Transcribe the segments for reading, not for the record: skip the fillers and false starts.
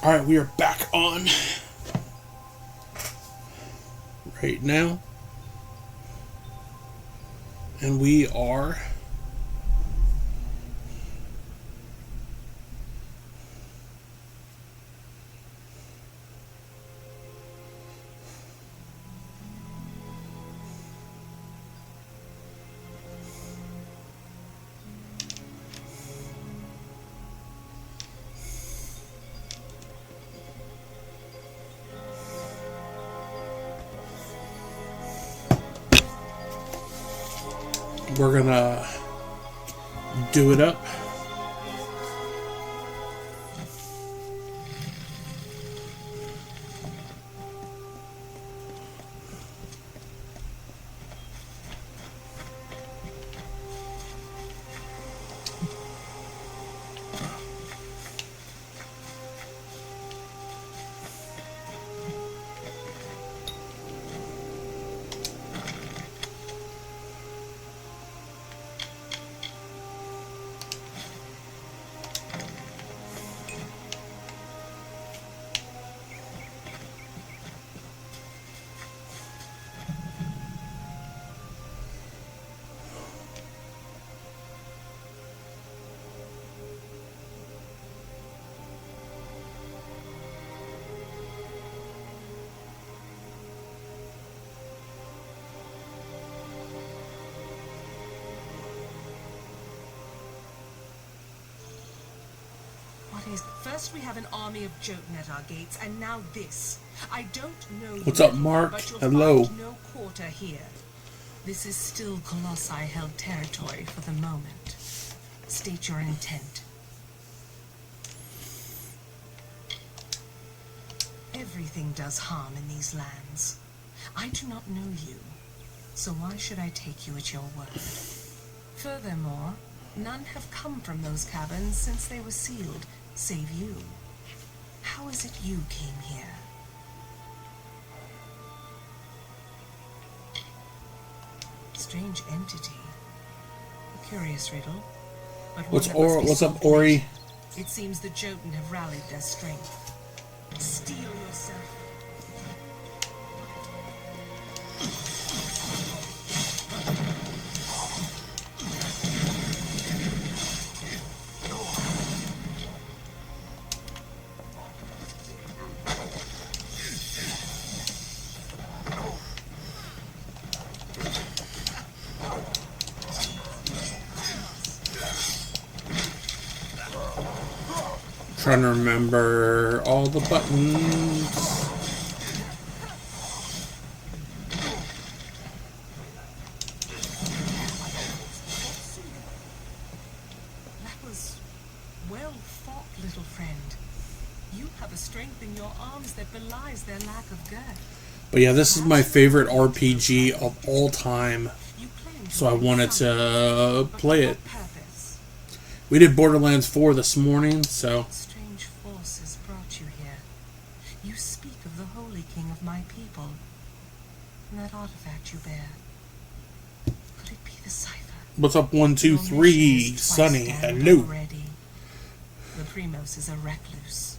Alright, we are back on right now. And we are we're gonna do it up. First we have an army of Jotun at our gates, and now this. I don't know. What's up, Mark? But you'll Hello. find no quarter here. This is still Colossi held territory for the moment. State your intent. Everything does harm in these lands. I do not know you, so why should I take you at your word? Furthermore, none have come from those caverns since they were sealed, save you. How is it you came here? Strange entity. A curious riddle. But What's up, Ori? It seems the Jotun have rallied their strength. Steel yourself. Trying to remember all the buttons. That was well fought, little friend. You have a strength in your arms that belies their lack of girth. But yeah, this is my favorite RPG of all time, so I wanted to play it. We did Borderlands 4 this morning, so... Strange forces brought you here. You speak of the Holy King of my people. And that artifact you bear. Could it be the cipher? What's up, 1, 2, 3, Sunny? Hello. Already. The Primos is a recluse.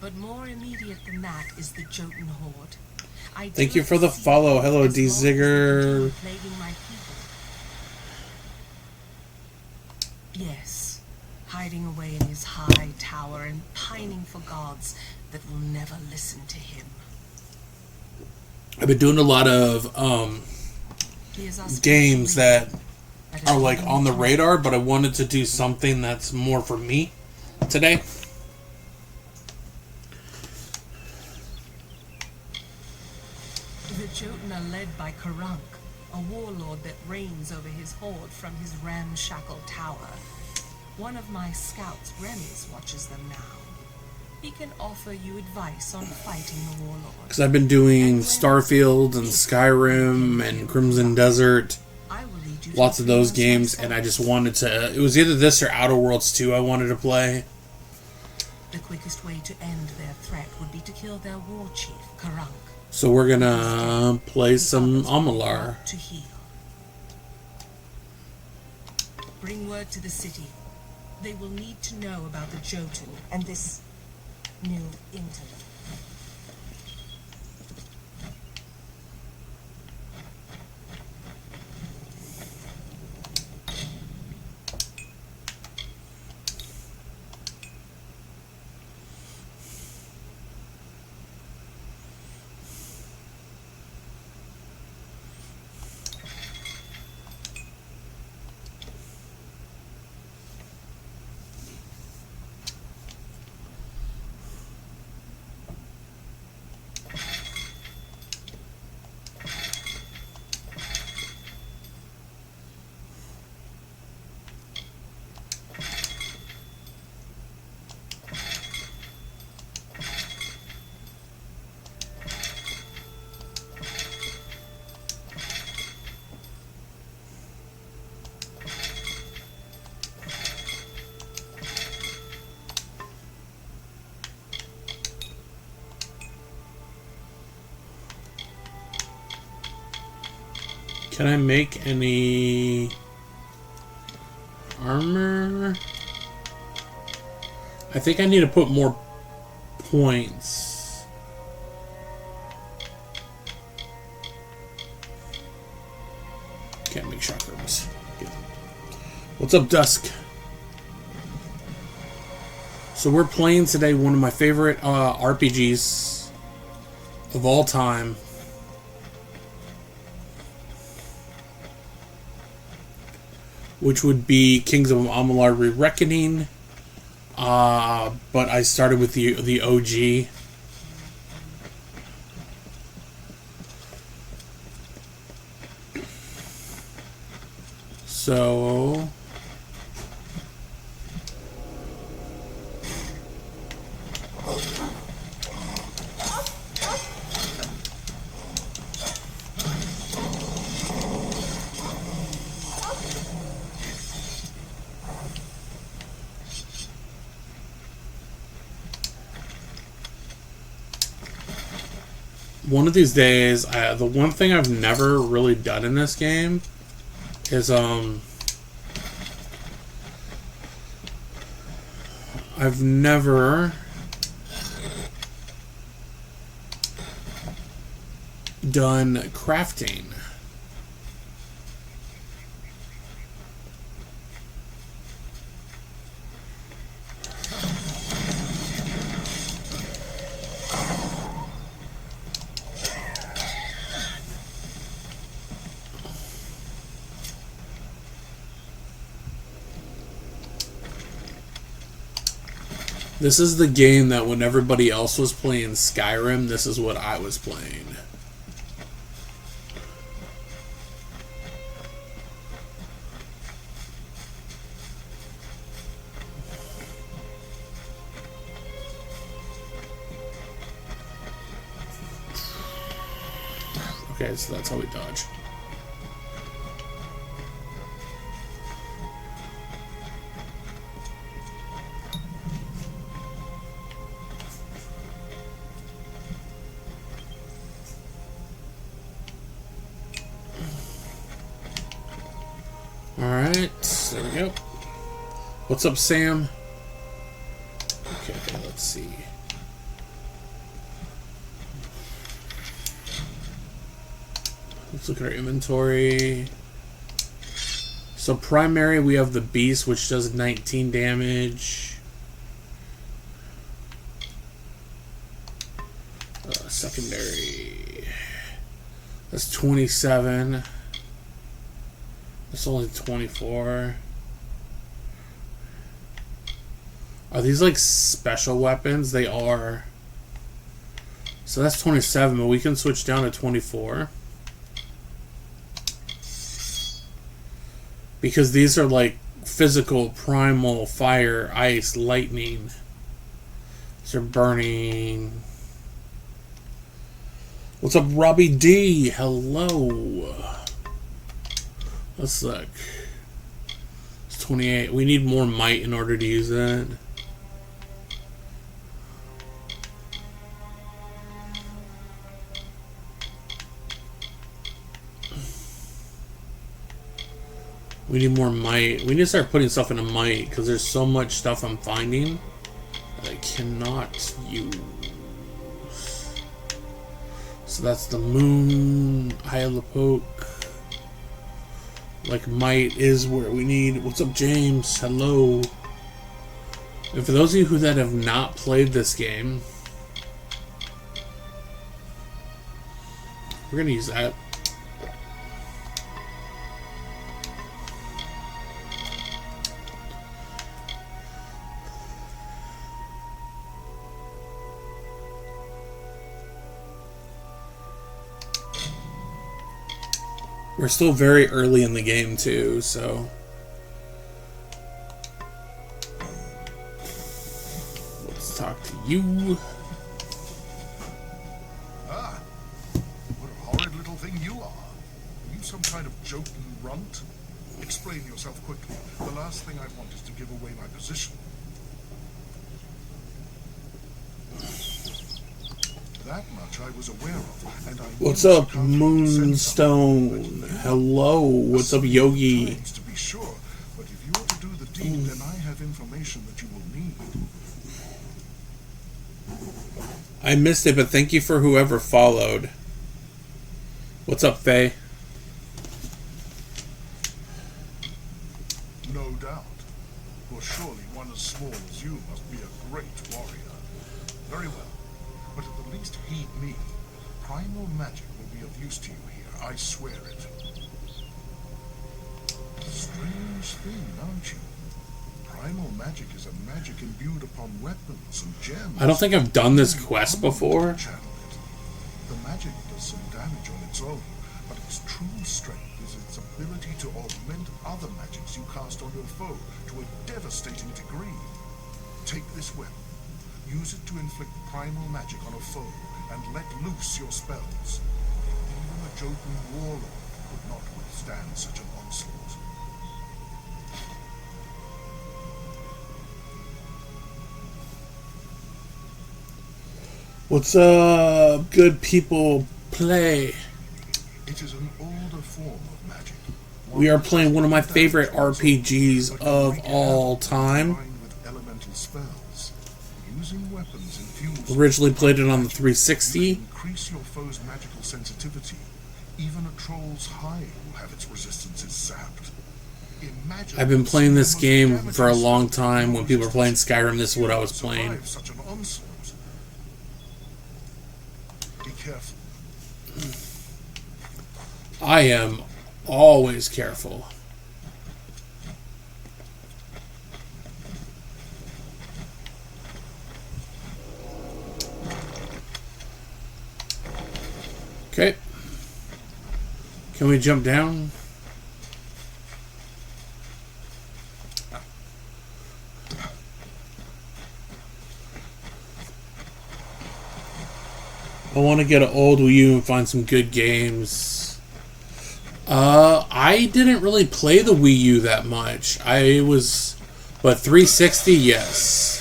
But more immediate than that is the Jotun horde. Thank you for the follow. Hello, D. Zigger. Yes, hiding away in his high tower and pining for gods that will never listen to him. I've been doing a lot of games that are like on the radar, but I wanted to do something that's more for me today. The Jotun are led by Karunk, a warlord that reigns over his horde from his ramshackle tower. One of my scouts, Remis, watches them now. He can offer you advice on fighting the warlord. Because I've been doing Starfield and Skyrim and Crimson Desert, lots of those games, and I just wanted to... It was either this or Outer Worlds 2 I wanted to play. The quickest way to end their threat would be to kill their war chief, Karunk. So we're gonna play some Amalur. To heal. Bring word to the city. They will need to know about the Jotun and this new intellect. Can I make any armor? I think I need to put more points. Can't make shock herbs. What's up, Dusk? So we're playing today one of my favorite RPGs of all time. Which would be Kings of Amalur Re-Reckoning. But I started with the OG. So... one of these days, the one thing I've never really done in this game is, I've never done crafting. This is the game that when everybody else was playing Skyrim, this is what I was playing. Okay, so that's how we dodge. Alright, there we go. What's up, Sam? Okay, let's see. Let's look at our inventory. So primary, we have the beast, which does 19 damage. Secondary, that's 27. That's only 24. Are these like special weapons? They are. So that's 27, but we can switch down to 24. Because these are like physical, primal, fire, ice, lightning. These are burning. What's up, Robbie D? Hello. Let's look. It's 28. We need more might in order to use that. We need more might. We need to start putting stuff into might because there's so much stuff I'm finding. I cannot use. So that's the moon. Hyalopoke. Like might is where we need. What's up, James? Hello. And for those of you who that have not played this game, we're gonna use that. We're still very early in the game too, so let's talk to you. Ah, what a horrid little thing you are. Are you some kind of joking runt? Explain yourself quickly. The last thing I want is to give away my position. That much I was aware of, and I What's up, Moonstone? Hello. What's up, Yogi? To be sure, but if you are to do the deed, then I have information that you will need. I missed it, but thank you for whoever followed. What's up, Faye? No doubt. For surely one as small as you must be a great warrior. Very well. But at the least heed me. Primal magic will be of use to you here, I swear it. Strange thing, aren't you? Primal magic is a magic imbued upon weapons and gems. I don't think I've done this quest before. The magic does some damage on its own, but its true strength is its ability to augment other magics you cast on your foe to a devastating degree. Take this weapon. Use it to inflict primal magic on a foe, and let loose your spells. Even a joking warlord could not withstand such an onslaught. What's up, good people? Play. It is an older form of magic. We are playing one of my favorite RPGs of all time. With elemental spells. Using weapons infused. Originally played it on the 360. Increase your foe's magical sensitivity. Even a troll's hide will have its resistances sapped. Imagine I've been playing this game for a long time. When people were playing Skyrim, this is what I was playing. Such an onslaught. Be careful. I am always careful. Okay. Can we jump down? I want to get an old Wii U and find some good games. I didn't really play the Wii U that much. But 360, yes.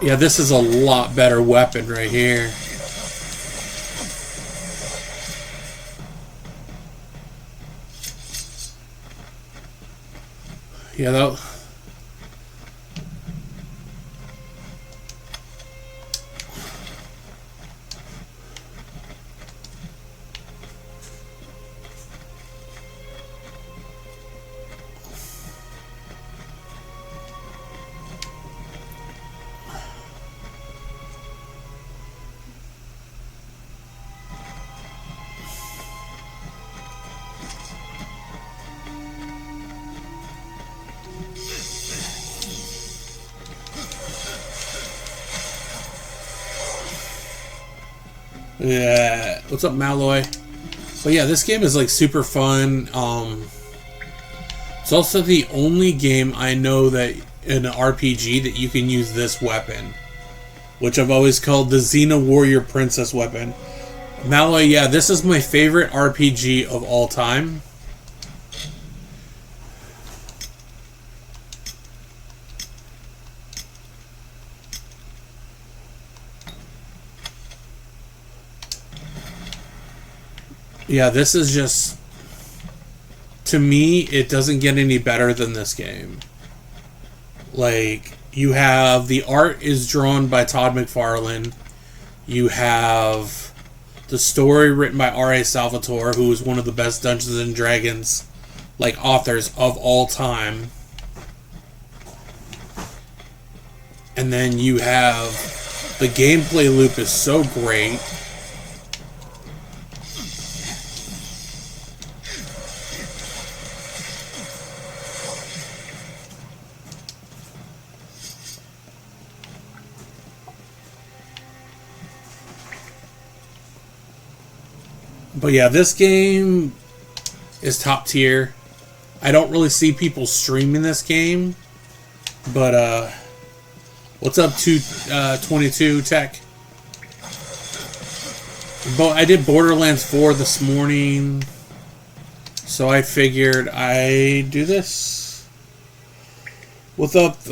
Yeah, this is a lot better weapon right here. Yeah, that... Yeah, what's up, Malloy? But yeah, this game is like super fun. It's also the only game I know that in an RPG that you can use this weapon, which I've always called the Xena Warrior Princess weapon. Malloy, yeah, this is my favorite RPG of all time. Yeah, this is just, to me, it doesn't get any better than this game. Like, you have, the art is drawn by Todd McFarlane. You have the story written by R.A. Salvatore, who is one of the best Dungeons and Dragons like authors of all time. And then you have the gameplay loop is so great. But yeah, this game is top tier. I don't really see people streaming this game, but what's up, 22 Tech? But I did Borderlands 4 this morning, so I figured I'd do this. What's up,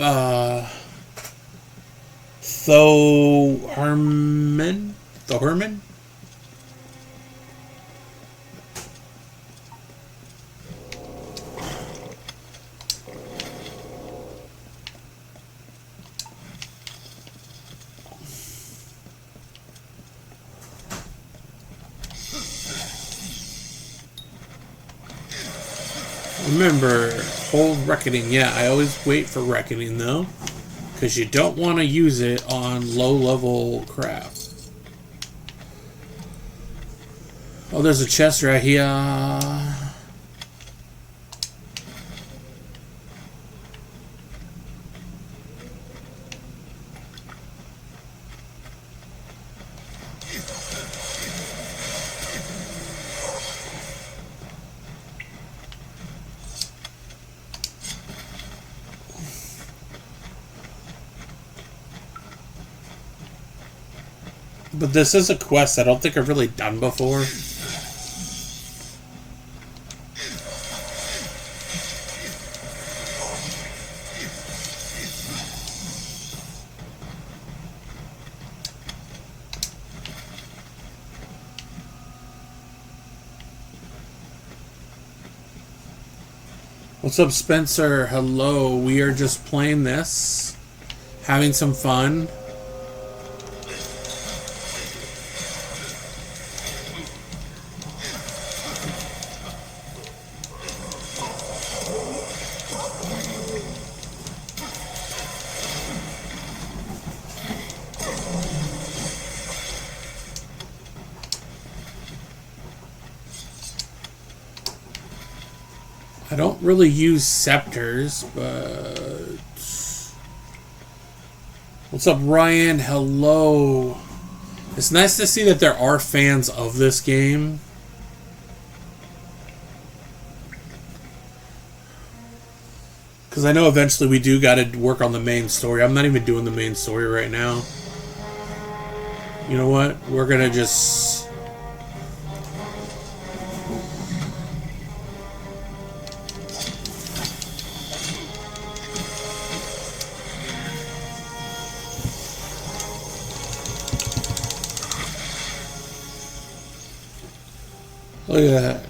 Herman? Remember, hold Reckoning. Yeah, I always wait for Reckoning, though, because you don't want to use it on low-level crap. Oh, there's a chest right here. But this is a quest I don't think I've really done before. What's up, Spencer? Hello. We are just playing this, having some fun. I don't really use scepters, but... What's up, Ryan? Hello. It's nice to see that there are fans of this game. Because I know eventually we do got to work on the main story. I'm not even doing the main story right now. You know what? We're going to just... Look at that.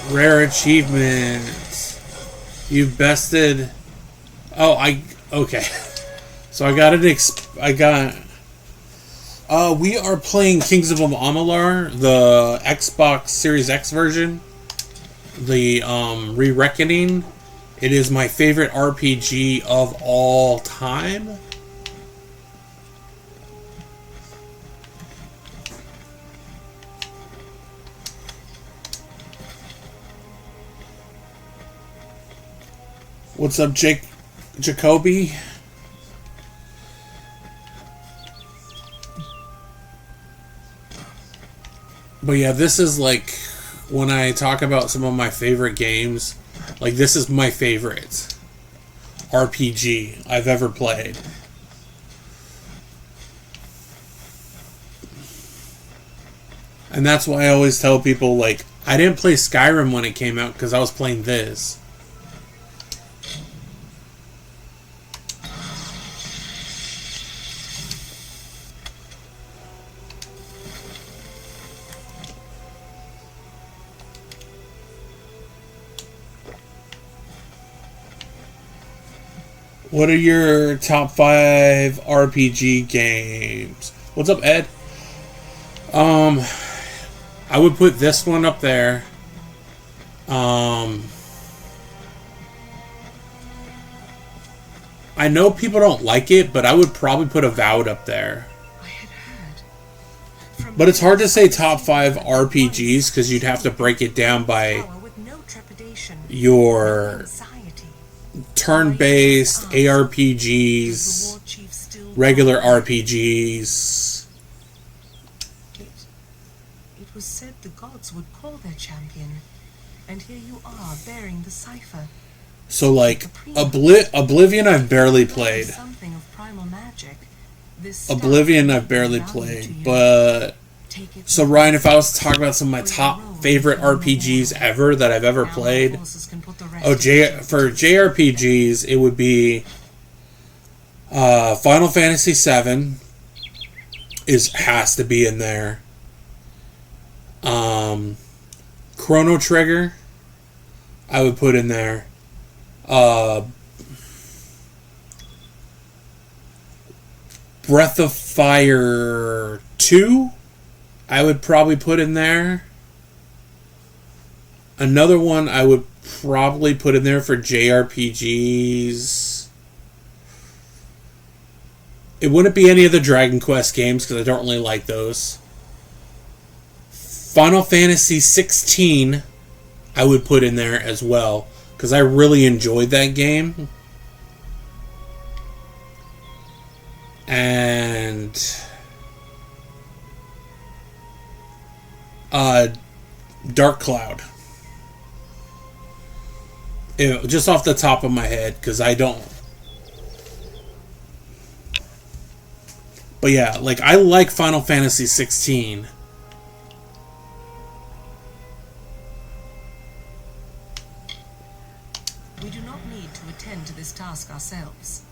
Rare achievements. You've bested... Oh, okay. So I got we are playing Kings of Amalur, the Xbox Series X version. The Re-Reckoning. It is my favorite RPG of all time. What's up, Jacoby? But yeah, this is like, when I talk about some of my favorite games, like this is my favorite RPG I've ever played. And that's why I always tell people, like, I didn't play Skyrim when it came out because I was playing this. What are your top 5 RPG games? What's up, Ed? I would put this one up there. I know people don't like it, but I would probably put Avowed up there. But it's hard to say top 5 RPGs because you'd have to break it down by your turn-based ARPGs, regular RPGs. It was said the gods would call their champion, and here you are bearing the cipher. So, like, Oblivion I've barely played. Something of primal magic. Oblivion I've barely played, but... So, Ryan, if I was to talk about some of my top favorite RPGs ever that I've ever played... for JRPGs, it would be... Final Fantasy VII has to be in there. Chrono Trigger, I would put in there. Breath of Fire 2, I would probably put in there. Another one I would probably put in there for JRPGs. It wouldn't be any of the Dragon Quest games because I don't really like those. Final Fantasy 16 I would put in there as well because I really enjoyed that game. And Dark Cloud. Just off the top of my head, because I don't. But yeah, like I like Final Fantasy 16. We do not need to attend to this task ourselves.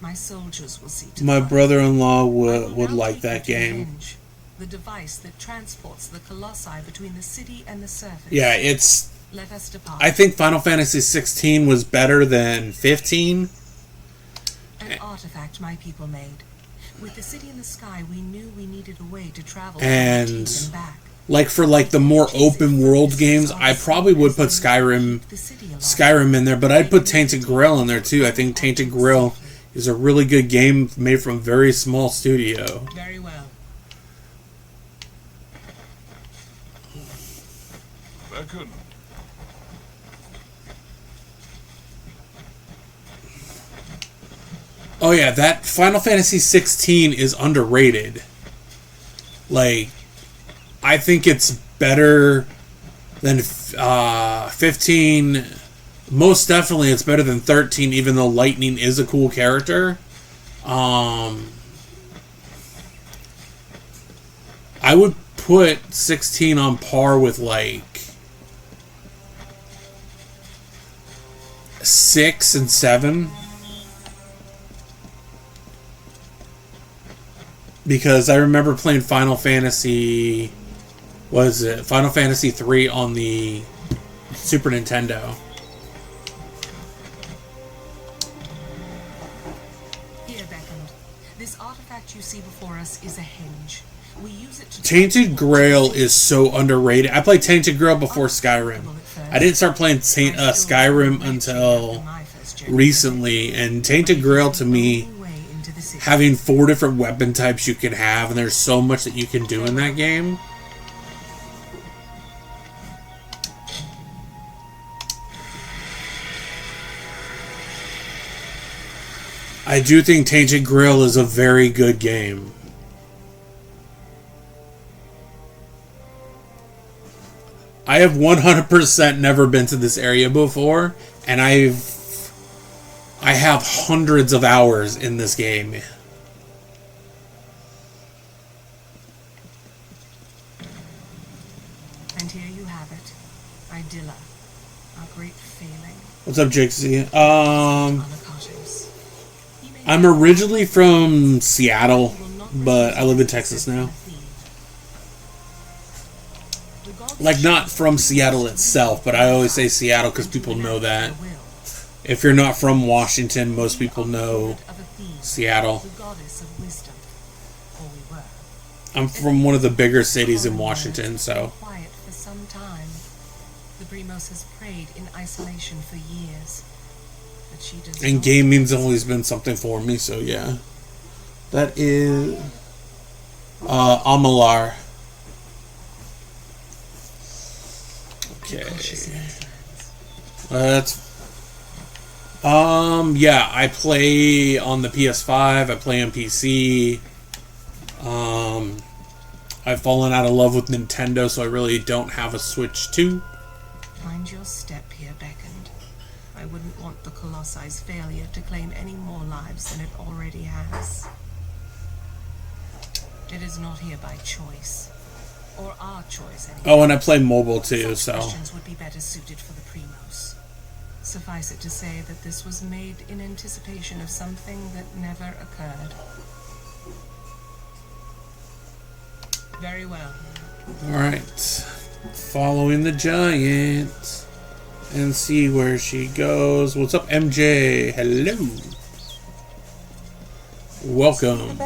My soldiers will see to My the brother-in-law would like that game. The device that transports the colossi between the city and the surface. Yeah, it's... Let us depart. I think Final Fantasy 16 was better than 15. An artifact my people made. With the city in the sky, we knew we needed a way to travel and back. Like for like the more open world games, I probably would put Skyrim in there, but I'd put Tainted Grail in there too. I think Tainted Grail is a really good game made from a very small studio. Very well. Beckon. Oh yeah, that Final Fantasy 16 is underrated. Like, I think it's better than 15. Most definitely it's better than 13, even though Lightning is a cool character. I would put 16 on par with, like, 6 and 7. Because I remember playing Final Fantasy... What is it? Final Fantasy 3 on the Super Nintendo. Here, Beckon. This artifact you see before us is a hinge. We use it to... Tainted Grail is so underrated. I played Tainted Grail before Skyrim. I didn't start playing Skyrim until recently, and Tainted Grail to me, having 4 different weapon types you can have, and there's so much that you can do in that game. I do think Tainted Grail is a very good game. I have 100% never been to this area before, and I have hundreds of hours in this game. And here you have it. Idilla, our great failing. What's up, Jixie? I'm originally from Seattle, but I live in Texas now. Like, not from Seattle itself, but I always say Seattle because people know that. If you're not from Washington, most people know Of Athene, Seattle. the goddess of wisdom. Or we were. I'm from one of the bigger cities in Washington, so... Quiet for some time. The Brimos has prayed in isolation for years. But she does And not- gaming's always been something for me, so yeah. That is... Amalur. Okay. cautious in these lands. That's... yeah, I play on the PS5, I play on PC. I've fallen out of love with Nintendo, so I really don't have a Switch 2. Find your step here, beckoned. I wouldn't want the Colosse's failure to claim any more lives than it already has. It is not here by choice. Or our choice, anyway. Oh, and I play mobile too, Such so... questions would be better suited for the Primos. Suffice it to say that this was made in anticipation of something that never occurred. Very well. Alright. Following the giant. And see where she goes. What's up, MJ? Hello. Welcome.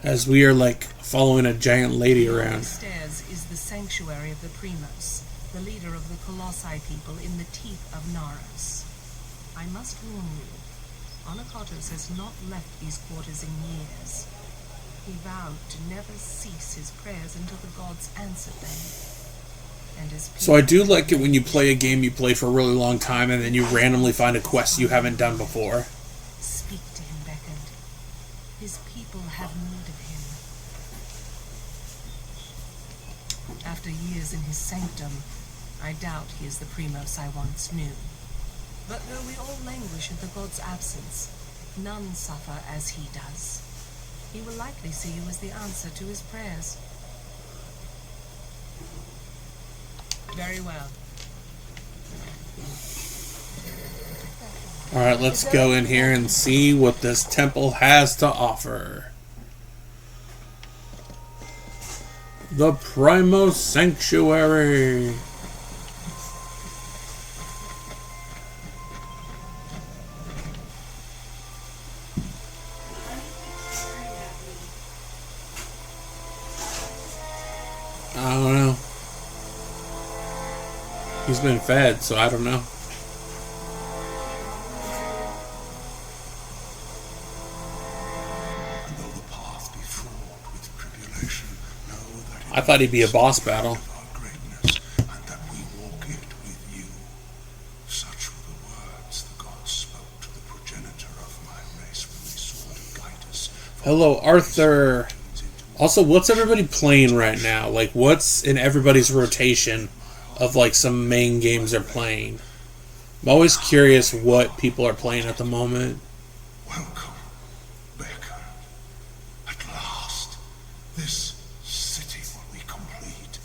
As we are like following a giant lady around. Upstairs is the sanctuary of the Primos, the leader of the Colossi people in the teeth of Naros. I must warn you, Onakatos has not left these quarters in years. He vowed to never cease his prayers until the gods answered them. And his So I do like it when you play a game you play for a really long time and then you randomly find a quest you haven't done before. Speak to him, beckoned. His people have need of him. After years in his sanctum, I doubt he is the Primos I once knew. But though we all languish in the god's absence, none suffer as he does. He will likely see you as the answer to his prayers. Very well. Alright, let's go in here and see what this temple has to offer. The Primo Sanctuary. I don't know. He's been fed, so I don't know. And though the path be fraught with tribulation, know that it I thought he'd be a boss battle. is our greatness, and that we walk it with you. Such were the words the gods spoke to the progenitor of my race when they sought to guide us. Hello, Arthur. Also, what's everybody playing right now? Like, what's in everybody's rotation of, like, some main games they're playing? I'm always curious what people are playing at the moment. Welcome, Becker. At last, this city will be complete.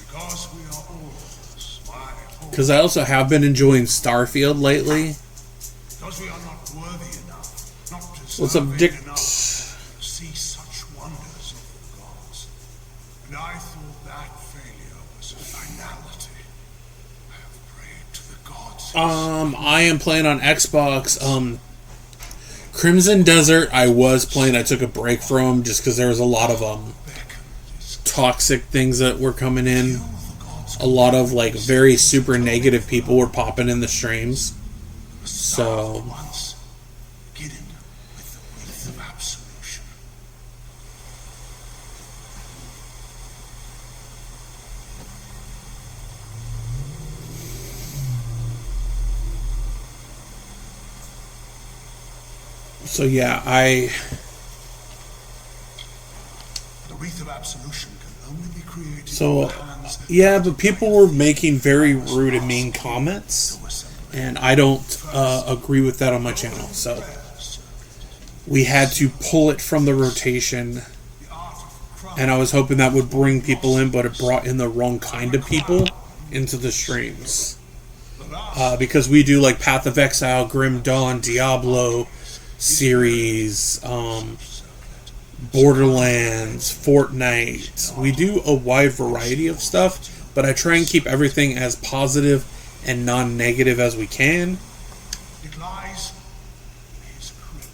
Because we are all smile. Because I also have been enjoying Starfield lately. Because we are not worthy enough, not What's up, deserving Dick? enough to see such wonders of the gods. And I thought that failure was a finality. I have prayed to the gods. I am playing on Xbox. Crimson Desert, I was playing. I took a break from just because there was a lot of toxic things that were coming in. A lot of like very super negative people were popping in the streams. So Once, hidden with the wreath of absolution. so yeah, The wreath of absolution can only be created So, in the hands yeah, but people were making very rude and mean comments, and I don't agree with that on my channel. So we had to pull it from the rotation, and I was hoping that would bring people in, but it brought in the wrong kind of people into the streams. Because we do like Path of Exile, Grim Dawn, Diablo series, Borderlands, Fortnite. We do a wide variety of stuff, but I try and keep everything as positive and non-negative as we can. It lies in his crypt.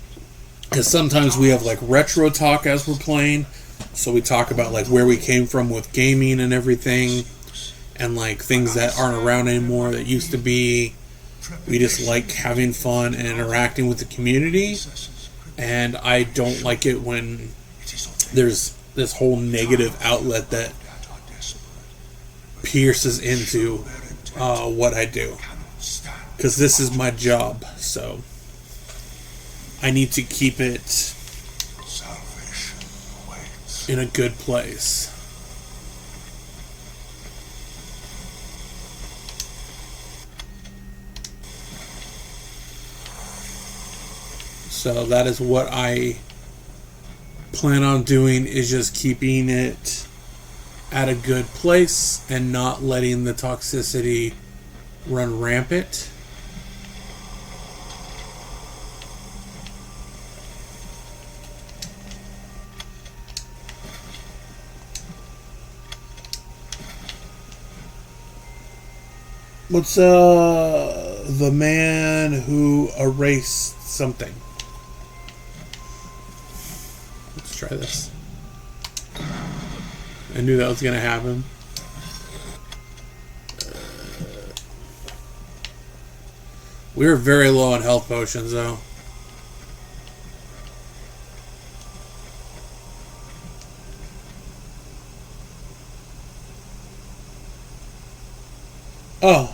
Because sometimes we have like retro talk as we're playing, so we talk about like where we came from with gaming and everything, and like things that aren't around anymore that used to be. We just like having fun and interacting with the community, and I don't like it when there's this whole negative outlet that pierces into what I do, because this is my job, so I need to keep it in a good place. So that is what I plan on doing, is just keeping it at a good place and not letting the toxicity run rampant. What's the man who erased something? Let's try this. I knew that was going to happen. We were very low on health potions, though. Oh.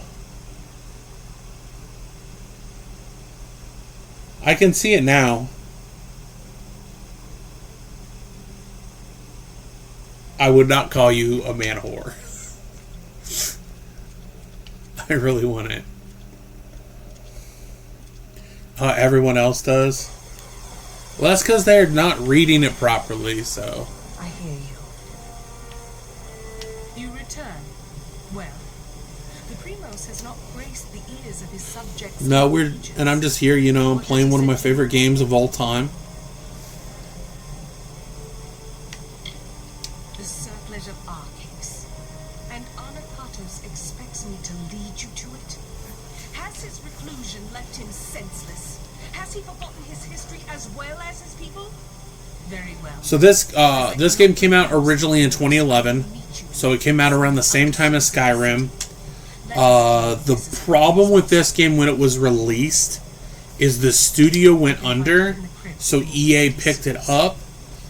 I can see it now. I would not call you a man whore. I really want it. Everyone else does. Well, that's because they're not reading it properly, so. I hear you. You return. Well, the Primos has not graced the ears of his subjects. No, and I'm just here, playing one of my favorite games of all time. The circlet of Arcades. And Anapatos expects me to lead you to it. Has his reclusion left him senseless? Has he forgotten his history as well as his people? Very well. So this game came out originally in 2011. So it came out around the same time as Skyrim. The problem with this game when it was released is the studio went under, so EA picked it up,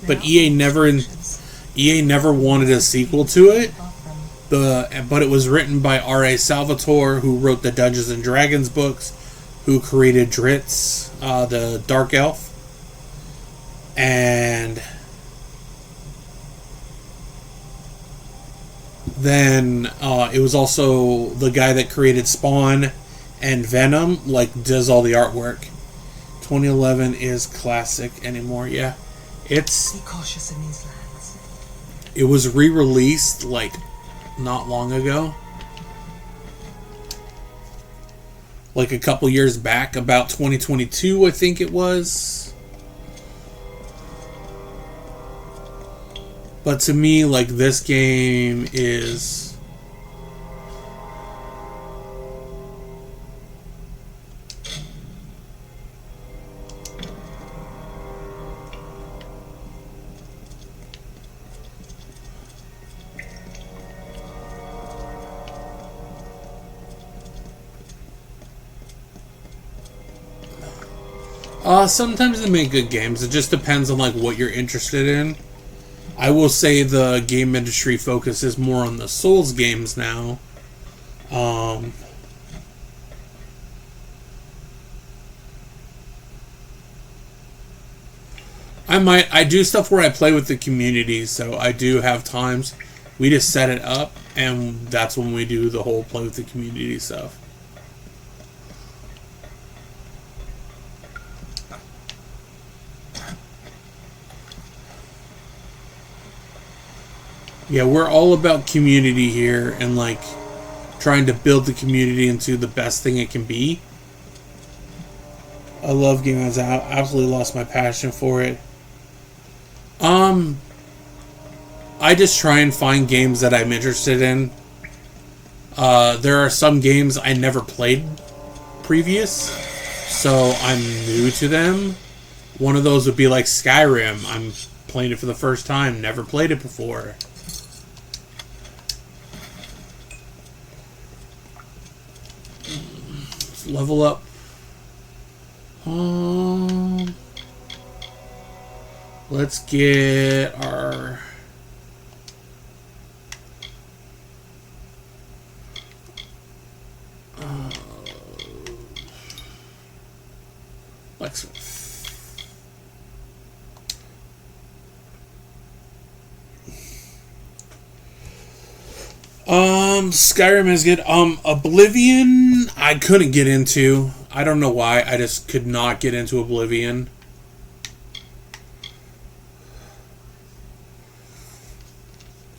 but EA never wanted a sequel to it. But it was written by R.A. Salvatore, who wrote the Dungeons and Dragons books, who created Dritz, the Dark Elf, and then it was also the guy that created Spawn and Venom, does all the artwork. 2011 is classic anymore. Yeah, Be cautious in these lands. it was re-released not long ago, a couple years back, about 2022, I think it was. But to me, this game is sometimes they make good games. It just depends on what you're interested in. I will say the game industry focuses more on the Souls games now. I do stuff where I play with the community, so I do have times we just set it up, and that's when we do the whole play with the community stuff. Yeah, we're all about community here, and trying to build the community into the best thing it can be. I love gaming. I absolutely lost my passion for it. I just try and find games that I'm interested in. There are some games I never played previous, so I'm new to them. One of those would be like Skyrim. I'm playing it for the first time, never played it before. Let's level up. Let's get our... Blacksmith. Skyrim is good. Oblivion, I couldn't get into. I don't know why. I just could not get into Oblivion.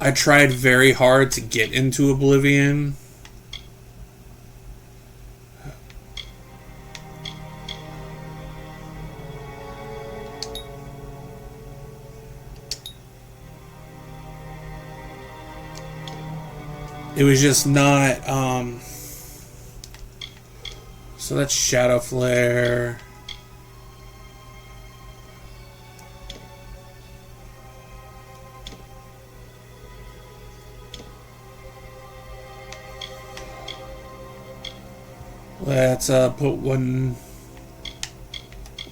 I tried very hard to get into Oblivion. It was just not, so that's Shadow Flare. Let's put one.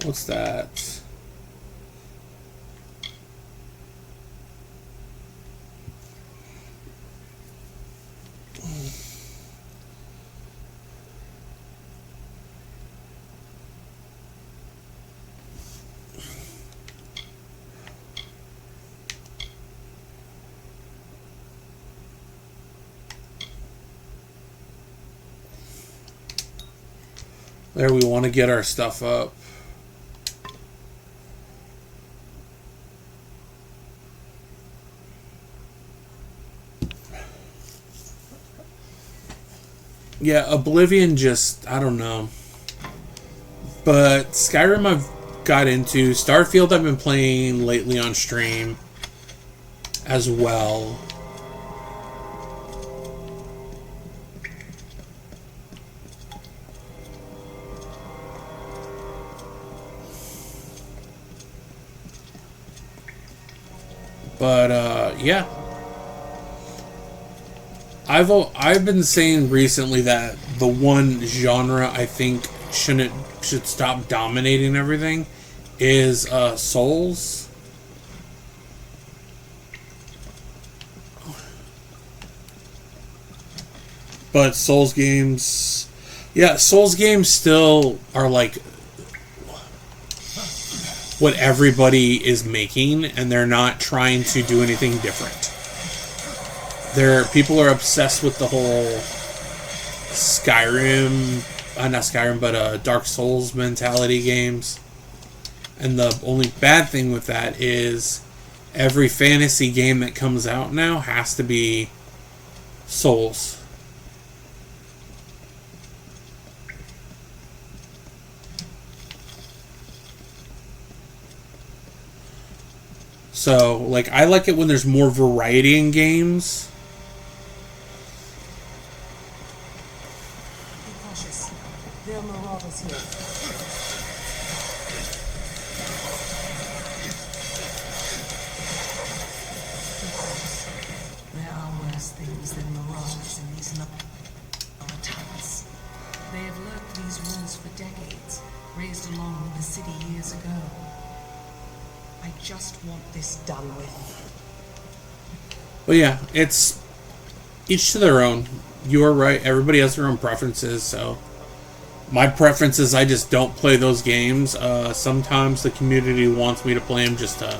What's that? There, we want to get our stuff up. Yeah, Oblivion just, I don't know. But Skyrim I've got into. Starfield I've been playing lately on stream as well. But yeah, I've been saying recently that the one genre I think should stop dominating everything is Souls. But Souls games, yeah, Souls games still are like what everybody is making, and they're not trying to do anything different. People are obsessed with the whole Skyrim, not Skyrim, but Dark Souls mentality games. And the only bad thing with that is every fantasy game that comes out now has to be Souls. So, like, I like it when there's more variety in games. Be cautious. There are marauders here. There are worse things than marauders in these lower tunnels. They have lurked these walls for decades, raised along with the city years ago. I just want this done with. But yeah, it's each to their own. You are right. Everybody has their own preferences. So my preference is I just don't play those games. Sometimes the community wants me to play them just to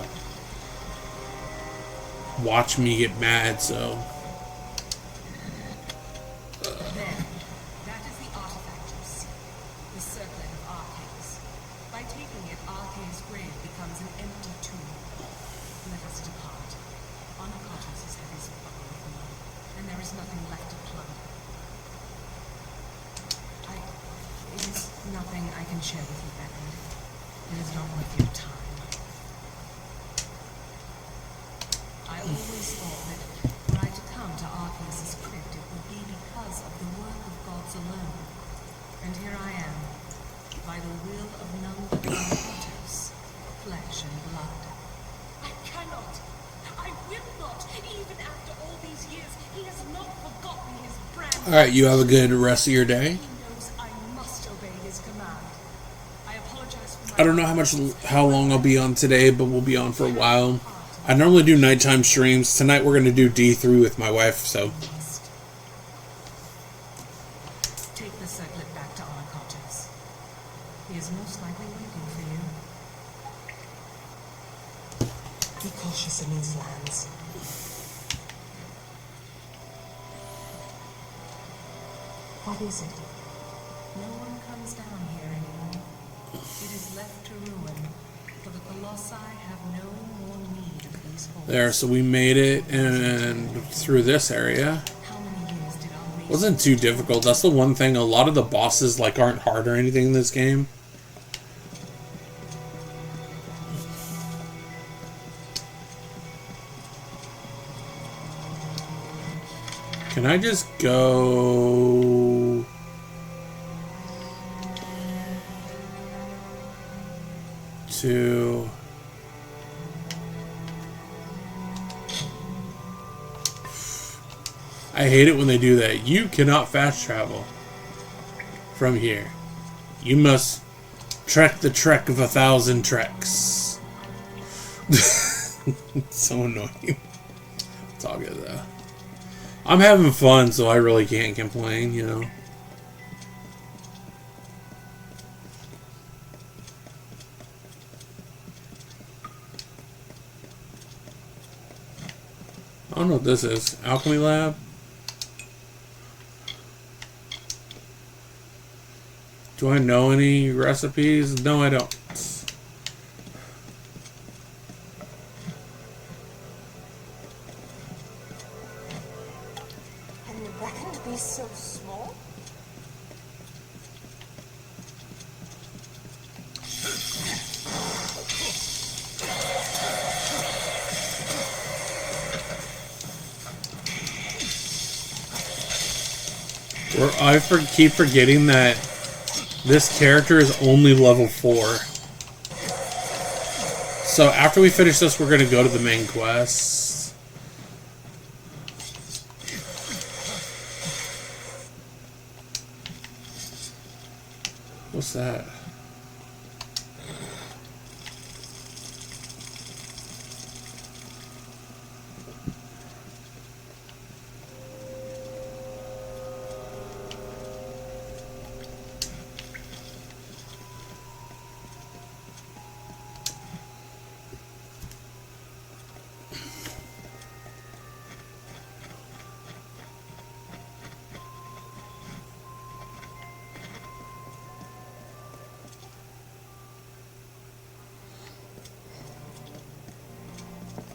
watch me get mad. So There. That is the artifact you see. The circlet of Arcaeus. By taking it, Arcaeus' grave becomes an empty tomb. Let us depart. Anakartos' head is bubbling with blood, and there is nothing left to plunder. It is nothing I can share with you, Beckon. It is not worth your time. always thought that were I to come to Arceus' crypt, it would be because of the work of gods alone. And here I am, by the will of none but Arceus, flesh and blood. I cannot, I will not, even after all these years, he has not forgotten his brand. Alright, you have a good rest of your day. He knows I must obey his command. I apologize for my... I don't know how long I'll be on today, but we'll be on for a while. I normally do nighttime streams. Tonight we're going to do D3 with my wife, so... Take the circlet back to Arceus. He is most likely waiting for you. Be cautious in these lands. What is it? No one comes down here anymore. It is left to ruin, for the Colossi have no more need of these halls. There, so we made it and through this area. How many years did our race... Wasn't too difficult. That's the one thing. A lot of the bosses like aren't hard or anything in this game. Can I just go to... I hate it when they do that. You cannot fast travel from here. You must trek the trek of 1,000 treks. It's so annoying. It's all good though. I'm having fun, so I really can't complain, you know. I don't know what this is. Alchemy lab? Do I know any recipes? No, I don't. Can the band be so small? I keep forgetting that this character is only level 4. So after we finish this, we're going to go to the main quest. What's that?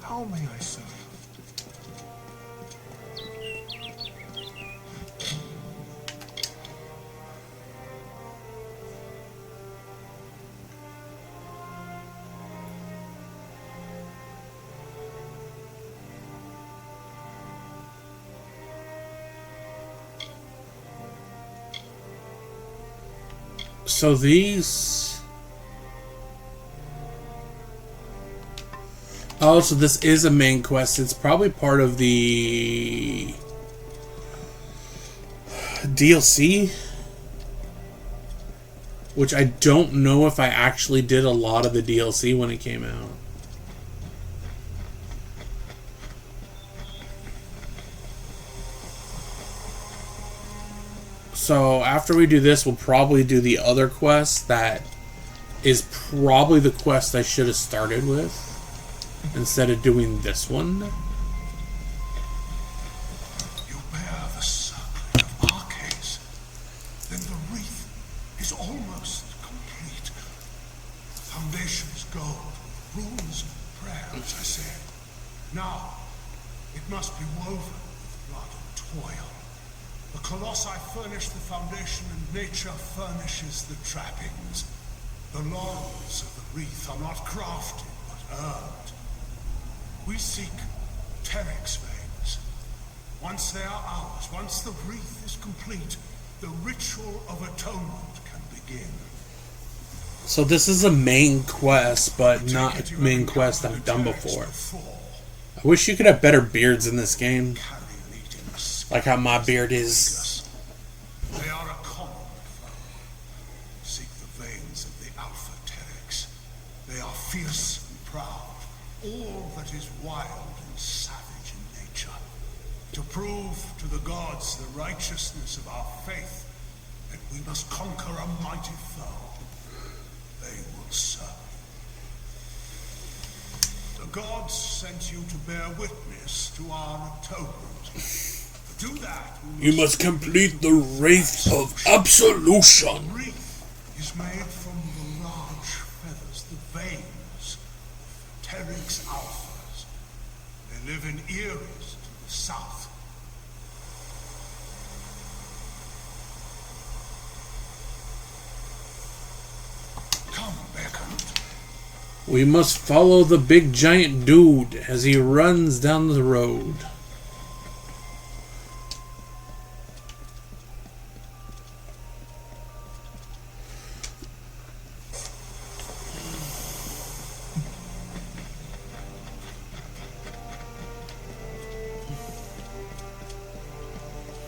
How may I serve? So these... Oh, so this is a main quest. It's probably part of the DLC, which I don't know if I actually did a lot of the DLC when it came out. So after we do this, we'll probably do the other quest that is probably the quest I should have started with instead of doing this one. You bear the circlet of Arceus. Then the wreath is almost complete. The foundation is gold, runes and prayers, I say. Now, it must be woven with blood and toil. The Colossi furnish the foundation and nature furnishes the trappings. The laurels of the wreath are not crafted, but earned. We seek Terex veins. Once they are ours, once the wreath is complete, the ritual of atonement can begin. So this is a main quest, but not a main quest I've done before. I wish you could have better beards in this game. Like how my beard is. They are a common foe. Seek the veins of the Alpha Terex. They are fierce and proud. All that is wild and savage in nature. To prove to the gods the righteousness of our faith, that we must conquer a mighty foe. They will serve. The gods sent you to bear witness to our atonement. To do that, you must complete the Wraith of Absolution. The wreath is made from the large feathers, the veins of Terex alphas. They live in Eris to the south. Come, Beckett. We must follow the big giant dude as he runs down the road.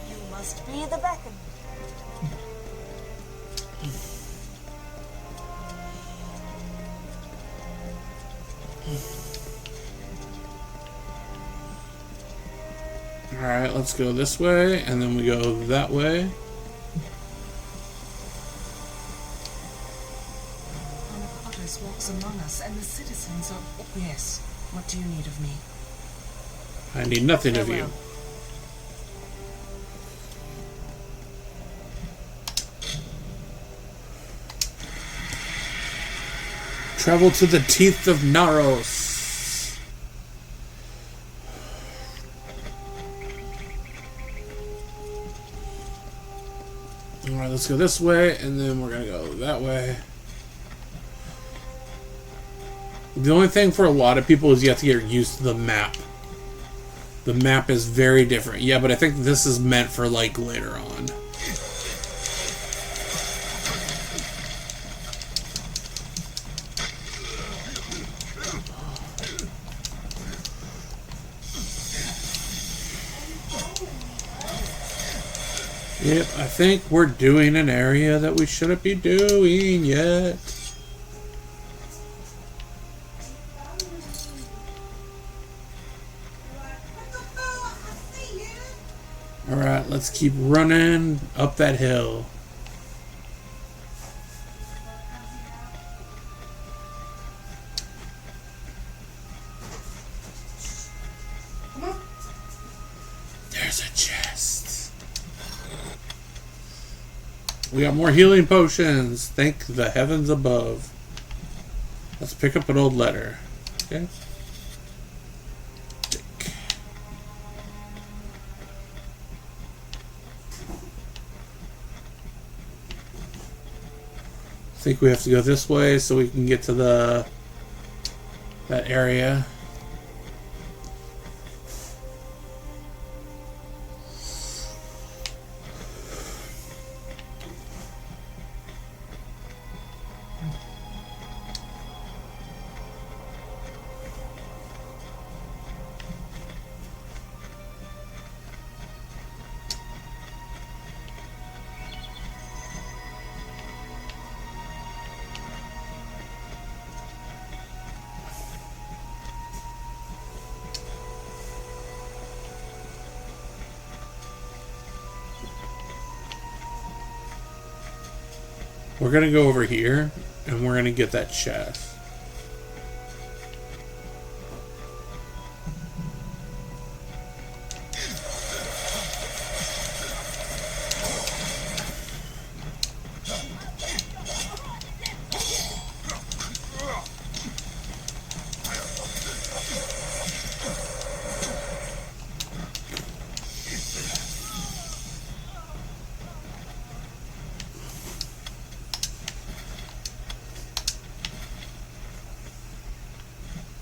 You must be the Beckett. Alright, let's go this way, and then we go that way. Anapotis walks among us, and the citizens are... Yes, what do you need of me? I need nothing of you. Travel to the teeth of Naros. Alright, let's go this way, and then we're gonna go that way. The only thing for a lot of people is you have to get used to the map. The map is very different. Yeah, but I think this is meant for, like, later on. Yep, I think we're doing an area that we shouldn't be doing yet. Alright, let's keep running up that hill. There's a chest. We got more healing potions. Thank the heavens above. Let's pick up an old letter. Okay. I think we have to go this way so we can get to that area. We're gonna go over here and we're gonna get that chest.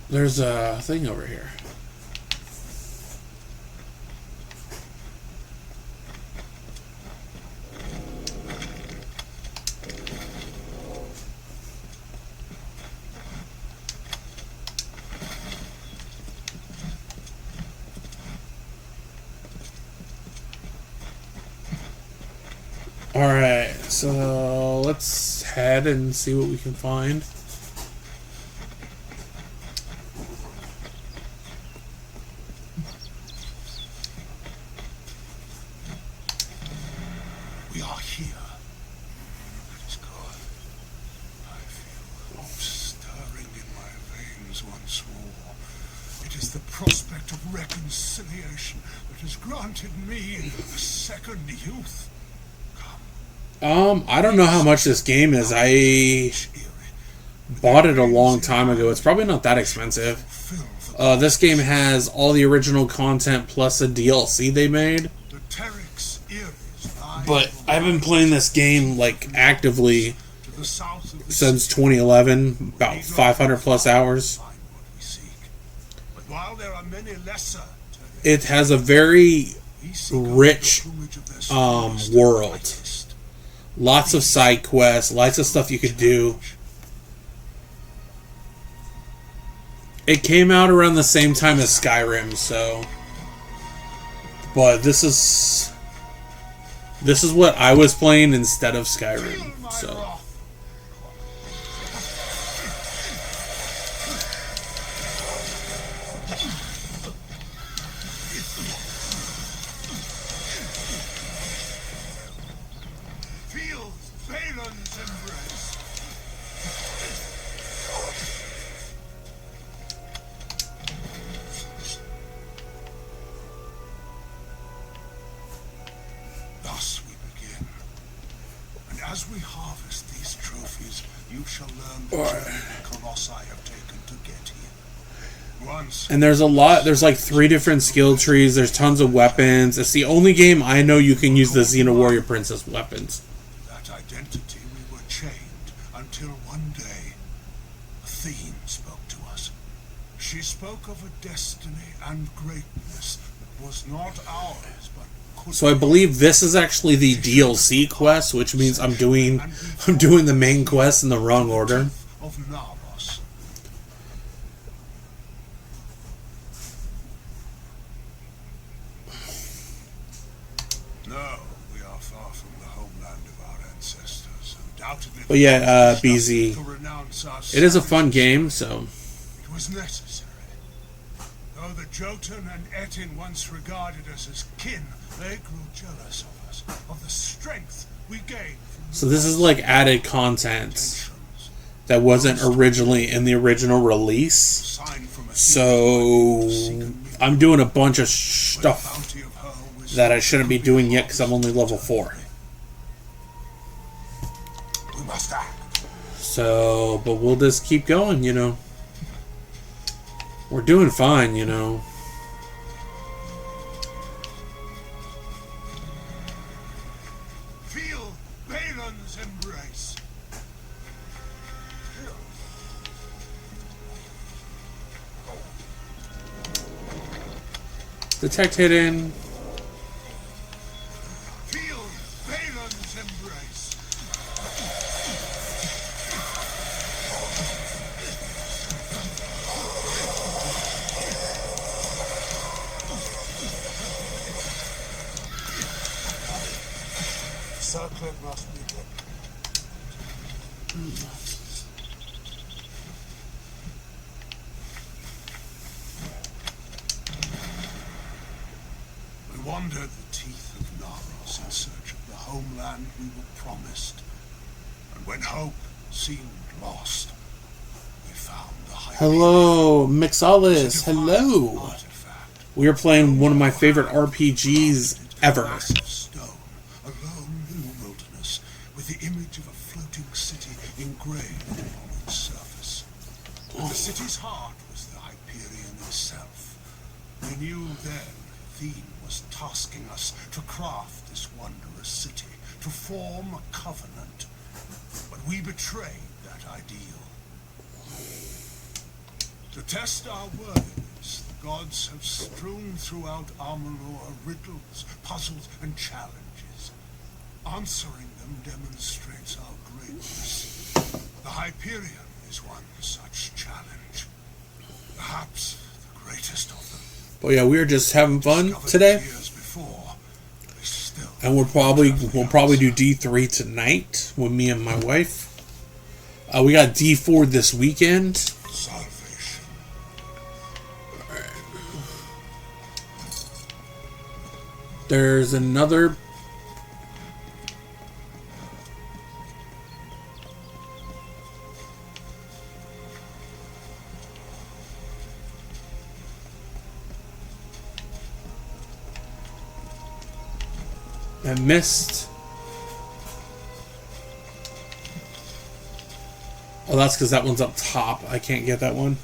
There's a thing over here. Alright, so let's head and see what we can find. We are here. It is good. I feel hope stirring in my veins once more. It is the prospect of reconciliation that has granted me a second youth. I don't know how much this game is. I bought it a long time ago. It's probably not that expensive. This game has all the original content plus a DLC they made. But I've been playing this game like actively since 2011, about 500 plus hours. It has a very rich world. Lots of side quests, lots of stuff you could do. It came out around the same time as Skyrim, so... But this is what I was playing instead of Skyrim, so... As we harvest these trophies, you shall learn the journey the Colossi have taken to get here. Once, and there's like 3 different skill trees, there's tons of weapons. It's the only game I know you can use the Xena Warrior Princess weapons. That identity we were chained until one day, Athene spoke to us. She spoke of a destiny and greatness that was not ours, but so I believe this is actually the DLC quest, which means I'm doing the main quest in the wrong order. No, we are far from the homeland of our ancestors. Undoubtedly, but yeah, BZ. It is a fun game, so. It was necessary. Though the Jotun and Etin once regarded us as kin, they grew jealous of us, of the strength we gained. So this is like added content that wasn't originally in the original release. So I'm doing a bunch of stuff that I shouldn't be doing yet because I'm only level 4. We must act. So, but we'll just keep going, you know. We're doing fine, you know. Feel Balan's embrace. Detect hidden. Feel Balan's embrace. Circlet must be good. We wandered the teeth of Naros in search of the homeland we were promised. And when hope seemed lost, we found the Hello, Mixalis. Hello. We are playing one of my favorite RPGs ever. The image of a floating city engraved on its surface. The city's heart was the Hyperion itself. We knew then Athene was tasking us to craft this wondrous city, to form a covenant. But we betrayed that ideal. To test our words, the gods have strewn throughout Amalur riddles, puzzles, and challenges. Answering them demonstrates our greatness. The Hyperion is one such challenge. Perhaps the greatest of them. But yeah, we were just having fun today. And we'll probably do D3 tonight with me and my wife. We got D4 this weekend. Salvation. There's another. I missed. Oh, that's because that one's up top. I can't get that one.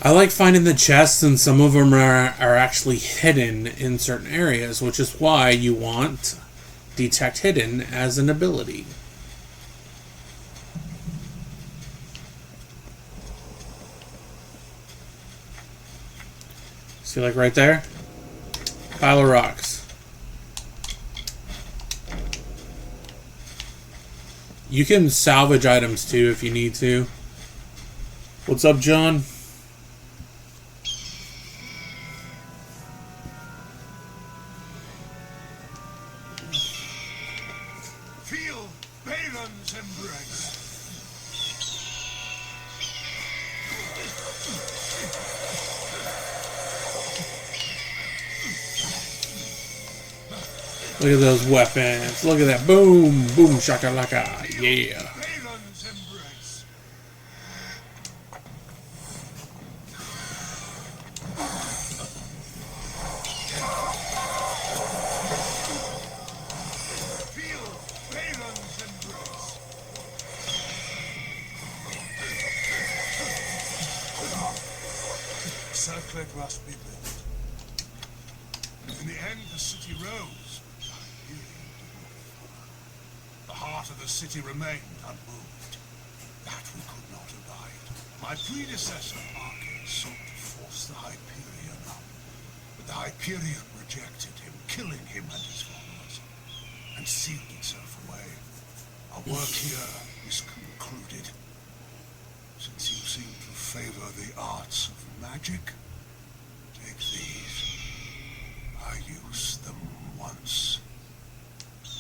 I like finding the chests, and some of them are actually hidden in certain areas, which is why you want Detect Hidden as an ability. See, like right there? Pile of rocks. You can salvage items too if you need to. What's up, John? Feel Baron's embrace. Look at those weapons. Look at that. Boom. Boom. Shakalaka. Yeah. Baron's embrace. Feel Baron's embrace. Circlet must be built. In the end, the city rose. The heart of the city remained unmoved. That we could not abide. My predecessor, Arcade, sought to force the Hyperion up. But the Hyperion rejected him, killing him and his followers, and sealed itself away. Our work here is concluded. Since you seem to favor the arts of magic, take these. I used them once.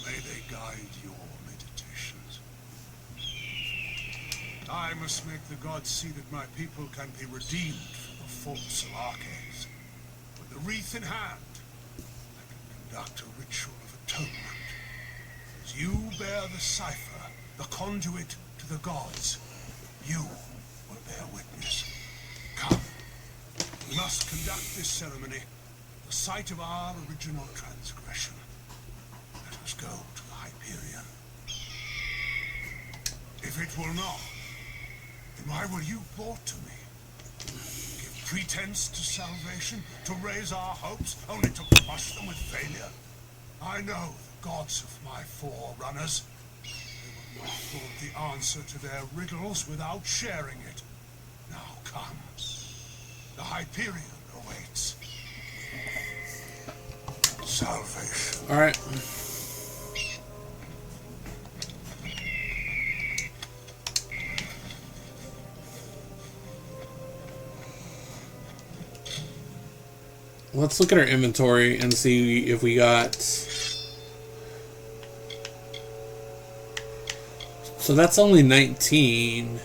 May they guide your meditations. I must make the gods see that my people can be redeemed from the faults of Arcades. With the wreath in hand, I can conduct a ritual of atonement. As you bear the cipher, the conduit to the gods, you will bear witness. Come, we must conduct this ceremony at the site of our original transgression. Let us go to the Hyperion. If it will not, then why were you brought to me? Give pretense to salvation, to raise our hopes, only to crush them with failure? I know the gods of my forerunners. They will not hold the answer to their riddles without sharing it. Now come. The Hyperion awaits. Salvation. All right. Let's look at our inventory and see if we got... So that's only 19.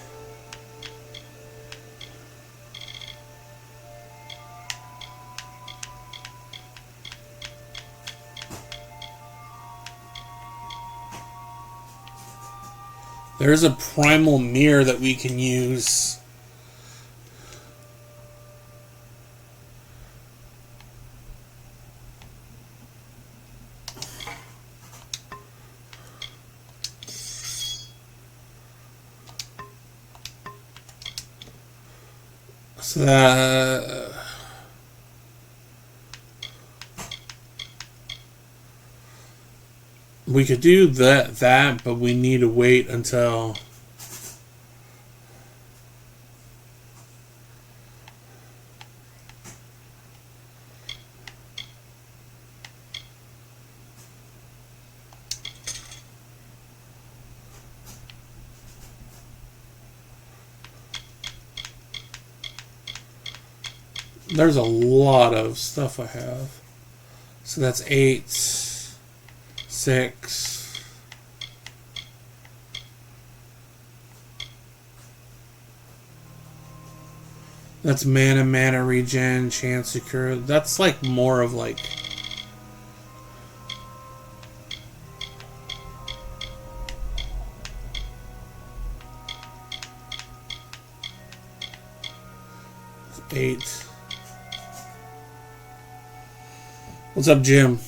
There's a primal mirror that we can use. So that... we could do that, but we need to wait until... There's a lot of stuff I have. So that's 8, 6. That's mana regen, chance secure. That's like more of like. It's 8. What's up, Jim?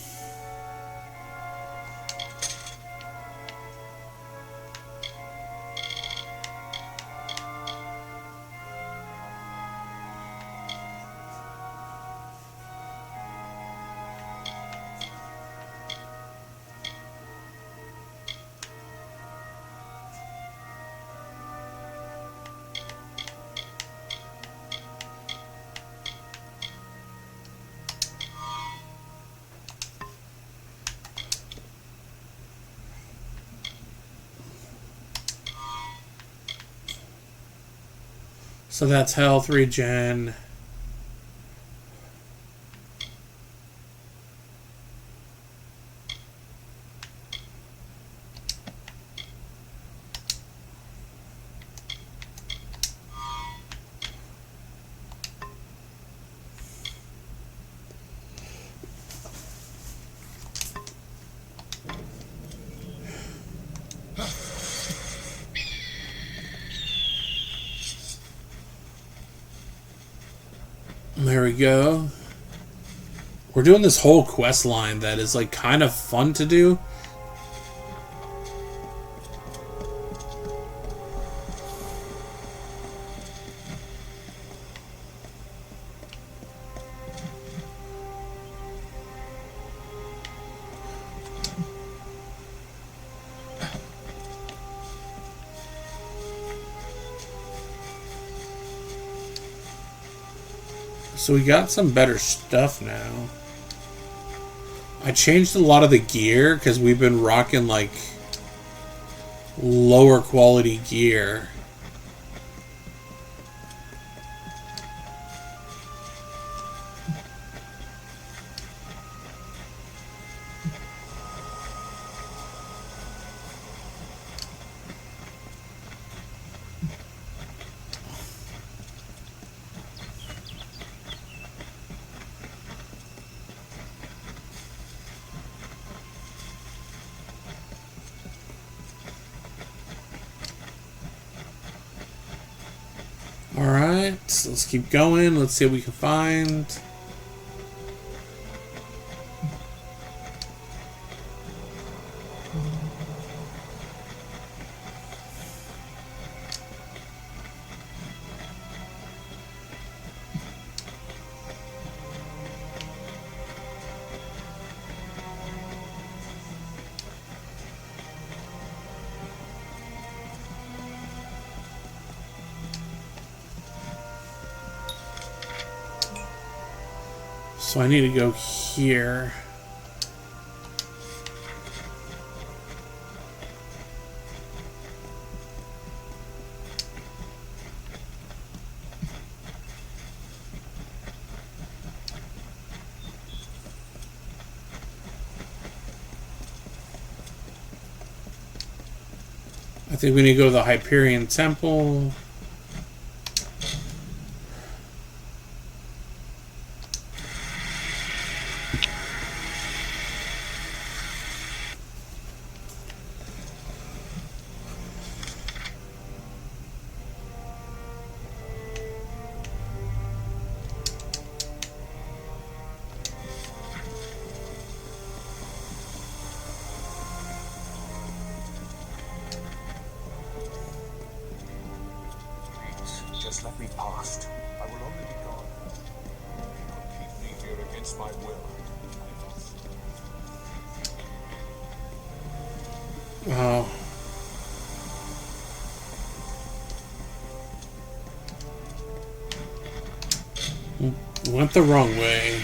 So that's health regen. There we go. We're doing this whole quest line that is like kind of fun to do. So we got some better stuff now. I changed a lot of the gear because we've been rocking like lower quality gear. Alright, so let's keep going. Let's see what we can find. So I need to go here. I think we need to go to the Hyperion Temple. Just let me past. I will only be gone. You will keep me here against my will. Oh. Went the wrong way.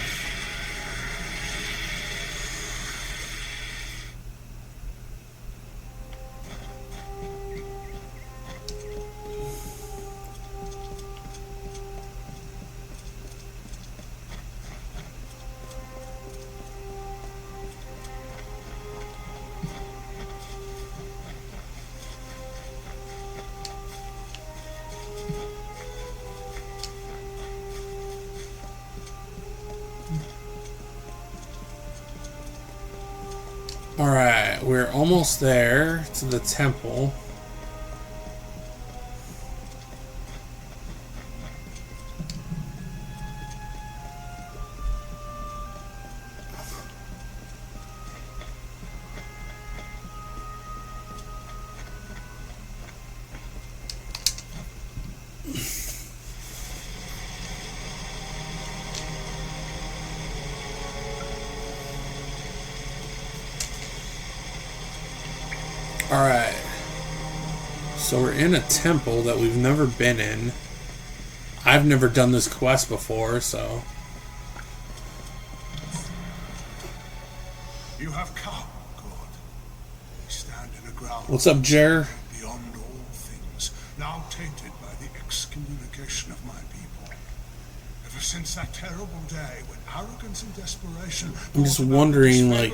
Alright, we're almost there to the temple. Alright. So we're in a temple that we've never been in. I've never done this quest before, so... You have come, good. We stand in a ground. What's up, Jer? Beyond all things, now tainted by the excommunication of my people. Ever since that terrible day when arrogance and desperation... I'm just wondering, like...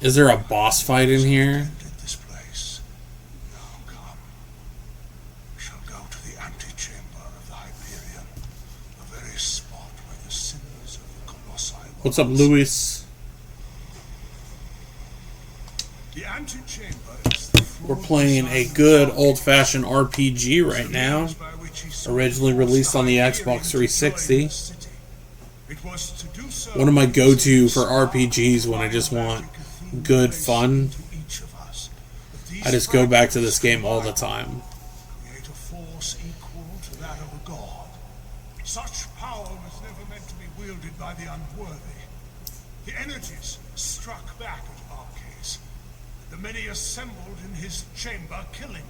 Is there a boss fight in here? This place. Now come. We shall go to the antechamber of the Hyperion, the very spot where the sins of the Colossi were. What's up, Luis? The antechamber is the We're playing a good old-fashioned RPG right now. Originally released on the Xbox 360. One of my go-to for RPGs when I just want good fun. I just go back to this game all the time. Create a force equal to that of a god. Such power was never meant to be wielded by the unworthy. The energies struck back at Arcades. The many assembled in his chamber, killing.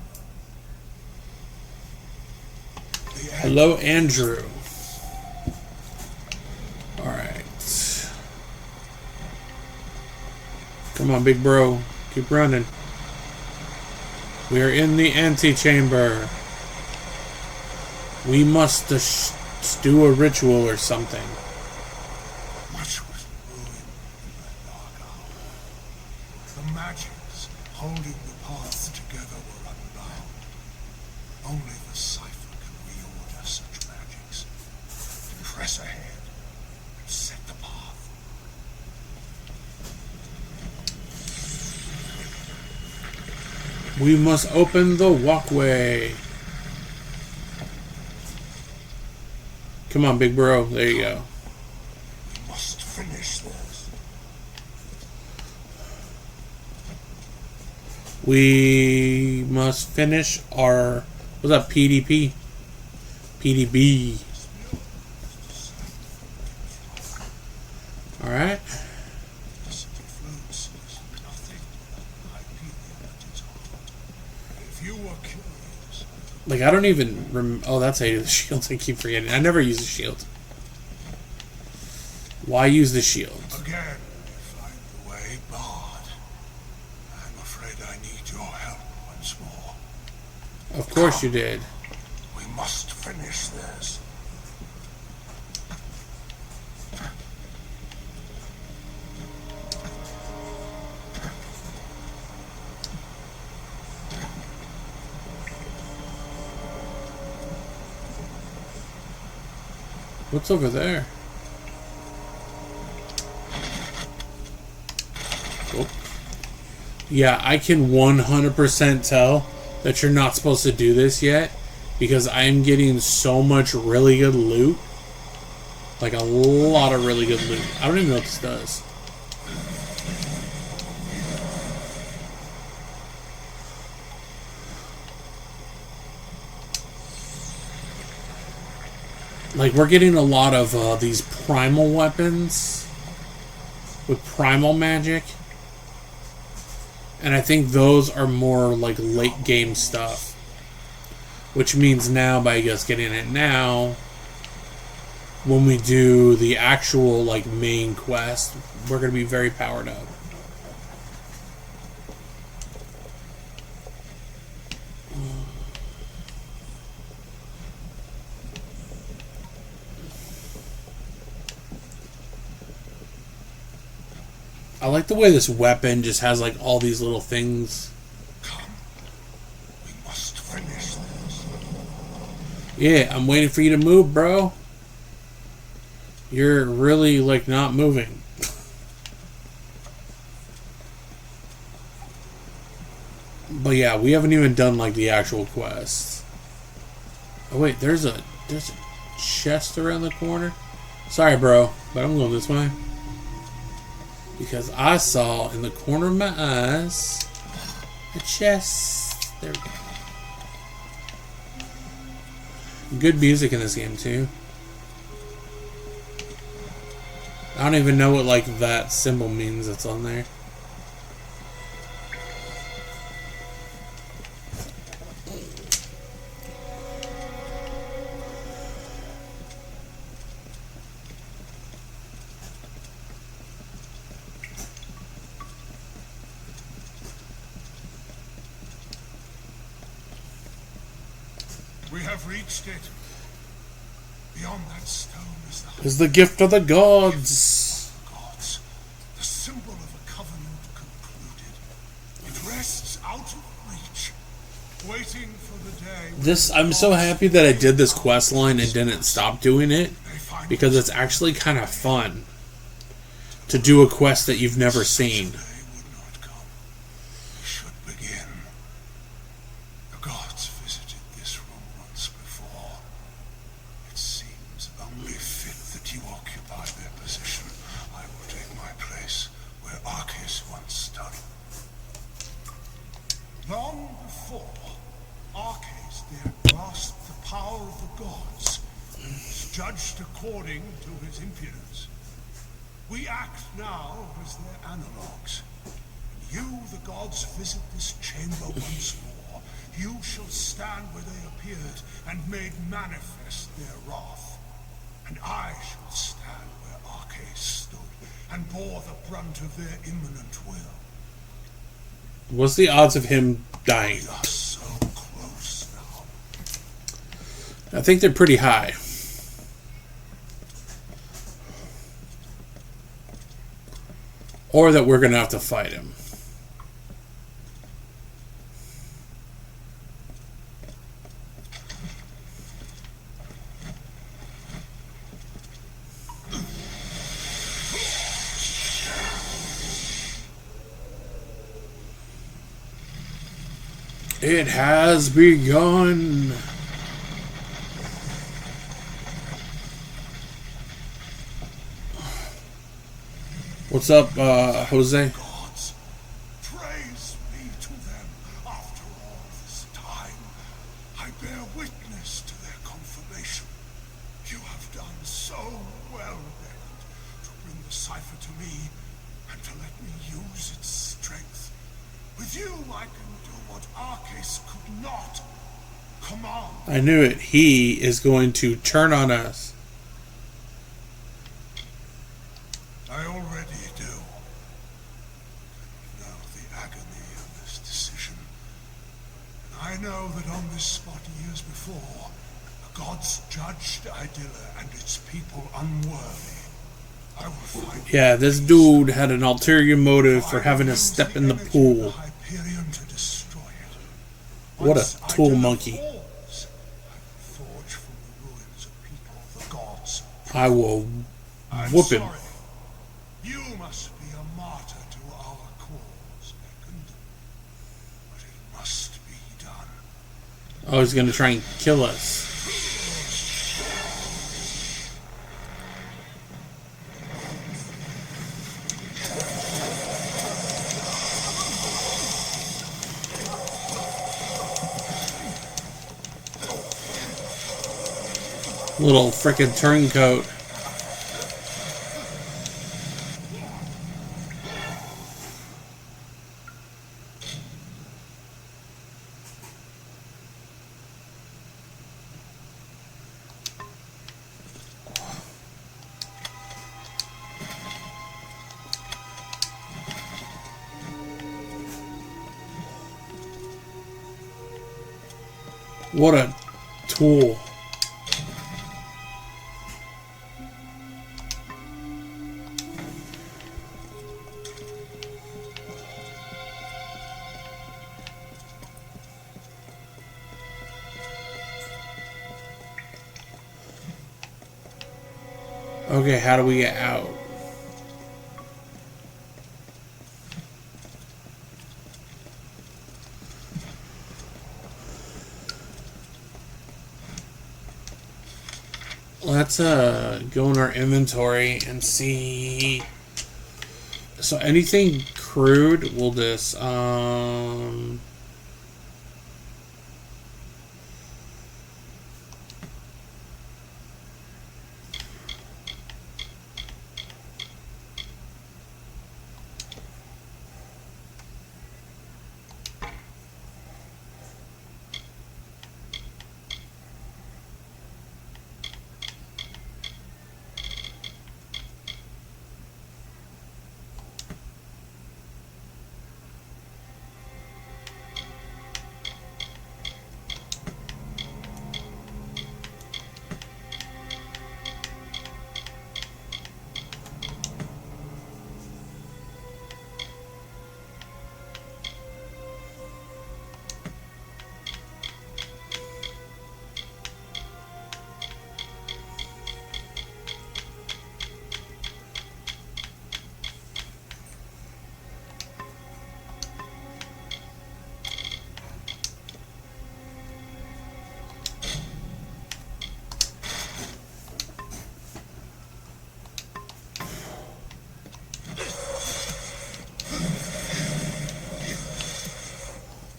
Hello, Andrew. Alright. Come on, big bro. Keep running. We are in the antechamber. We must do a ritual or something. Much was ruined in that dark hour. The magics holding the paths together were unbound. Only the cipher can reorder such magics. Press ahead and set the path. We must open the walkway. Come on, big bro. There you go. We must finish this. We must finish our... What's up, PDP? PDB. Alright. Like, I don't even oh, that's how you use the shields. I keep forgetting. I never use the shield. Why use the shield? Again, we find the way barred. I'm afraid I need your help once more. Of course you did. We must finish this. What's over there? Oh. Yeah, I can 100% tell that you're not supposed to do this yet because I am getting so much really good loot. Like a lot of really good loot. I don't even know what this does. Like, we're getting a lot of these primal weapons with primal magic. And I think those are more, like, late game stuff. Which means now, by us getting it now, when we do the actual, like, main quest, we're going to be very powered up. I like the way this weapon just has like all these little things. Come. We must finish this. Yeah, I'm waiting for you to move, bro. You're really like not moving. yeah, we haven't even done like the actual quest. Oh wait, there's a chest around the corner. Sorry, bro, but I'm going this way because I saw in the corner of my eyes a chest. There we go. Good music in this game too. I don't even know what like that symbol means that's on there. We have reached it. Beyond that stone Is the gift of the gods. gods, the symbol of a covenant concluded. It rests out of reach, waiting for the day. I'm so happy that I did this quest line and didn't stop doing it, because it's actually kind of fun to do a quest that you've never seen. Long before Arcades there grasped the power of the gods, and was judged according to his impudence. We act now as their analogues. When you, the gods, visit this chamber once more, you shall stand where they appeared and made manifest their wrath. And I shall stand where Arcades stood and bore the brunt of their imminent will. What's the odds of him dying? We are so close now. I think they're pretty high. Or that we're going to have to fight him. It has begun. What's up, Jose? Gods, praise be to them. After all this time, I bear witness to their confirmation. You have done so well, Baron, to bring the cipher to me and to let me use its strength. With you, I can do what Arcades could not. Command. I knew it. He is going to turn on us. I already do. Know the agony of this decision. And I know that on this spot years before, the gods judged Idylla and its people unworthy. I will find Yeah, this dude had an ulterior motive for having us step in the pool. Hyperion to destroy it. What a Once tool Idylla monkey. falls, I will forge from the ruins a people the gods. I will I'm whoop him. sorry. You must be a martyr to our cause, Ekund. But it must be done. Oh, he's going to try and kill us. Little frickin' turncoat. What a tool. Okay, how do we get out? let's go in our inventory and see. So anything crude, we'll just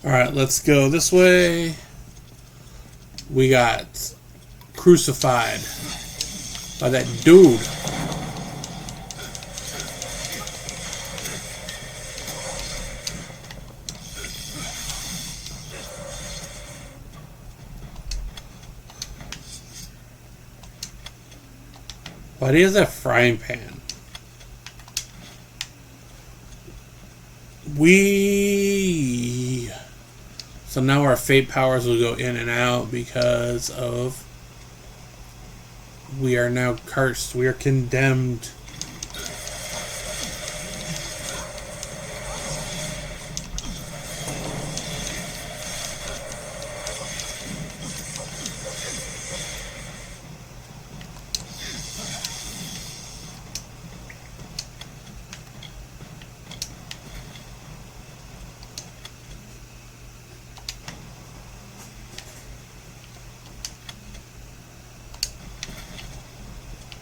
Alright, let's go this way. We got crucified by that dude. Why do you have that frying pan? So now our fate powers will go in and out because of we are now cursed. We are condemned.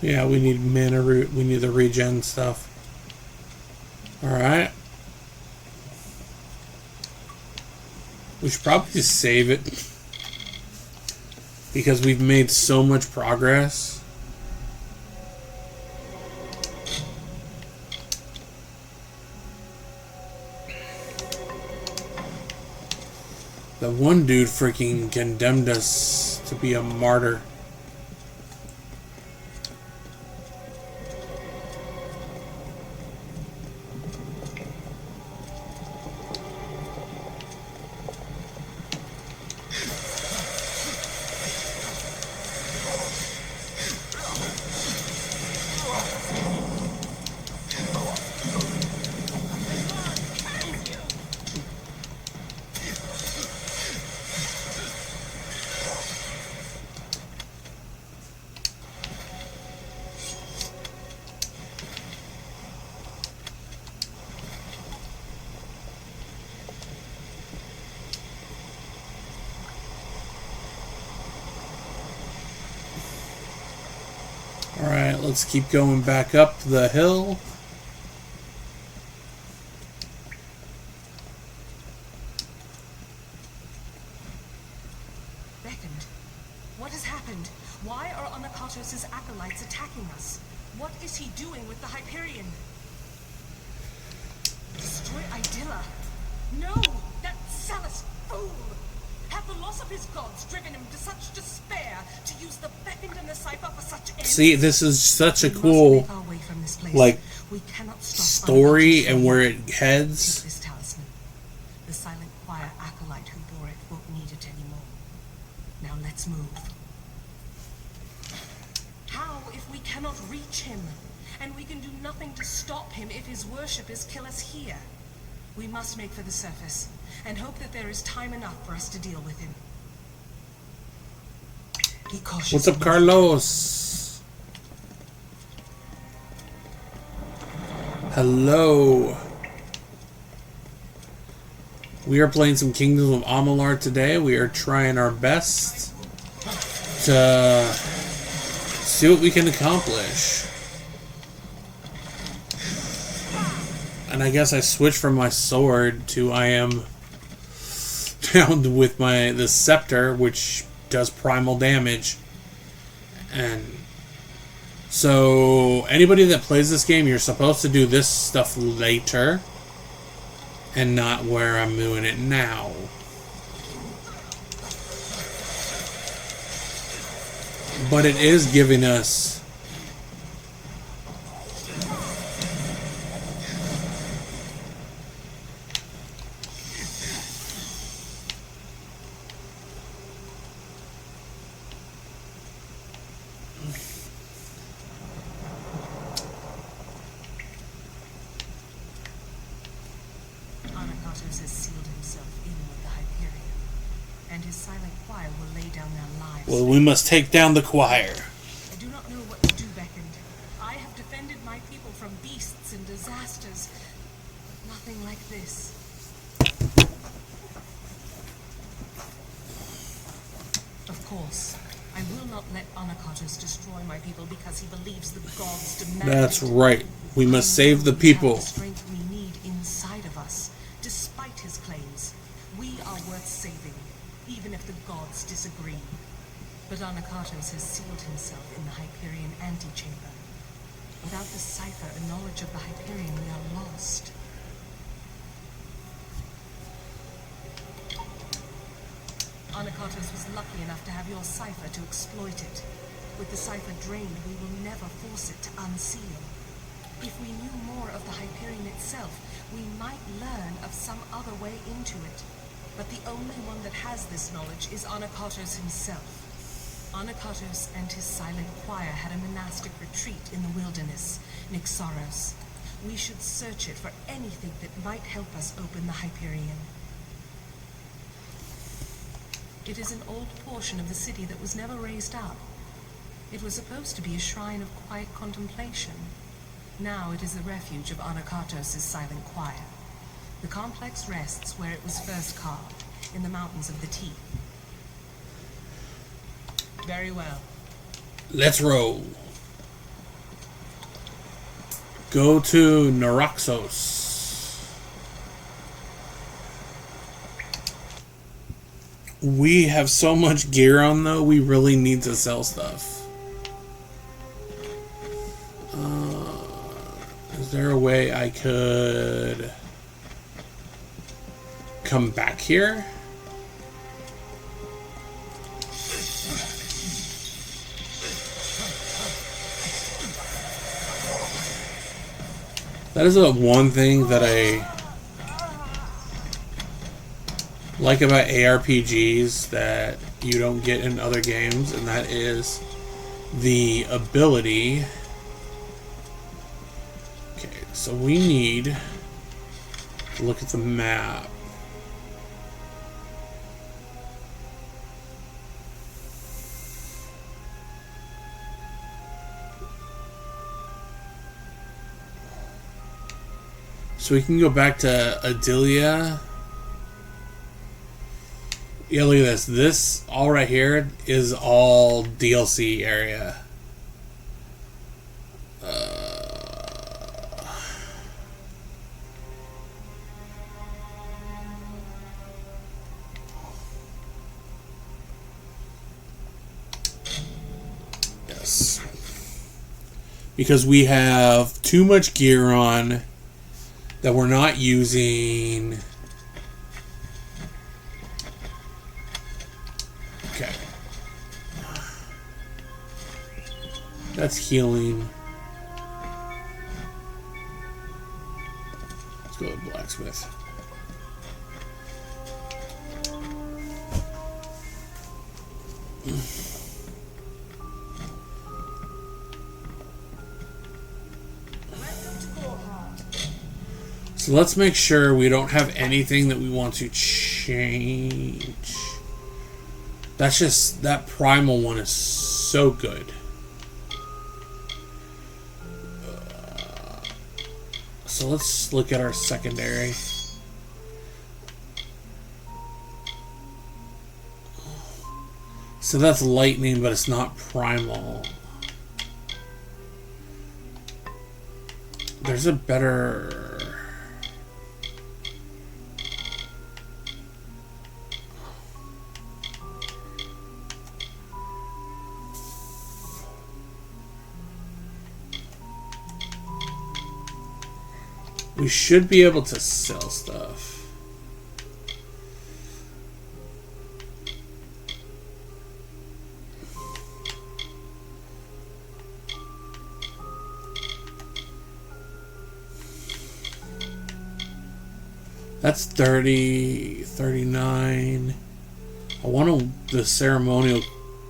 Yeah, we need mana root. We need the regen stuff. Alright. We should probably just save it. Because we've made so much progress. The one dude freaking condemned us to be a martyr. Alright, let's keep going back up the hill. Beckoned. What has happened? Why are Onakatos' acolytes attacking us? What is he doing with the Hyperion? Destroy Idilla? No! That zealous fool! Have the loss of his gods driven him to such despair to use the Beckoned and the Cipher for such ends? See, this is such a cool, like, story and where it heads. This talisman. The silent choir acolyte who bore it won't need it anymore. Now let's move. How if we cannot reach him? And we can do nothing to stop him if his worshippers kill us here. We must make for the surface, and hope that there is time enough for us to deal with him. Be cautious. What's up, Carlos? Hello. We are playing some Kingdoms of Amalur today. We are trying our best to See what we can accomplish. And I guess I switched from my sword to I am down with the scepter, which does primal damage. And so anybody that plays this game, you're supposed to do this stuff later and not where I'm doing it now. But it is giving us Anakatos has sealed himself in with the Hyperion, and his silent choir will lay down their lives. well, we must take down the choir. I do not know what to do, Beckoned. I have defended my people from beasts and disasters, but nothing like this. Of course, I will not let Anakatos destroy my people because he believes the gods demand That's it. right. We must save the We have people. the strength we need inside of us, despite his claims. We are worth saving, even if the gods disagree. But Anakatos has sealed himself in the Hyperion antechamber. Without the cipher and knowledge of the Hyperion, we are lost. Anakatos was lucky enough to have your cipher to exploit it. With the cipher drained, we will never force it to unseal. If we knew more of the Hyperion itself, we might learn of some other way into it. But the only one that has this knowledge is Anakatos himself. Anakatos and his silent choir had a monastic retreat in the wilderness, Nixaros. We should search it for anything that might help us open the Hyperion. It is an old portion of the city that was never raised up. It was supposed to be a shrine of quiet contemplation. Now it is the refuge of Anakatos' silent choir. The complex rests where it was first carved, in the mountains of the Teeth. Very well. Let's roll. Go to Naraxos. We have so much gear on, though, we really need to sell stuff. Is there a way I could come back here? That is one thing that I like about ARPGs that you don't get in other games, and that is the ability. Okay, so we need to look at the map. So we can go back to Adelia. Yeah, look at this. This all right here is all DLC area. Yes. Because we have too much gear on that we're not using. Okay. That's healing. Let's go to blacksmith. So let's make sure we don't have anything that we want to change. That's just, that primal one is so good. So let's look at our secondary. So that's lightning, but it's not primal. There's a better... We should be able to sell stuff. That's 30, 39. I want the ceremonial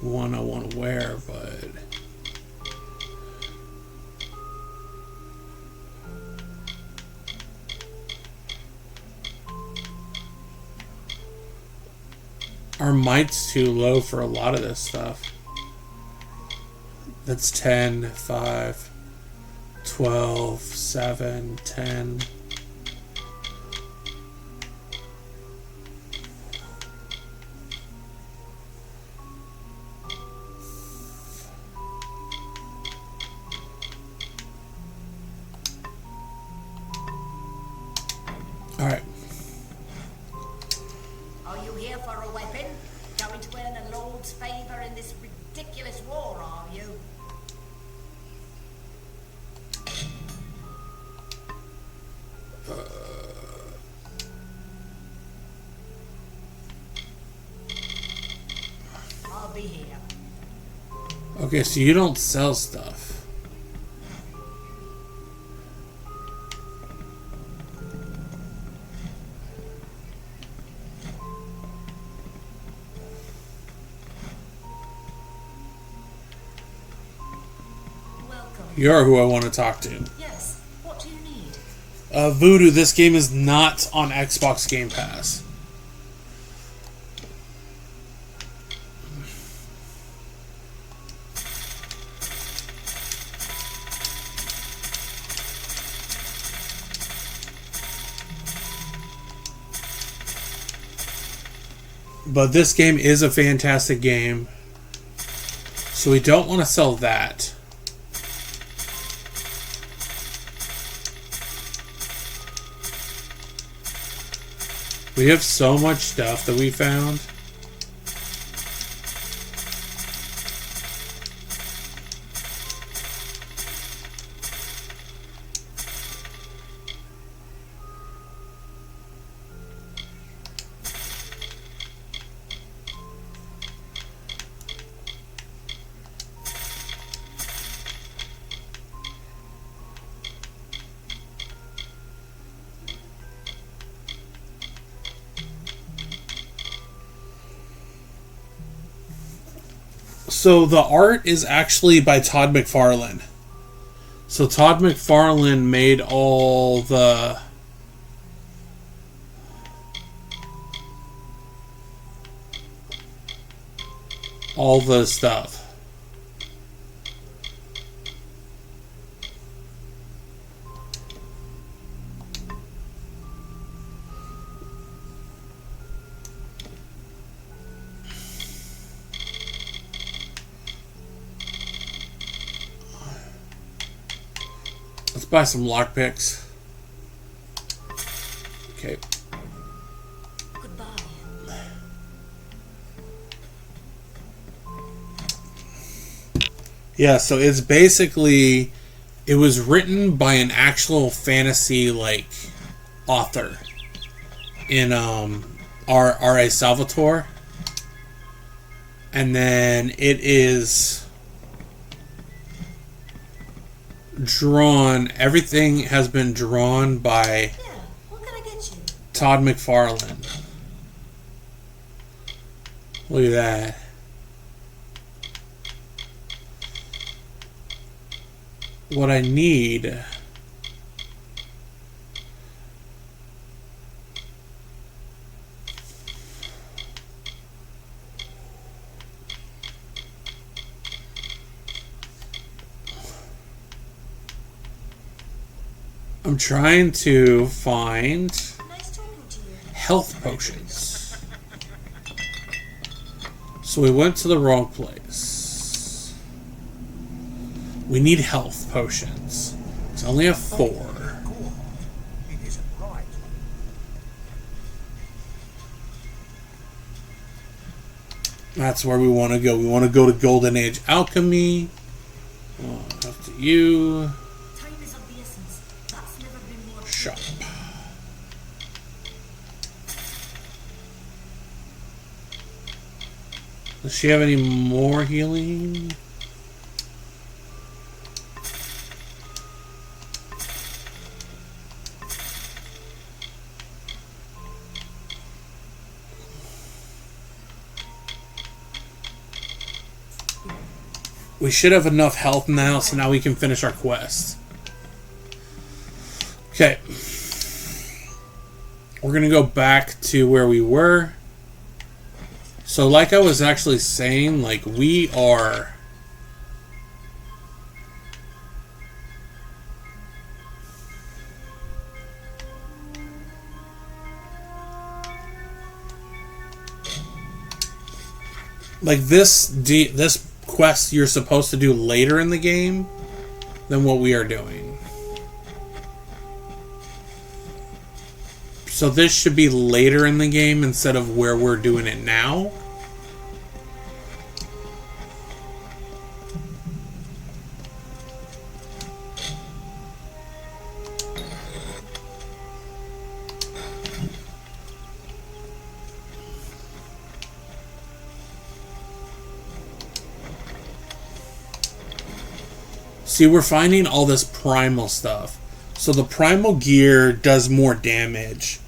one I want to wear, but... Our might's too low for a lot of this stuff. That's 10, 5, 12, 7, 10. All right. Are you here for a weapon? Going to earn a lord's favour in this ridiculous war, are you? I'll be here. Okay, so you don't sell stuff. Welcome. You're who I want to talk to. Yes, what do you need? Voodoo, this game is not on Xbox Game Pass. But this game is a fantastic game. So we don't want to sell that. We have so much stuff that we found. So the art is actually by Todd McFarlane. So Todd McFarlane made all the stuff. Let's buy some lockpicks. Okay. Goodbye. Yeah, so it's basically, it was written by an actual fantasy like author in R.A. Salvatore, and then it is drawn. Everything has been drawn by Yeah, what can I get you? Todd McFarlane. Look at that. What I need... I'm trying to find Nice talking to you. health potions. So we went to the wrong place. We need health potions. Because I only have 4. It isn't right. That's where we want to go. We want to go to Golden Age Alchemy. Up to you. Time is of the essence. That's never been more Shop. Does she have any more healing? We should have enough health now, so now we can finish our quest. Okay. We're going to go back to where we were. So like I was actually saying, like we are... Like this quest you're supposed to do later in the game than what we are doing. So this should be later in the game instead of where we're doing it now. See, we're finding all this primal stuff. So the primal gear does more damage.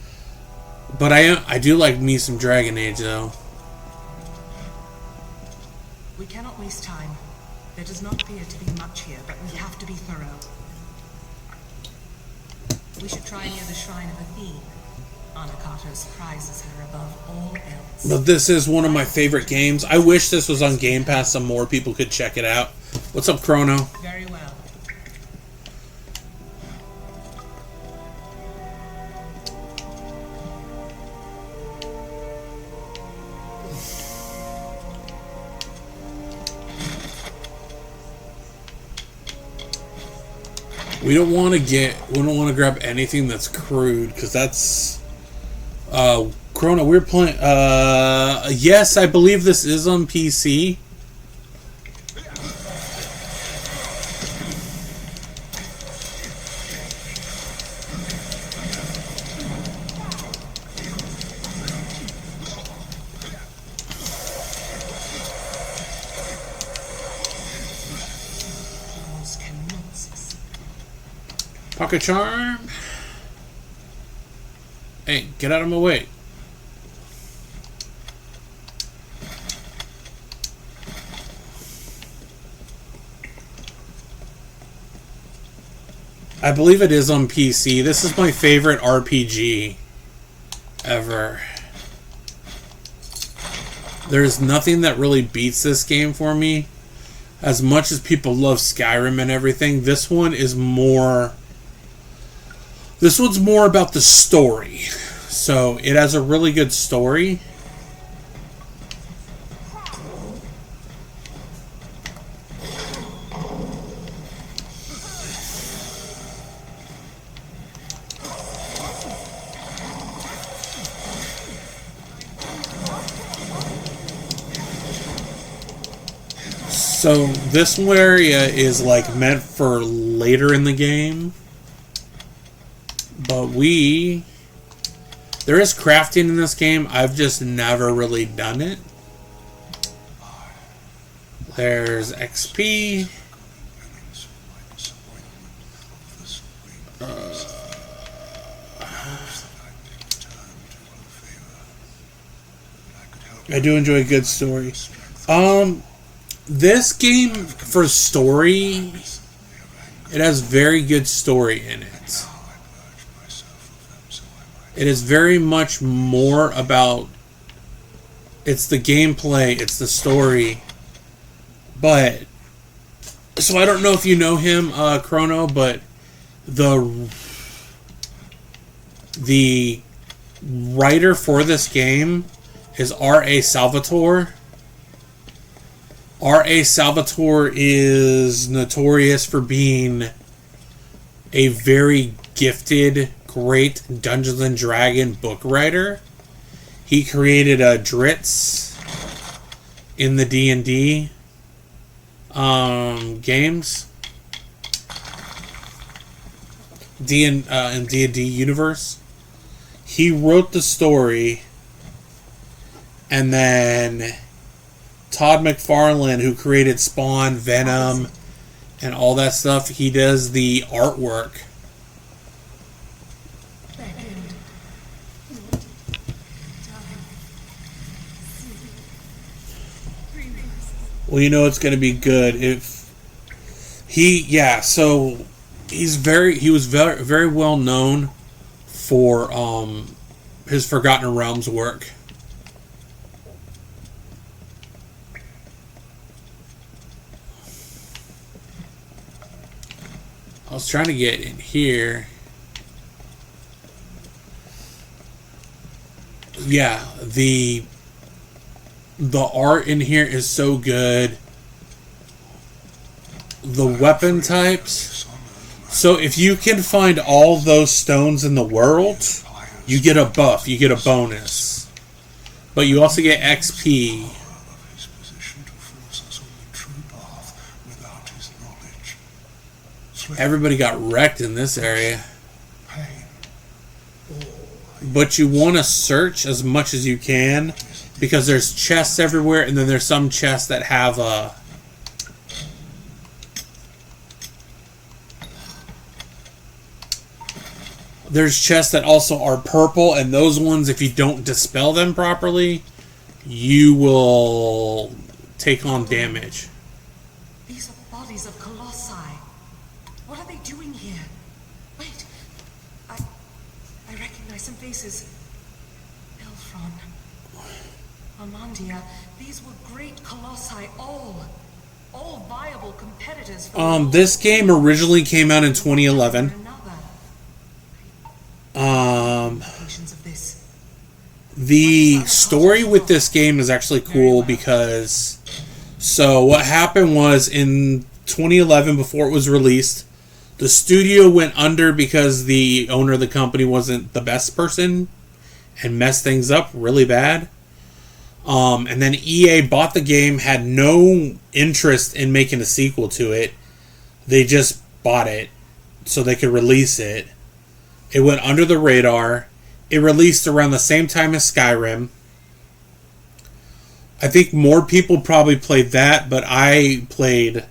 But I do like me some Dragon Age, though. We cannot waste time. There does not appear to be much here, but we have to be thorough. We should try near the Shrine of Athene. Anakatos prizes her above all else. But this is one of my favorite games. I wish this was on Game Pass so more people could check it out. What's up, Chrono? Very well. We don't want to grab anything that's crude, because that's Chrono, we're playing yes, I believe this is on PC. Pocket Charm. Hey, get out of my way. I believe it is on PC. This is my favorite RPG ever. There's nothing that really beats this game for me. As much as people love Skyrim and everything, this one is more... This one's more about the story. So, it has a really good story. So, this area is like meant for later in the game. But there is crafting in this game. I've just never really done it. There's XP. I do enjoy a good story. This game, for story, it has very good story in it. It is very much more about... It's the gameplay, it's the story. But... So I don't know if you know him, Chrono, but... The writer for this game is R.A. Salvatore. R.A. Salvatore is notorious for being a very gifted, great Dungeons and Dragon book writer. He created a Dritz in the D&D games. In D&D universe. He wrote the story, and then Todd McFarlane, who created Spawn, Venom, and all that stuff, he does the artwork. Well, you know it's going to be good if so he was very well known for his Forgotten Realms work. I was trying to get in here. Yeah, the art in here is so good. The weapon types. So if you can find all those stones in the world, you get a buff, you get a bonus. But you also get XP. Everybody got wrecked in this area. But you want to search as much as you can, because there's chests everywhere, and then there's some chests that have there's chests that also are purple, and those ones, if you don't dispel them properly, you will take on damage. These are bodies of colossi. What are they doing here? Wait, I recognize some faces. Elfron, Armandia, these were great colossi, all viable competitors for this game originally came out in 2011. The story with this game is actually cool because, so what happened was in 2011, before it was released, the studio went under because the owner of the company wasn't the best person and messed things up really bad. And then EA bought the game, had no interest in making a sequel to it. They just bought it so they could release it. It went under the radar. It released around the same time as Skyrim. I think more people probably played that, but I played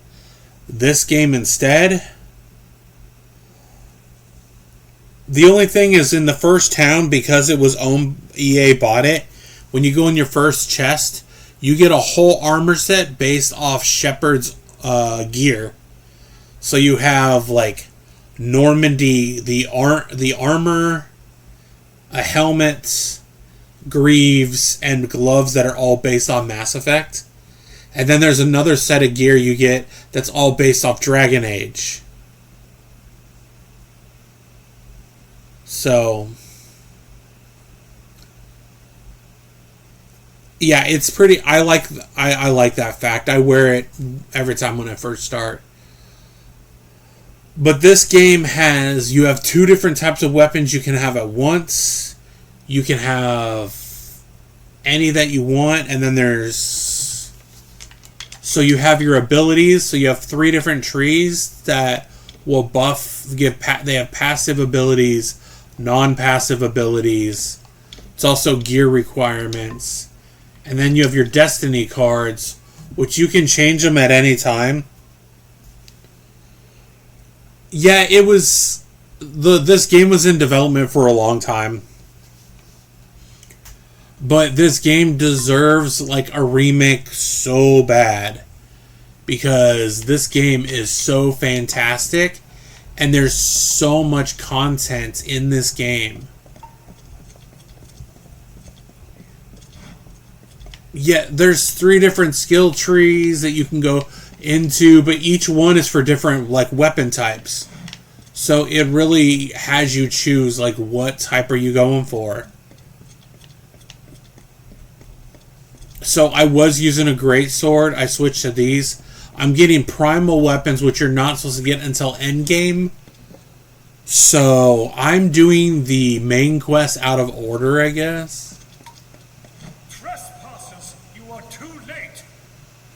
this game instead. The only thing is, in the first town, because it was owned, EA bought it, when you go in your first chest, you get a whole armor set based off Shepard's gear. So you have, like, Normandy, the armor, a helmet, greaves, and gloves that are all based on Mass Effect. And then there's another set of gear you get that's all based off Dragon Age. So, yeah, it's pretty. I like that fact. I wear it every time when I first start. But this game you have two different types of weapons you can have at once. You can have any that you want, and then so you have your abilities. So you have 3 different trees that will buff, they have passive abilities, non-passive abilities. It's also gear requirements. And then you have your destiny cards, which you can change them at any time. Yeah, it was this game was in development for a long time. But this game deserves like a remake so bad, because this game is so fantastic and there's so much content in this game. Yeah, there's 3 different skill trees that you can go into, but each one is for different like weapon types. So it really has you choose like what type are you going for. So I was using a greatsword. I switched to these. I'm getting primal weapons, which you're not supposed to get until endgame. So I'm doing the main quest out of order, I guess. Trespassers, you are too late.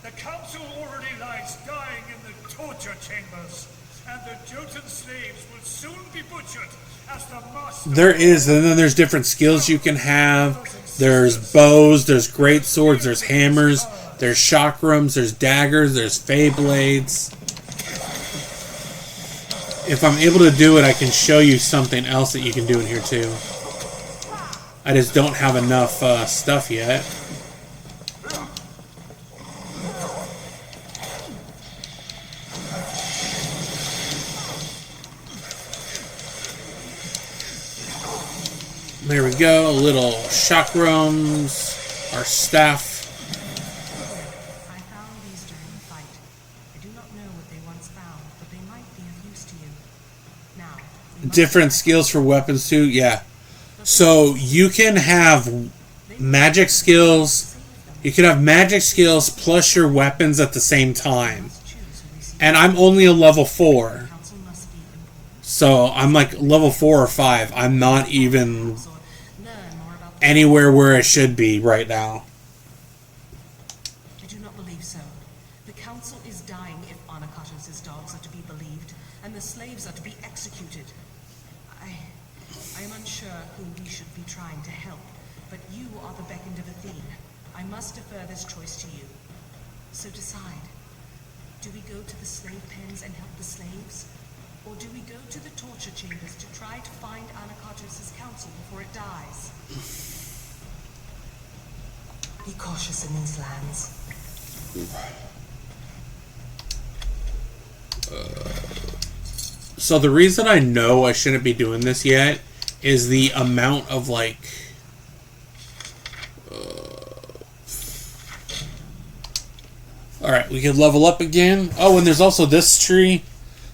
The council already lies dying in the torture chambers, and the Jotun slaves will soon be butchered as the master. There is, and then there's different skills you can have. There's bows, there's great swords, there's hammers, there's chakrams, there's daggers, there's fey blades. If I'm able to do it, I can show you something else that you can do in here too. I just don't have enough stuff yet. There we go, little chakrams, our staff. I found these during the fight. I do not know what they once found, but they might be of use to you. Now, we must Different skills for weapons too, yeah. So you can have magic skills. save them. You can have magic skills plus your weapons at the same time. Must choose who we see. And I'm only a level 4. Council must be important. So I'm like level 4 or 5. I'm not even So learn more about the anywhere where I should be right now. I do not believe so. The council is dying if Anakatos' dogs are to be believed, and the slaves are to be executed. I am unsure who we should be trying to help, but you are the beckoned of Athene. I must defer this choice to you. So decide. Do we go to the slave pens and help the slaves? Or do we go to the torture chambers to try to find Anakatos' council before it dies? Be cautious in these lands. So the reason I know I shouldn't be doing this yet is the amount of like Alright, we can level up again. Oh, and there's also this tree,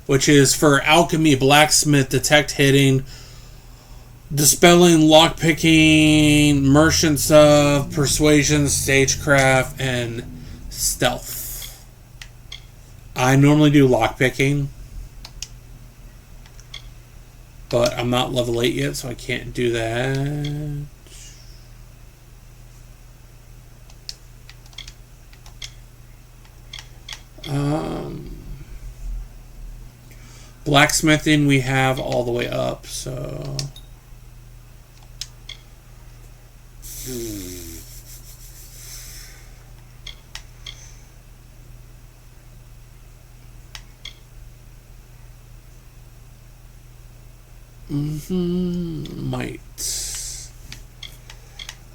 which is for alchemy, blacksmith, detect hitting, dispelling, lockpicking, merchant stuff, persuasion, stagecraft, and stealth. I normally do lockpicking, but I'm not level 8 yet, so I can't do that. Blacksmithing we have all the way up, so might.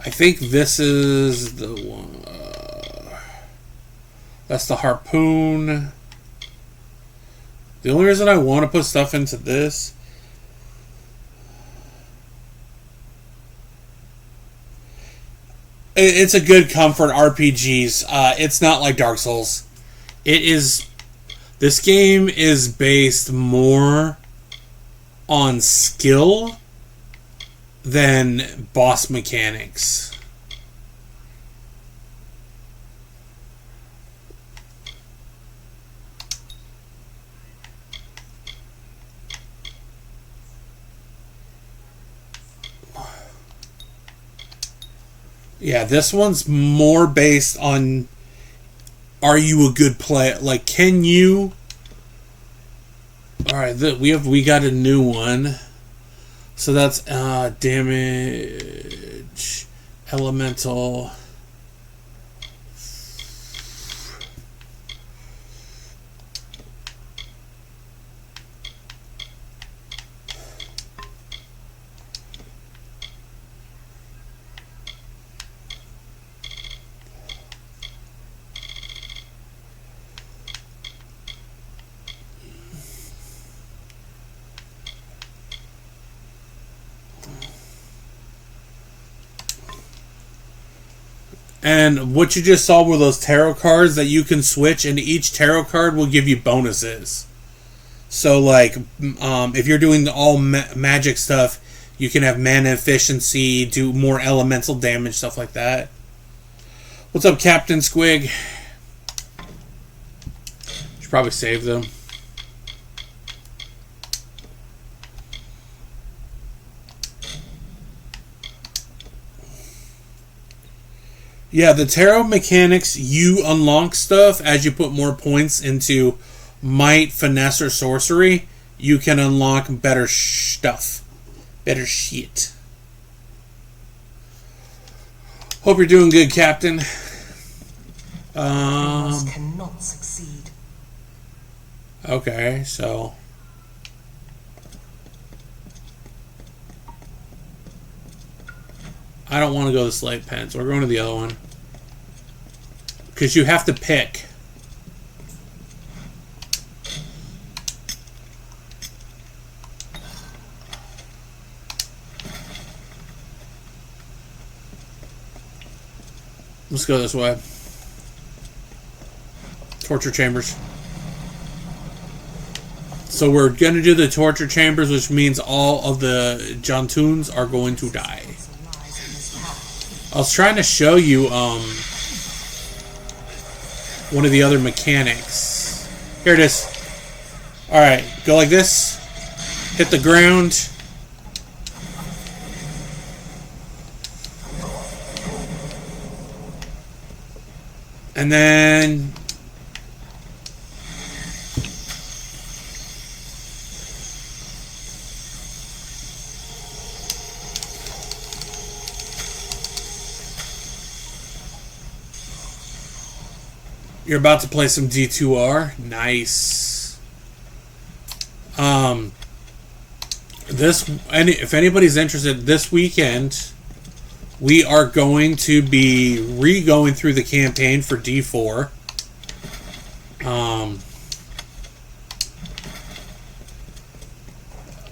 I think this is the one. That's the harpoon. The only reason I want to put stuff into this it's a good comfort RPGs. It's not like Dark Souls. It is. This game is based more on skill than boss mechanics. Yeah, this one's more based on, are you a good player? Like, can you? All right, we got a new one. So that's damage, elemental. And what you just saw were those tarot cards that you can switch, and each tarot card will give you bonuses. So, like, if you're doing the all magic stuff, you can have mana efficiency, do more elemental damage, stuff like that. What's up, Captain Squig? Should probably save them. Yeah, the tarot mechanics, you unlock stuff as you put more points into might, finesse, or sorcery. You can unlock better stuff. Better shit. Hope you're doing good, Captain. Cannot succeed. Okay, so... I don't want to go to Slate Pen, so we're going to the other one. Because you have to pick. Let's go this way. Torture chambers. So we're going to do the torture chambers, which means all of the Jantuns are going to die. I was trying to show you one of the other mechanics. Here it is. Alright, go like this. Hit the ground. And then... You're about to play some D2R. Nice. If anybody's interested, this weekend we are going to be re-going through the campaign for D4.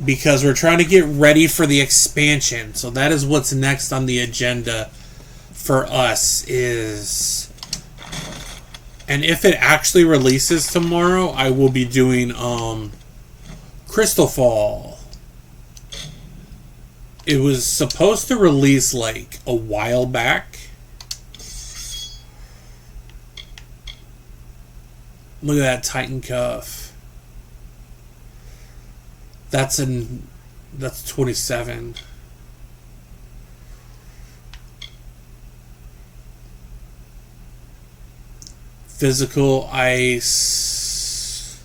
Because we're trying to get ready for the expansion. So that is what's next on the agenda for us is... And if it actually releases tomorrow, I will be doing Crystal Fall. It was supposed to release like a while back. Look at that Titan cuff. That's 27. Physical ice.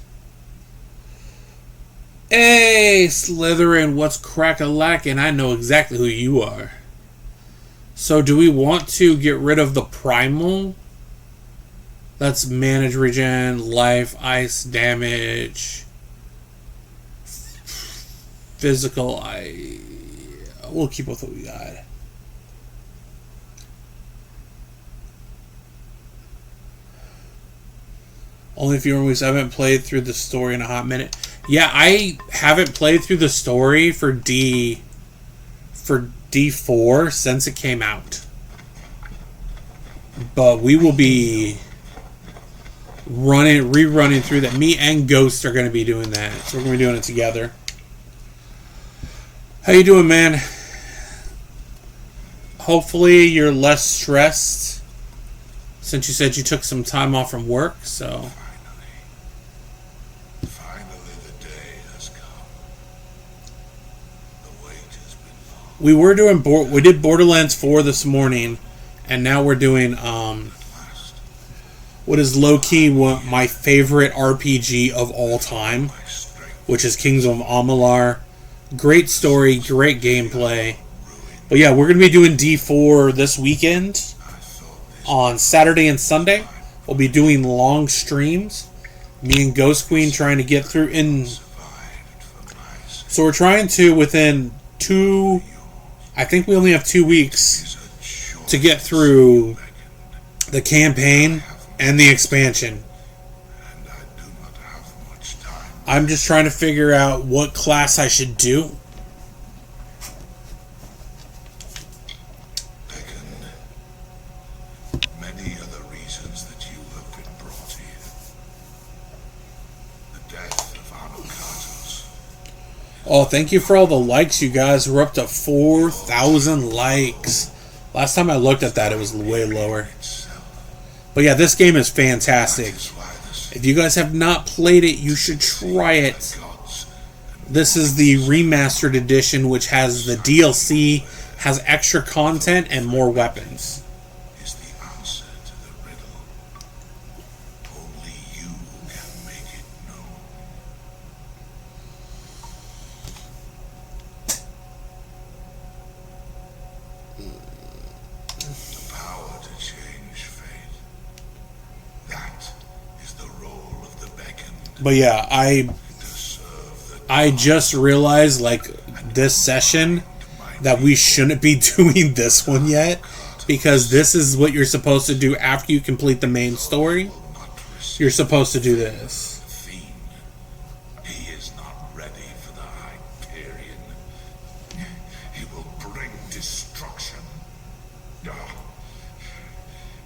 Hey, Slytherin, what's crack-a-lackin'? I know exactly who you are. So do we want to get rid of the primal? That's manage regen, life, ice, damage. Physical ice. We'll keep with what we got. Only a few more weeks. I haven't played through the story in a hot minute. Yeah, I haven't played through the story for D4 since it came out. But we will be rerunning through that. Me and Ghost are going to be doing that. So we're going to be doing it together. How you doing, man? Hopefully you're less stressed since you said you took some time off from work, so... We did Borderlands 4 this morning, and now we're doing what is low-key my favorite RPG of all time, which is Kings of Amalur. Great story, great gameplay. But yeah, we're going to be doing D4 this weekend on Saturday and Sunday. We'll be doing long streams. Me and Ghost Queen trying to get through So we're trying to, within I think we only have 2 weeks to get through the campaign and the expansion. I'm just trying to figure out what class I should do. Many are the reasons that you have been brought here. The death of Alucardus. Oh, thank you for all the likes, you guys. We're up to 4,000 likes. Last time I looked at that, it was way lower. But yeah, this game is fantastic. If you guys have not played it, you should try it. This is the remastered edition, which has the DLC, has extra content, and more weapons. But yeah, I just realized, like, this session that we shouldn't be doing this one yet, because this is what you're supposed to do after you complete the main story. You're supposed to do this. He is not ready for the Hyperion. He will bring destruction. Ah,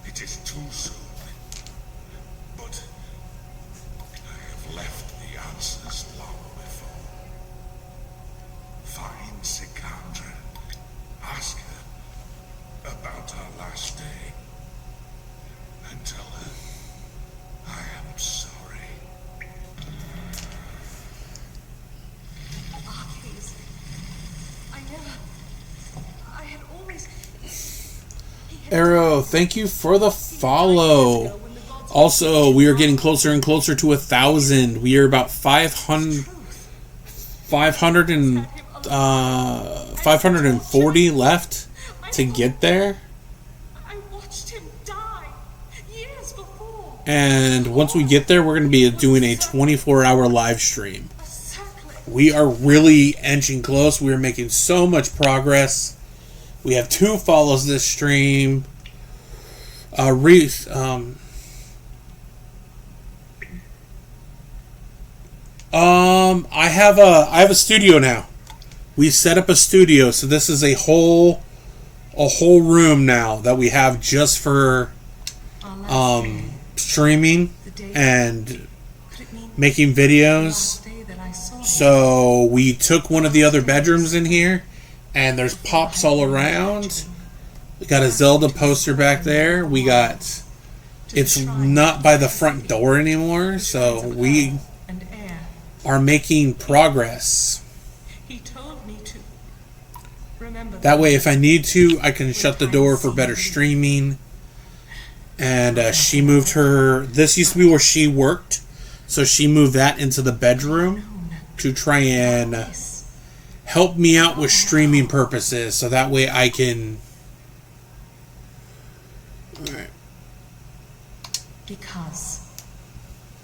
it is too soon. But I have left the answers long before. Find Sikandra. Ask her about our last day. And tell her I am sorry. Please. I had always... Arrow, thank you for the follow. Also, we are getting closer and closer to 1,000. We are about 540 left to get there. I watched him die years before. And once we get there, we're going to be doing a 24-hour live stream. A circlet. We are really inching close. We are making so much progress. We have 2 follows this stream. Reese, I have a studio now. We set up a studio, so this is a whole room now that we have just for streaming and making videos. So we took one of the other bedrooms in here, and there's pops all around. We got a Zelda poster back there. We got... It's not by the front door anymore, so we are making progress. He told me to remember That way, if I need to, I can shut the door for better streaming. And she moved her... This used to be where she worked, so she moved that into the bedroom to try and help me out with streaming purposes, so that way I can... Alright. because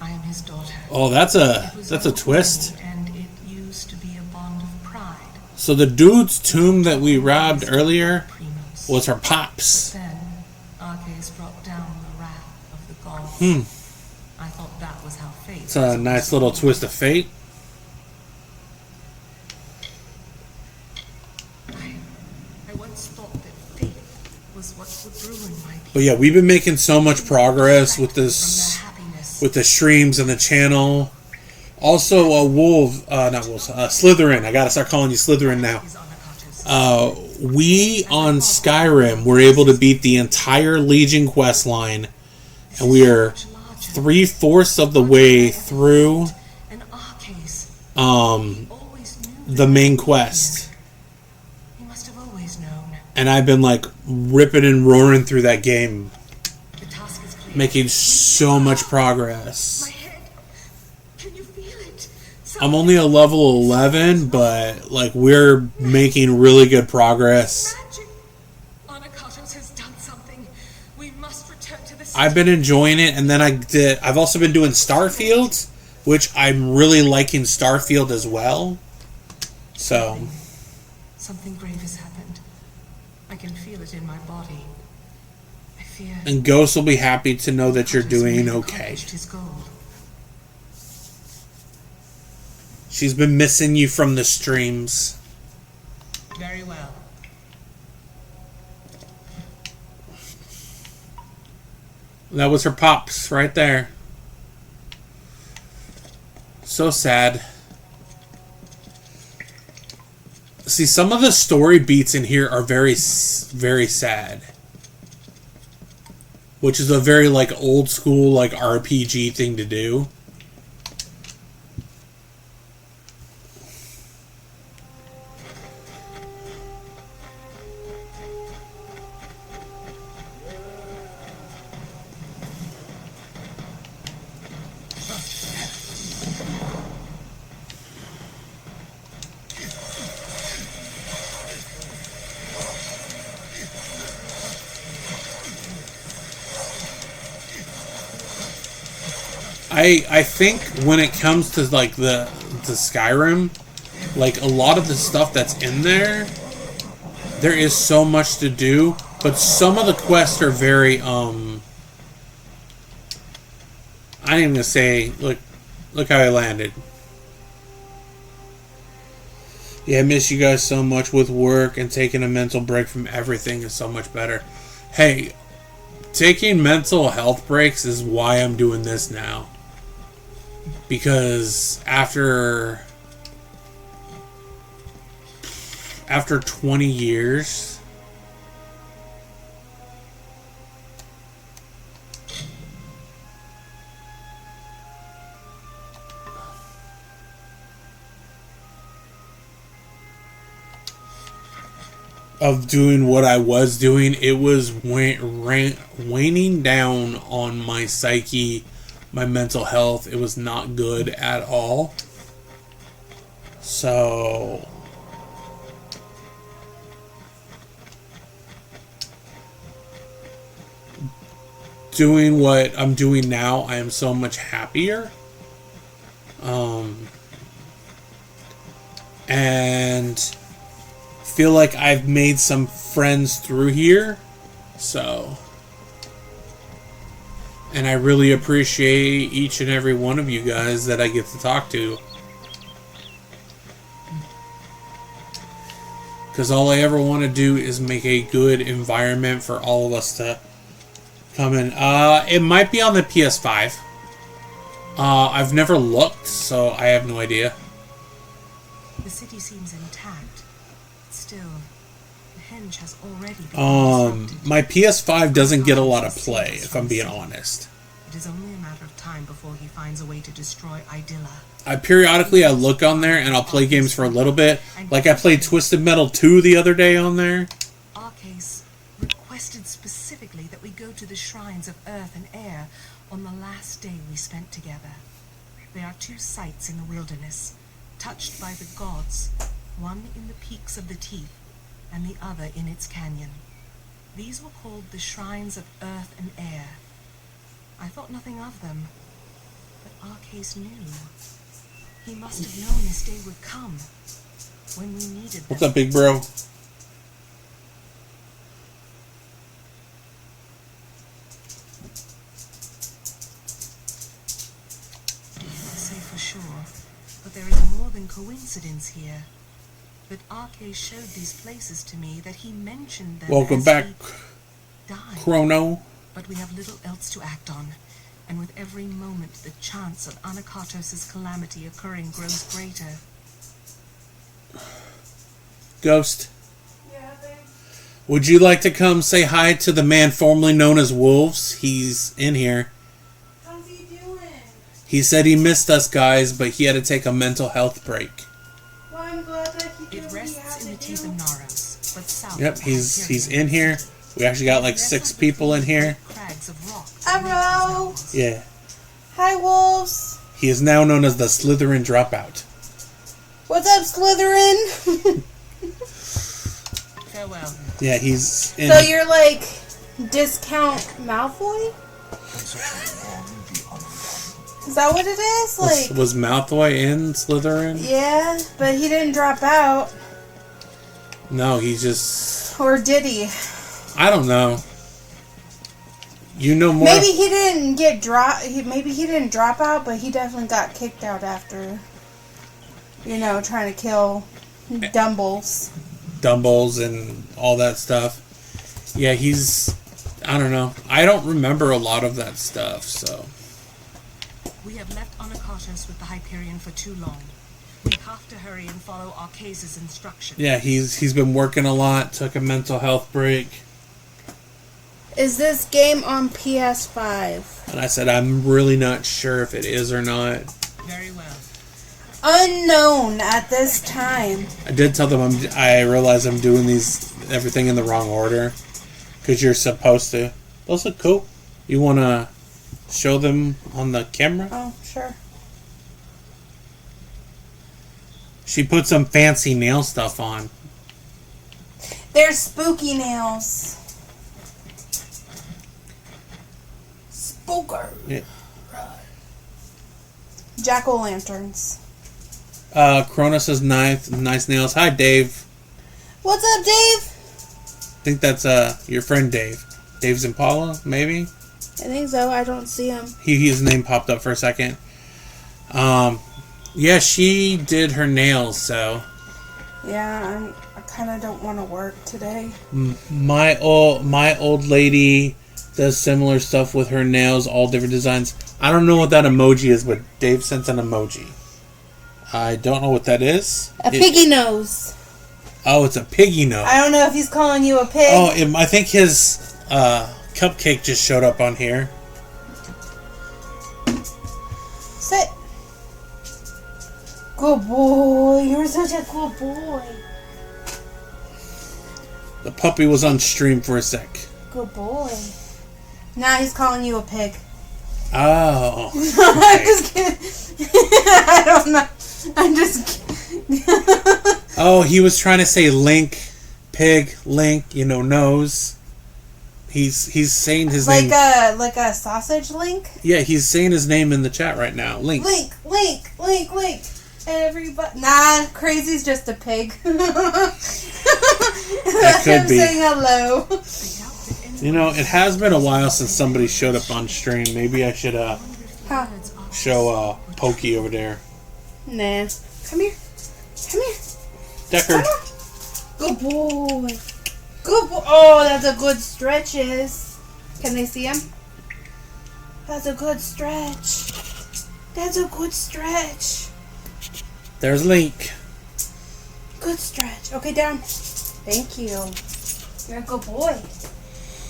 I am his daughter. Oh, that's a twist. And it used to be a bond of pride. So the dude's tomb that we robbed earlier was her pops. Then Arceus brought down the wrath of the gods. I thought that was how fate. It's a nice little twist of fate. I once thought that fate was what would ruin my people. But yeah, we've been making so much progress with From this, their happiness. with the streams and the channel. Also, Slytherin. I gotta start calling you Slytherin now. Is Anakata's We on Skyrim were able to beat the entire Legion quest line, and we are 3/4 of the way through and Arceus um always knew the main quest. He must have always known. And I've been like ripping and roaring through that game, The task is clear. making so much progress. My head. Can you feel it? I'm only a level 11, but like we're making really good progress. Magic. Anakatos has done something. We must return to the city. I've been enjoying it, and then I've also been doing Starfield, which I'm really liking Starfield as well. So Something grave has happened. I can feel it in my body. I fear. and Ghost will be happy to know that you're Anakatos doing may have okay. accomplished his goal. She's been missing you from the streams. Very well. That was her pops right there. So sad. See, some of the story beats in here are very sad. Which is a very, like, old school, like, RPG thing to do. I think when it comes to like the Skyrim, like a lot of the stuff that's in there is so much to do, but some of the quests are very I ain't even gonna say look how I landed. Yeah, I miss you guys so much with work, and taking a mental break from everything is so much better. Hey, taking mental health breaks is why I'm doing this now. Because after 20 years, of doing what I was doing, it was waning down on my psyche, my mental health. It was not good at all. So doing what I'm doing now, I am so much happier. And feel like I've made some friends through here. So, and I really appreciate each and every one of you guys that I get to talk to. Because all I ever want to do is make a good environment for all of us to come in. It might be on the PS5. I've never looked, so I have no idea. The city seems intact. Still, the henge has already been disrupted. My PS5 doesn't get a lot of play, if I'm being honest. It is only a matter of time before he finds a way to destroy Idilla. Periodically I look on there and I'll play games for a little bit. Like I played Twisted Metal 2 the other day on there. Arcase requested specifically that we go to the shrines of earth and air on the last day we spent together. There are 2 sites in the wilderness, touched by the gods, one in the peaks of the Teeth, and the other in its canyon. These were called the Shrines of Earth and Air. I thought nothing of them, but Arcase knew. He must have known this day would come, when we needed them. What's up, big bro? Say for sure, but there is more than coincidence here. That Arcase showed these places to me, that he mentioned them. Welcome back, died. Chrono. But we have little else to act on, and with every moment the chance of Anakatos' calamity occurring grows greater. Ghost. Yeah, babe. Would you like to come say hi to the man formerly known as Wolves? He's in here. How's he doing? He said he missed us guys, but he had to take a mental health break. Well, I'm glad that he did It what he rests had in the to teeth do. of Naros, but south Yep, of he's Hyperion. in here. We actually got like 6 people in here. Crags of rock Hello. Yeah. Hi, wolves. He is now known as the Slytherin Dropout. What's up, Slytherin? Farewell. Yeah, he's in. So you're like discount Malfoy? Is that what it is? Like, was Malfoy in Slytherin? yeah, but he didn't drop out, No, he just... or did he? I don't know. You know more. Maybe he didn't get maybe he didn't drop out, but he definitely got kicked out after, trying to kill Dumbles. Dumbles and all that stuff. Yeah, he's... I don't know. I don't remember a lot of that stuff, so... We have left Anakatos with the Hyperion for too long. We have to hurry and follow Arcase's instructions. Yeah, he's been working a lot, took a mental health break. Is this game on PS5? And I said, I'm really not sure if it is or not. Very well. Unknown at this time. I did tell them I realize I'm doing everything in the wrong order. Because you're supposed to. Those look cool. You want to show them on the camera? Oh, sure. She put some fancy nail stuff on. They're spooky nails. Spooker. Yeah. Jack-o'-lanterns. Cronus says nice nails. Hi, Dave. What's up, Dave? I think that's your friend Dave. Dave's Impala, maybe? I think so. I don't see him. His name popped up for a second. Yeah, she did her nails, so... Yeah, I kind of don't want to work today. My old lady does similar stuff with her nails, all different designs. I don't know what that emoji is, but Dave sent an emoji. I don't know what that is. A piggy nose. Oh, it's a piggy nose. I don't know if he's calling you a pig. Oh, I think his cupcake just showed up on here. Sit. Good boy. You're such a good boy. The puppy was on stream for a sec. Good boy. Now he's calling you a pig. Oh. I'm just kidding. I don't know. I'm just kidding. Oh, he was trying to say Link, pig, Link, nose. He's saying his name. Like a sausage link? Yeah, he's saying his name in the chat right now. Link. Link. Everybody. Nah, Crazy's just a pig. That's could him be. saying hello. It has been a while since somebody showed up on stream. Maybe I should Huh. show Pokey over there. Nah. Come here. Deckard. Good boy. Good boy. Oh, that's a good stretches. Can they see him? That's a good stretch. There's Link. Good stretch. Okay, down. Thank you. You're a good boy.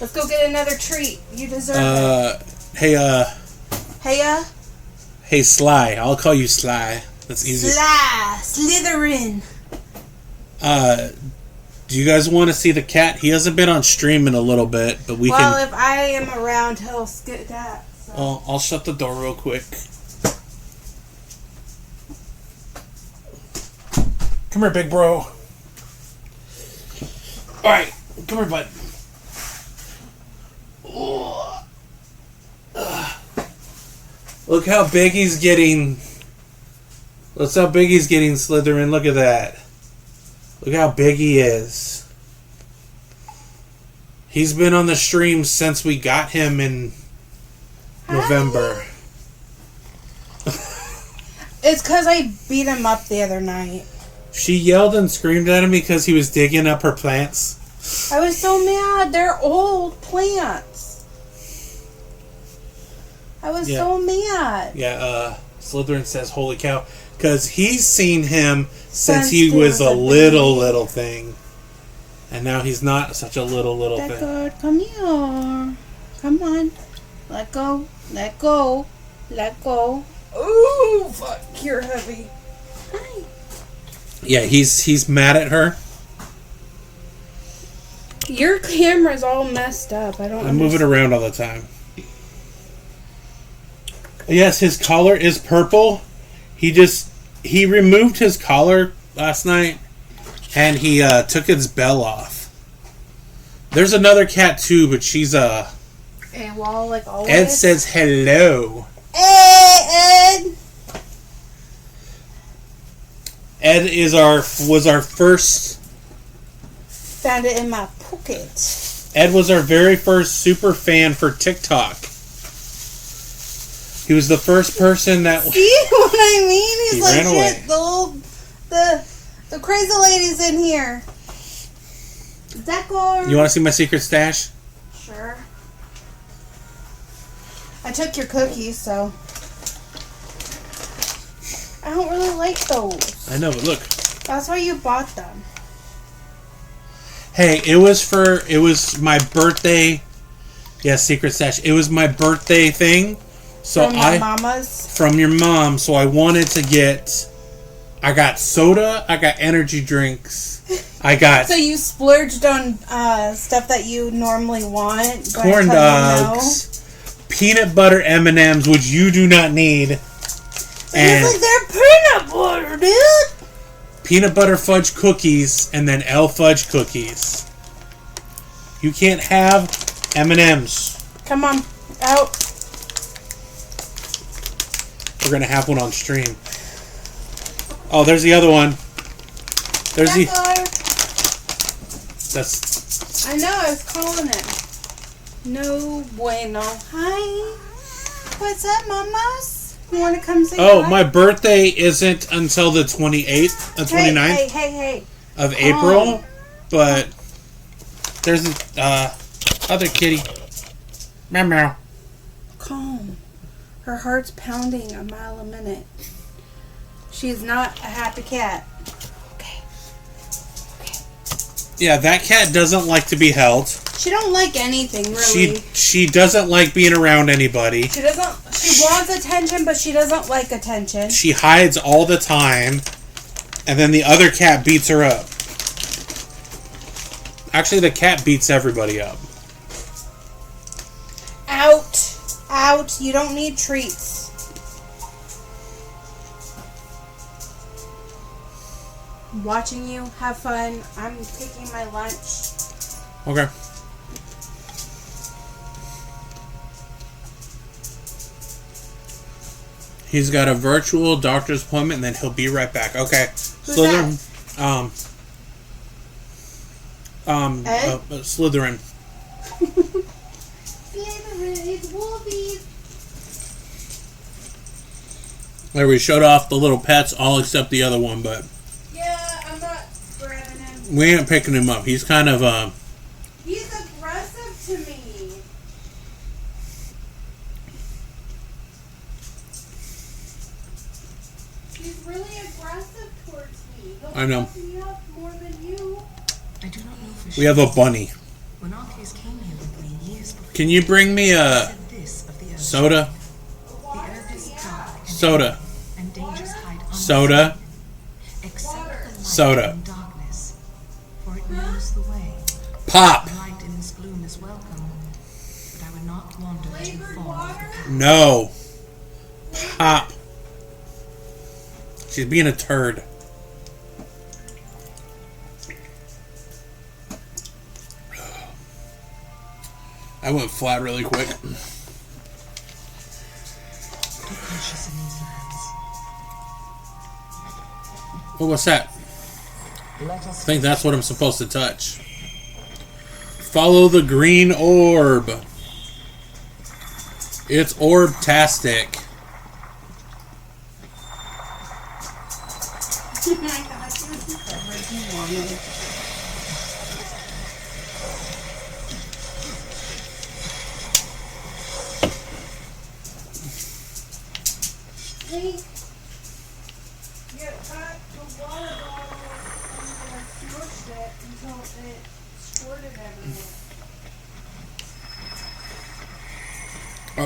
Let's go get another treat. You deserve it. Hey, Sly. I'll call you Sly. That's easy. Slytherin. Do you guys want to see the cat? He hasn't been on stream in a little bit, but we Well, can... if I am around, he'll skip that. So. Oh, I'll shut the door real quick. Come here, big bro. Alright, come here, bud. Look how big he's getting. Look how big he's getting, Slytherin. Look at that. Look how big he is. He's been on the stream since we got him in November. It's because I beat him up the other night. She yelled and screamed at him because he was digging up her plants. I was so mad. They're old plants. I was so mad. Yeah, Slytherin says, holy cow. Because he's seen him since he he was was a a little thing. And now he's not such a little thing. Deckard, come here. Come on. Let go. Ooh, fuck. You're heavy. Hi. Yeah, he's mad at her. Your camera's all messed up. I move it around all the time. Yes, his collar is purple. He removed his collar last night, and he took its bell off. There's another cat too, but she's AWOL, like always. Ed says hello. Hey, Ed. Ed was our first. Found it in my pocket. Ed was our very first super fan for TikTok. He was the first person that. See what I mean? He's He like, ran away. shit, the crazy lady's in here. Is that going? You want to see my secret stash? Sure. I took your cookies, so. I don't really like those. I know, but look. That's why you bought them. Hey, it was my birthday. Yeah, secret stash. It was my birthday thing. So From my mama's? From your mom. So I wanted to get. I got soda. I got energy drinks. I got So you splurged on stuff that you normally want. by corn telling dogs, peanut butter M&Ms, which you do not need, no. and It's like they're peanut butter, dude. peanut butter fudge cookies, and then L fudge cookies. You can't have M&Ms. Come on, out. We're gonna have one on stream. Oh, there's the other one. There's the. That's. I know. I was calling it. No bueno. Hi. What's up, mamas? You want to come say hi? My birthday isn't until the 28th, 29th Hey. of April, but there's other kitty. Meow meow. Calm. Her heart's pounding a mile a minute. She's not a happy cat. Okay. Yeah, that cat doesn't like to be held. She don't like anything, really. She doesn't like being around anybody. She wants attention, but she doesn't like attention. She hides all the time, and then the other cat beats her up. Actually, the cat beats everybody up. Out. You don't need treats. I'm watching you. Have fun. I'm taking my lunch. Okay. He's got a virtual doctor's appointment, and then he'll be right back. Okay. Who's Slytherin. It's Wolfies. There, we showed off the little pets, all except the other one, but Yeah, I'm not grabbing him. we ain't picking him up. He's kind of, He's aggressive to me. He's really aggressive towards me. He'll I know. fuck me up more than you. I do not know for we sure. have a bunny. When Arceus came here with me years before, Can you bring me he a said this of the earth. soda? The earth is dark and Soda. and dangers hide under Soda. except the light Soda. in darkness, for it knows the way. Pop. Light in this gloom is welcome, but I would not wander too Flavored far. water? No. Pop. She's being a turd. I went flat really quick. Be cautious in these lands. Oh, what's that? Let I us think that's what I'm supposed to touch. Follow the green orb. It's orb-tastic. Hey, you got the water bottle and you smushed it until it squirted everywhere.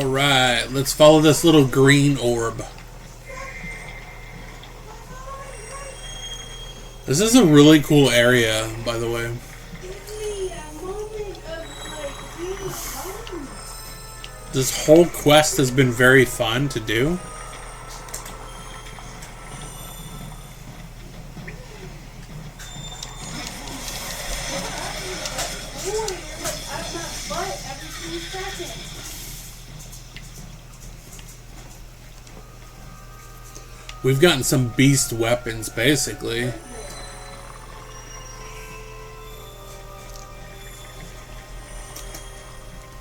Alright, let's follow this little green orb. This is a really cool area, by the way. Give me a moment of being alone. This whole quest has been very fun to do. We've gotten some beast weapons, basically.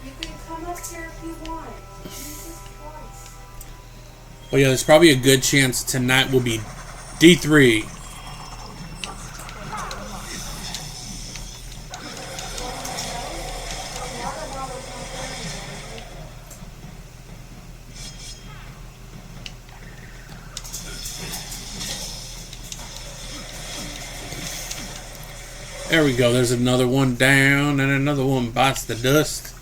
You can come up here if you want. Use this twice. Well, yeah, there's probably a good chance tonight will be D3. There we go. There's another one down, and another one bites the dust.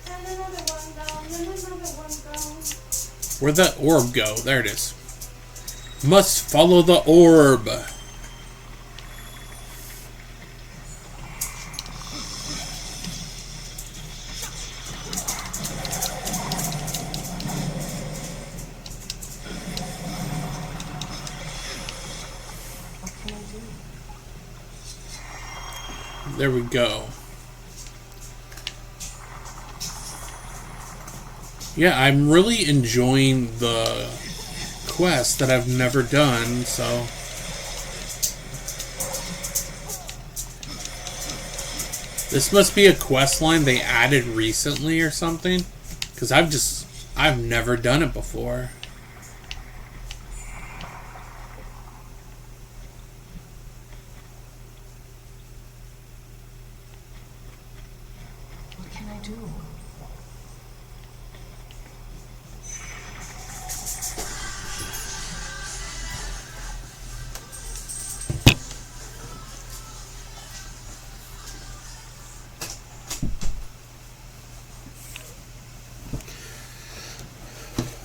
And another one down, and another one down. Where'd that orb go? There it is. Must follow the orb. What can I do? There we go. Yeah, I'm really enjoying the quest that I've never done, so... This must be a quest line they added recently or something. Because I've never done it before. What can I do?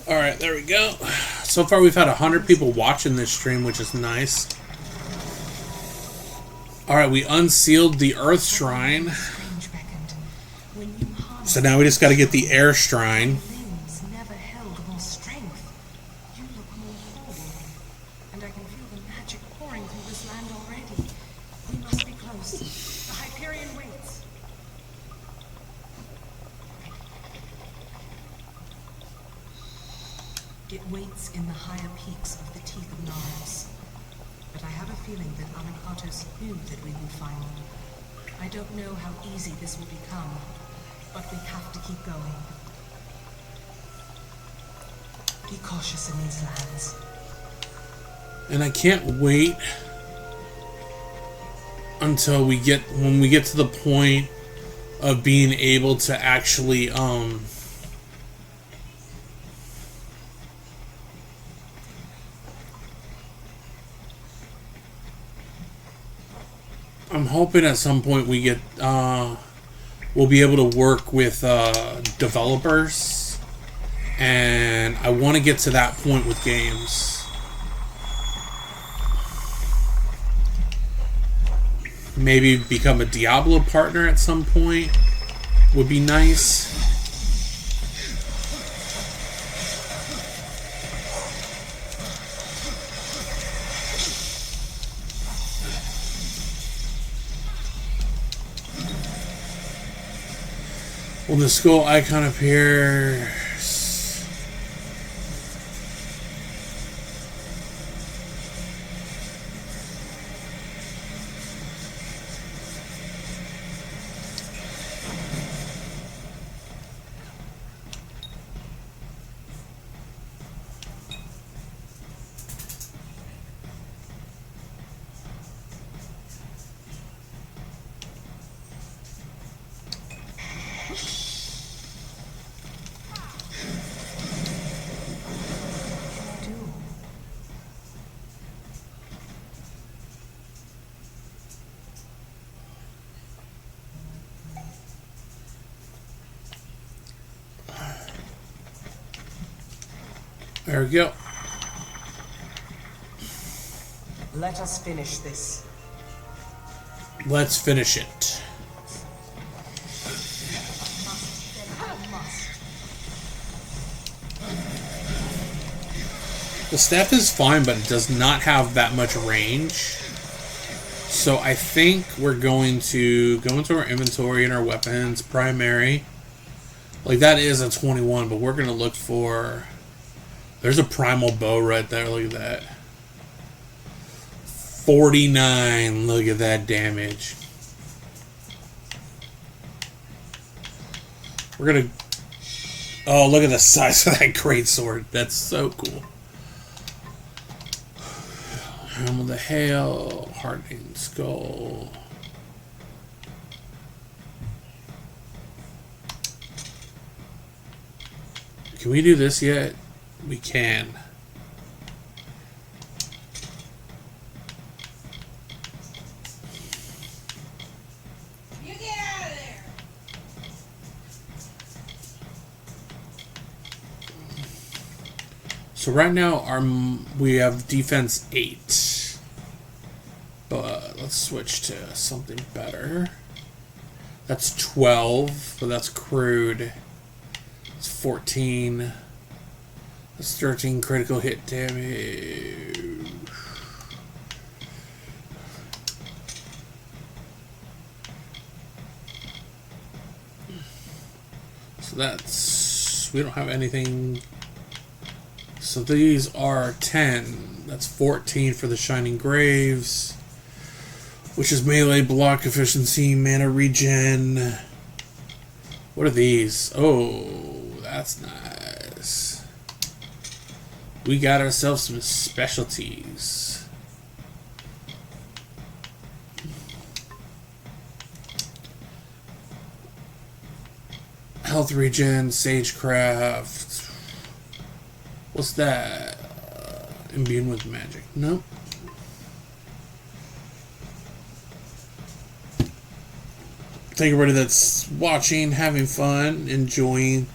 Alright, there we go. So far we've had 100 people watching this stream, which is nice. Alright, we unsealed the Earth Shrine. Strange beckoned. When you harness So now we just got to get the Air Shrine. limbs never held more strength. You look more whole. And I can feel the magic pouring through this land already. We must be close. The Hyperion waits. It waits in the higher peaks of the Teeth of Knobs. But I have a feeling that Anakatos knew that we would find them. I don't know how easy this will become, but we have to keep going. Be cautious in these lands. And I can't wait until when we get to the point of being able to actually I'm hoping at some point we get we'll be able to work with developers, and I want to get to that point with games. Maybe become a Diablo partner at some point would be nice. When the skull icon appears, there we go. Let us finish this. Let's finish it. The staff is fine, but it does not have that much range. So I think we're going to go into our inventory and our weapons, primary. Like, that is a 21, but we're going to look for... There's a primal bow right there, look at that. 49, look at that damage. We're going to... Oh, look at the size of that greatsword. That's so cool. Helm of the Hail, Hardening Skull. Can we do this yet? We can. You get out of there! So right now we have defense 8. But let's switch to something better. That's 12, but that's crude. It's 14. That's 13 critical hit damage. So that's... We don't have anything So these are 10. That's 14 for the Shining Graves, which is melee block efficiency, mana regen. What are these? Oh, that's nice. We got ourselves some specialties. Health regen, sagecraft. What's that? Immune with magic. Nope. Thank everybody that's watching, having fun, enjoying.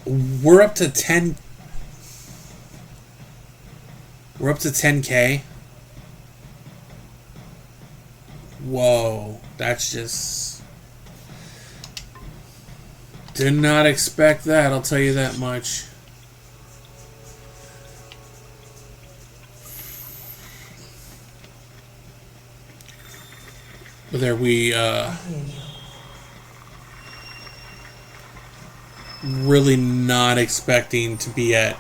We're up to 10. We're up to 10K. Whoa, that's just... Did not expect that, I'll tell you that much. But there we, really not expecting to be at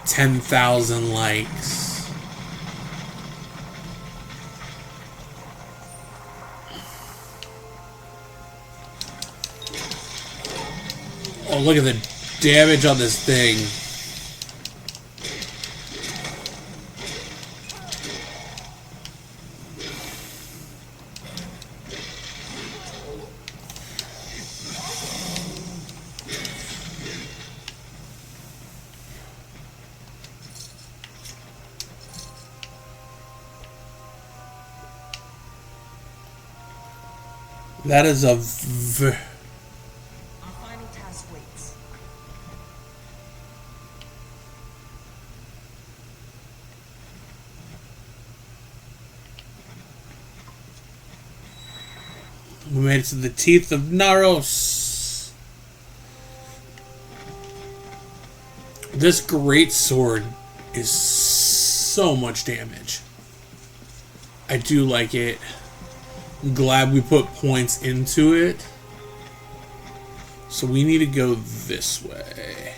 10,000 likes. Oh, look at the damage on this thing. That is a Our final task waits. We made it to the teeth of Naros. This great sword is so much damage. I do like it. I'm glad we put points into it. So we need to go this way.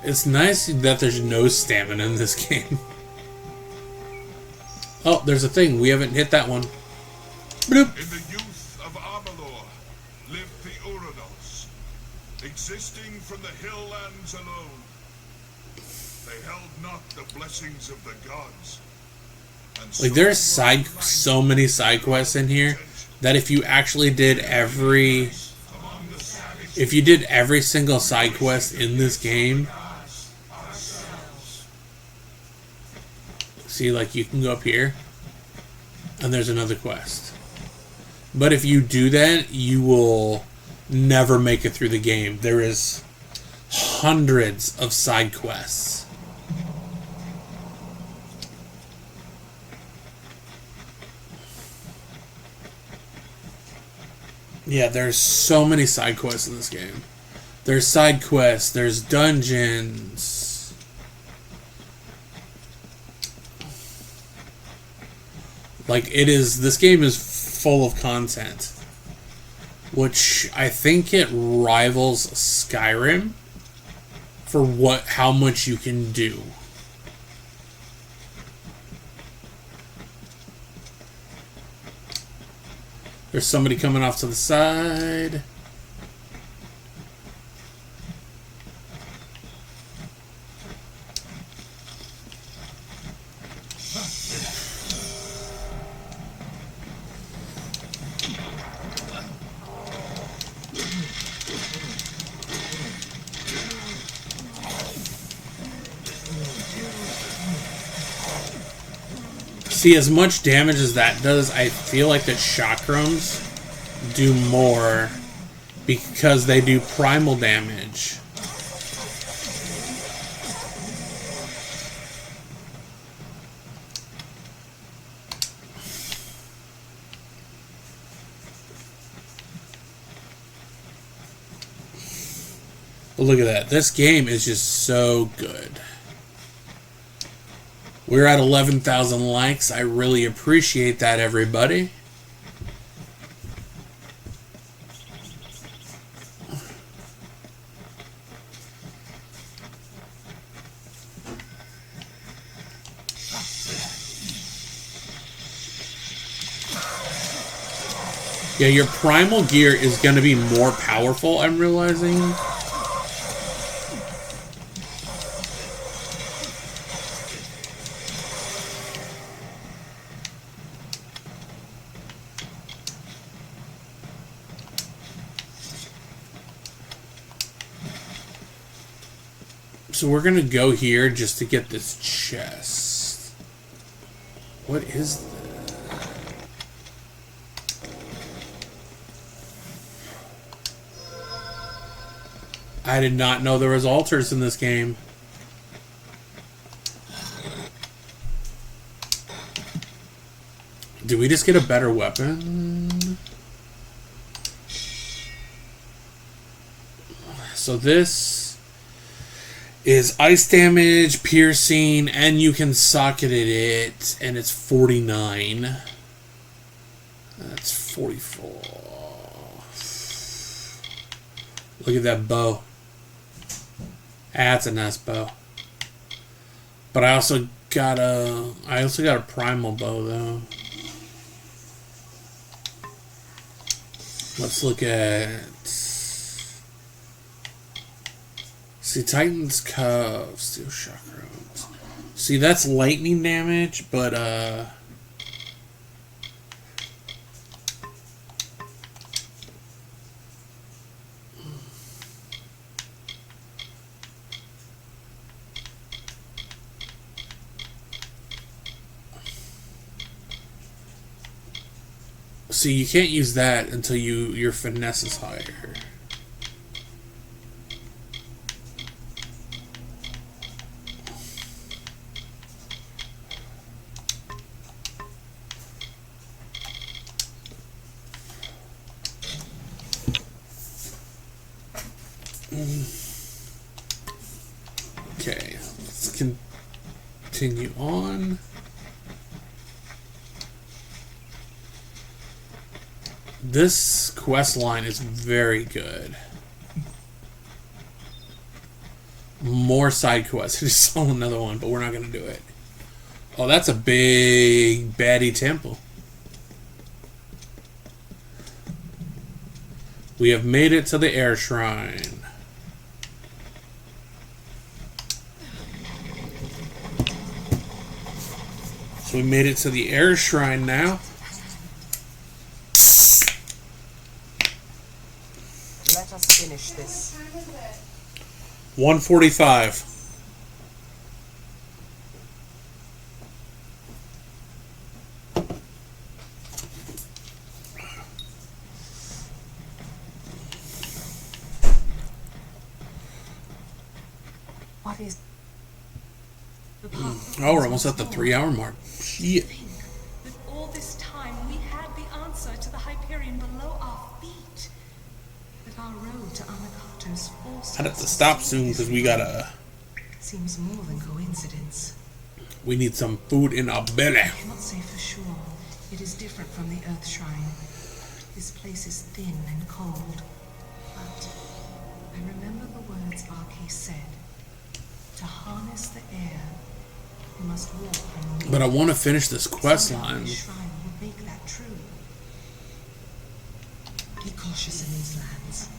It's nice that there's no stamina in this game. Oh, there's a thing. We haven't hit that one. Bloop. In the youth of Amalur lived the Uranos, existing from the hill lands alone. They held not the blessings of the gods. Like, there's so many side quests in here that if you actually did every single side quest in this game, see, like, you can go up here and there's another quest. But if you do that, you will never make it through the game. There is hundreds of side quests. Yeah, there's so many side quests in this game. There's side quests, there's dungeons. Like, this game is full of content. Which I think it rivals Skyrim for how much you can do. There's somebody coming off to the side. See, as much damage as that does, I feel like the chakrams do more because they do primal damage. But look at that. This game is just so good. We're at 11,000 likes. I really appreciate that, everybody. Yeah, your primal gear is going to be more powerful, I'm realizing. So we're going to go here just to get this chest. What is this? I did not know there was altars in this game. Did we just get a better weapon? So this is ice damage, piercing, and you can socket it, and it's 49. That's 44. Look at that bow. That's a nice bow. But I also got a primal bow though. Let's look at. See, Titan's Cuff, Steel Shock Robes. See, that's lightning damage, but see, you can't use that until your finesse is higher. Okay, let's continue on. This quest line is very good. More side quests. I just saw another one, but we're not going to do it. Oh, that's a big baddie temple. We have made it to the air shrine. So we made it to the air shrine now. Let us finish this. 145. What is Oh, we're almost at the 3-hour mark. Shit. With all this time, we had the answer to the Hyperion below our feet. But our road to Amagatos forced I'd have to stop soon because we gotta. Seems more than coincidence. We need some food in our belly. I cannot say for sure. It is different from the Earth Shrine. This place is thin and cold. But I remember the words Arcade said. To harness the air, you must walk on the wind. But I want to finish this quest line. This shrine will make that true. Be cautious in these lands.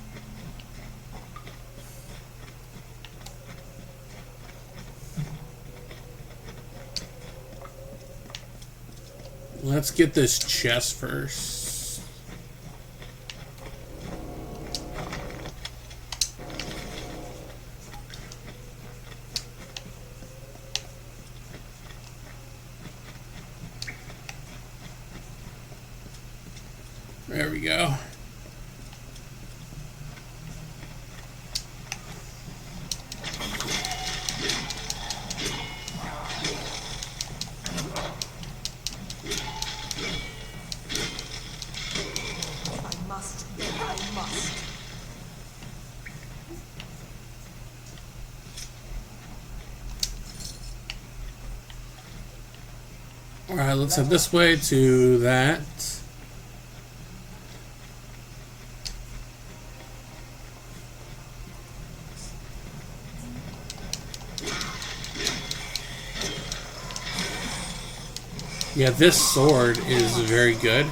Let's get this chest first. There we go. I must. Alright, let's head this way to that. Yeah, this sword is very good.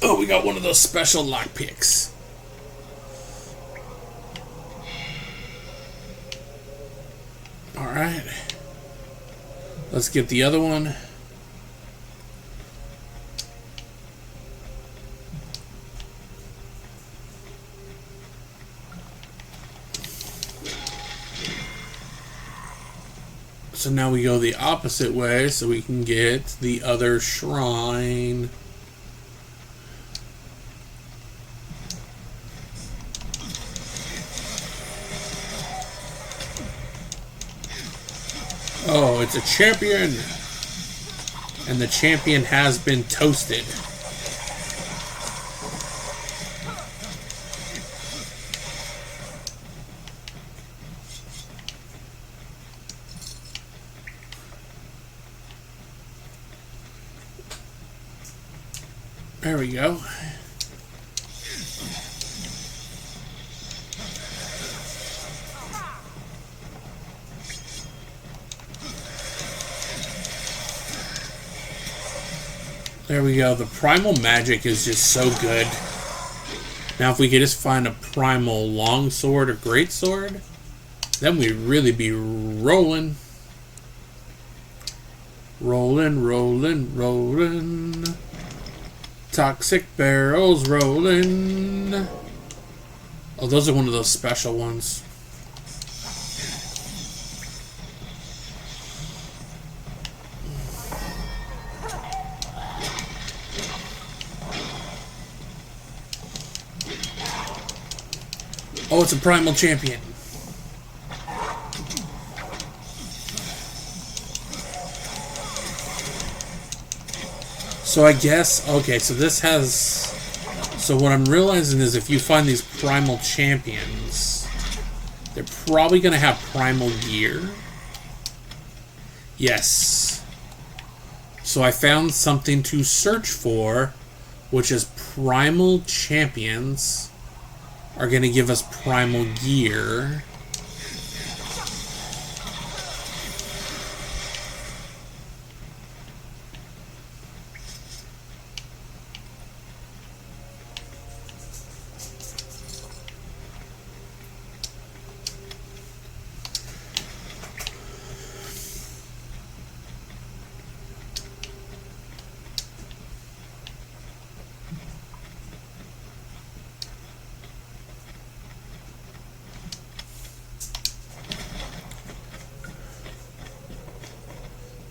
Oh, we got one of those special lockpicks. Alright. Let's get the other one. So now we go the opposite way so we can get the other shrine. Oh, it's a champion! And the champion has been toasted. There we go. There we go. The primal magic is just so good. Now if we could just find a primal longsword or greatsword, then we'd really be rolling. Rolling, rolling, rolling. Toxic barrels rolling. Oh, those are one of those special ones. Oh, it's a primal champion. So I guess, okay, so this has, so what I'm realizing is if you find these primal champions, they're probably going to have primal gear. Yes. So I found something to search for, which is primal champions are going to give us primal gear.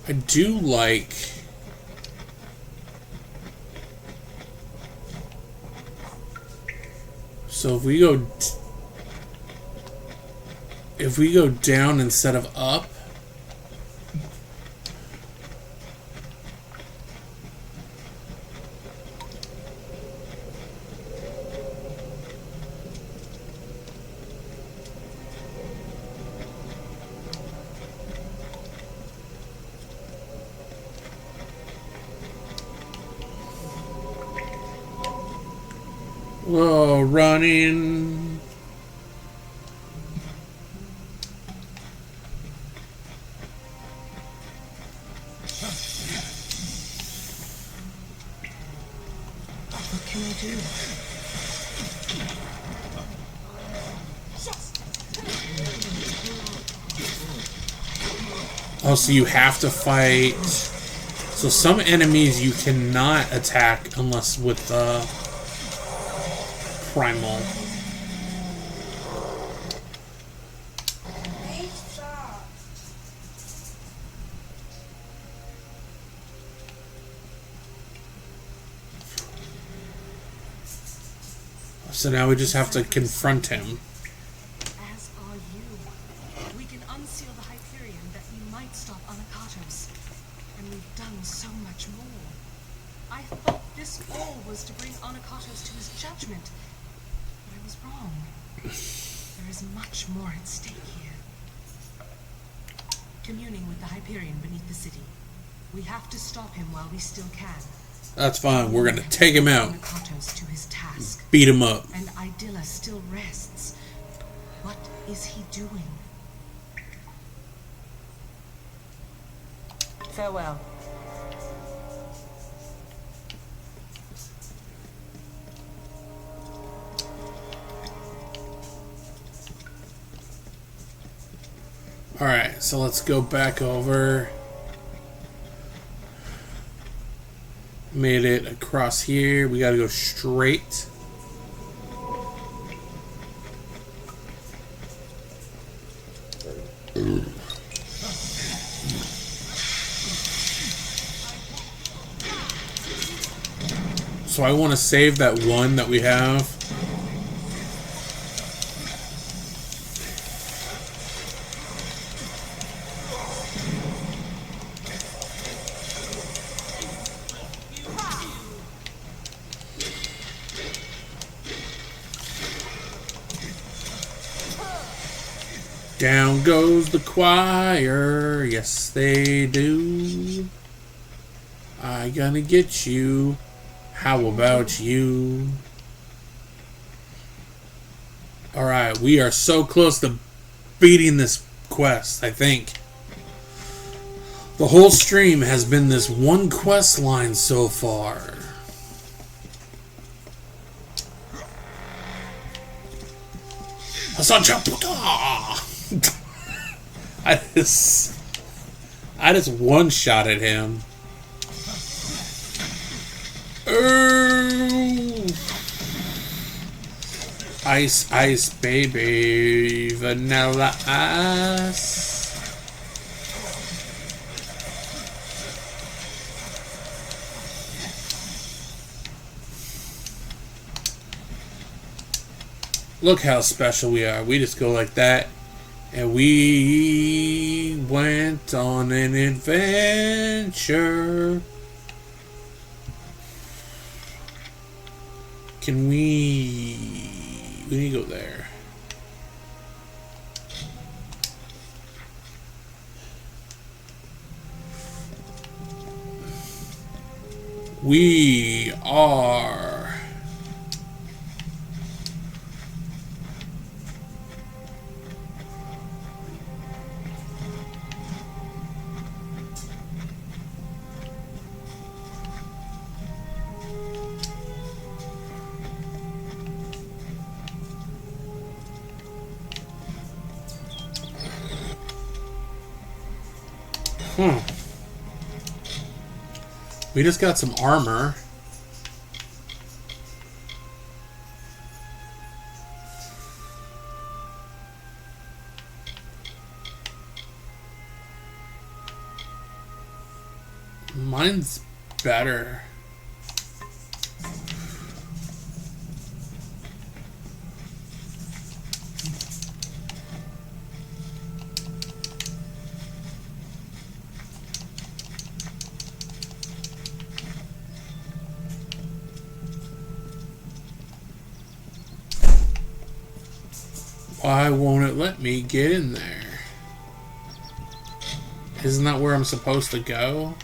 I do like so if we go down instead of up, whoa, running. What can I do? Oh, so you have to fight. So some enemies you cannot attack unless with primal. So now we just have to confront him. As are you. We can unseal the Hyperion that we might stop Anakatos. And we've done so much more. I thought this all was to bring Anakatos to his judgment. But I was wrong. There is much more at stake here. Communing with the Hyperion beneath the city. We have to stop him while we still can. That's fine. We're gonna take him out. Anakatos to his task. Beat him up. And Farewell. Alright, so let's go back over. Made it across here. We gotta go straight. So I want to save that one that we have. Down goes the choir, yes they do. I gonna get you. How about you? Alright, we are so close to beating this quest, I think. The whole stream has been this one quest line so far. I just one shot at him. Ice, ice, baby, vanilla ice. Look how special we are. We just go like that. And we went on an adventure. Can we need to go there. We are we just got some armor. Mine's better. Why won't it let me get in there? Isn't that where I'm supposed to go?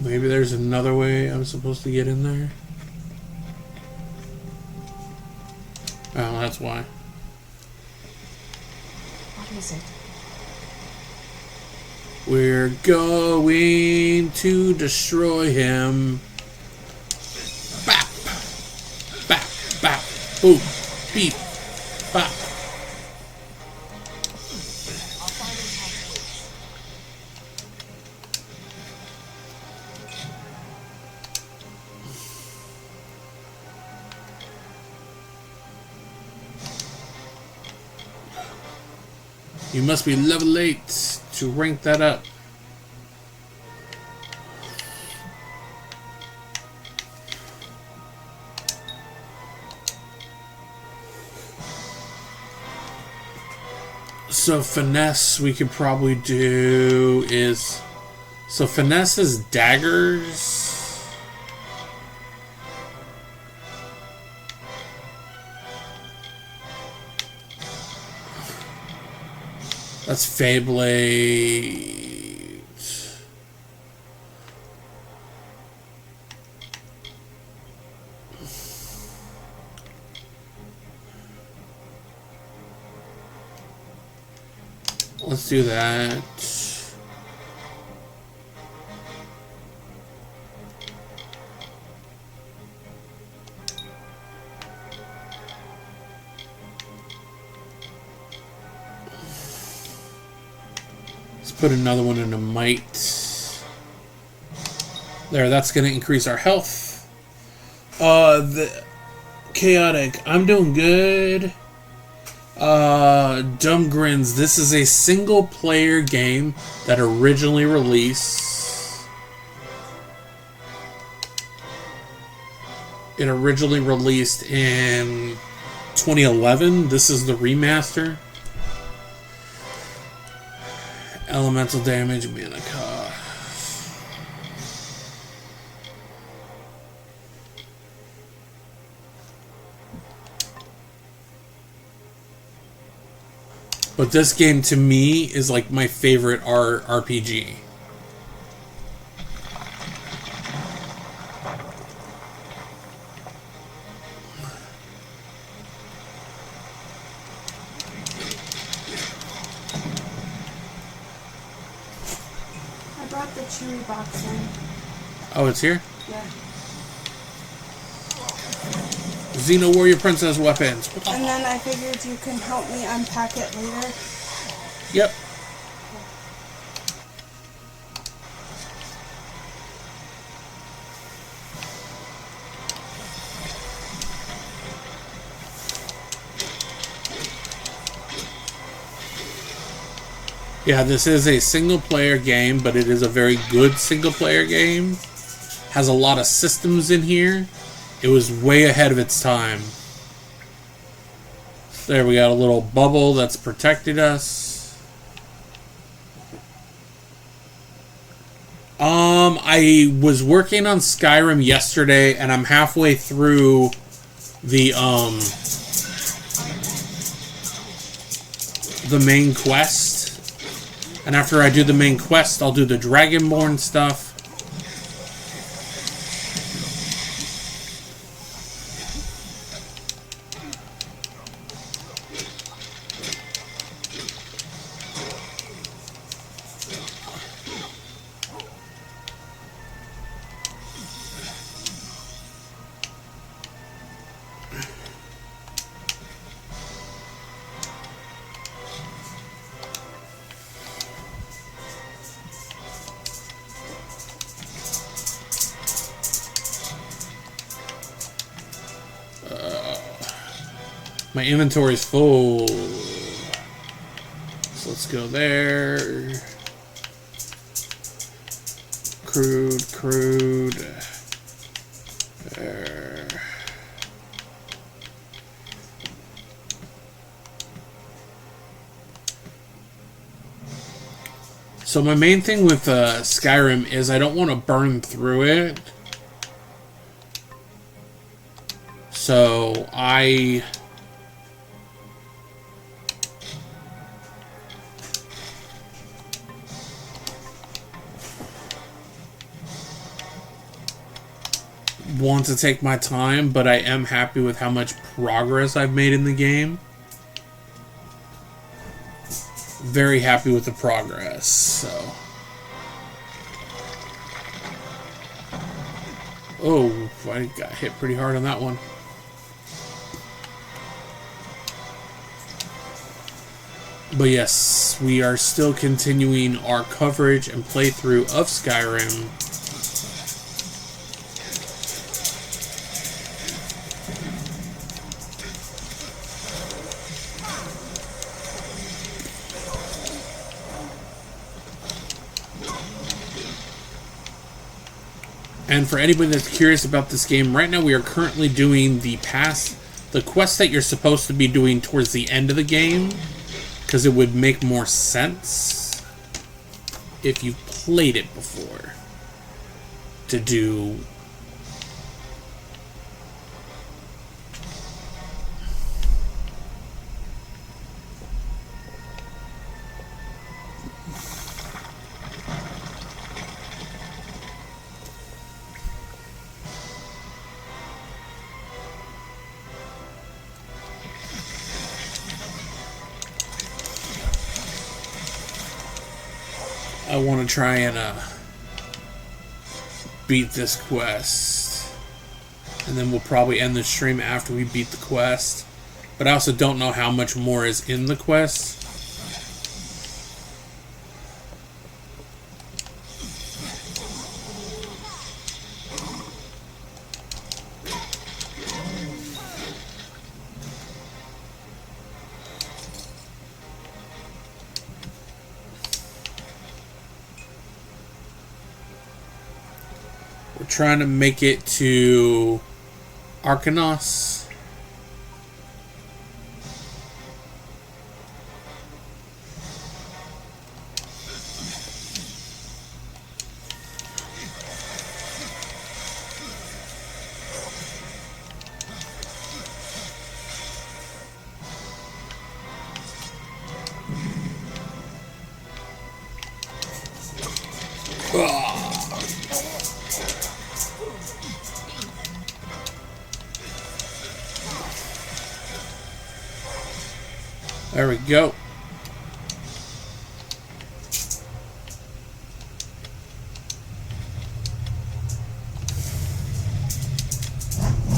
Maybe there's another way I'm supposed to get in there? Oh, that's why. What is it? We're going to destroy him. Bap! Bap! Bap! Boom! Beep! Bap! You must be level 8 to rank that up. So finesse we could probably do is... So finesse is daggers. That's Feyblade. Let's do that. Let's put another one into might. There, that's going to increase our health. The chaotic. I'm doing good. Dumb Grins. This is a single player game that originally released. It originally released in 2011. This is the remaster. Elemental damage, mana cost. But this game, to me, is like my favorite RPG. I brought the chewy box in. Oh, it's here? Yeah. Xeno Warrior Princess weapons. And then I figured you can help me unpack it later. Yep. Yeah, this is a single player game, but it is a very good single player game. Has a lot of systems in here. It was way ahead of its time. There, we got a little bubble that's protected us. I was working on Skyrim yesterday, and I'm halfway through the main quest. And after I do the main quest, I'll do the Dragonborn stuff. My inventory's full. So let's go there. Crude. There. So my main thing with Skyrim is I don't want to burn through it. So I want to take my time, but I am happy with how much progress I've made in the game. Very happy with the progress, so. Oh, I got hit pretty hard on that one. But yes, we are still continuing our coverage and playthrough of Skyrim. And for anybody that's curious about this game, right now we are currently doing the quest that you're supposed to be doing towards the end of the game, because it would make more sense if you played it before to do. I want to try and beat this quest. And then we'll probably end the stream after we beat the quest. But I also don't know how much more is in the quest. We're trying to make it to Arcanos. There we go.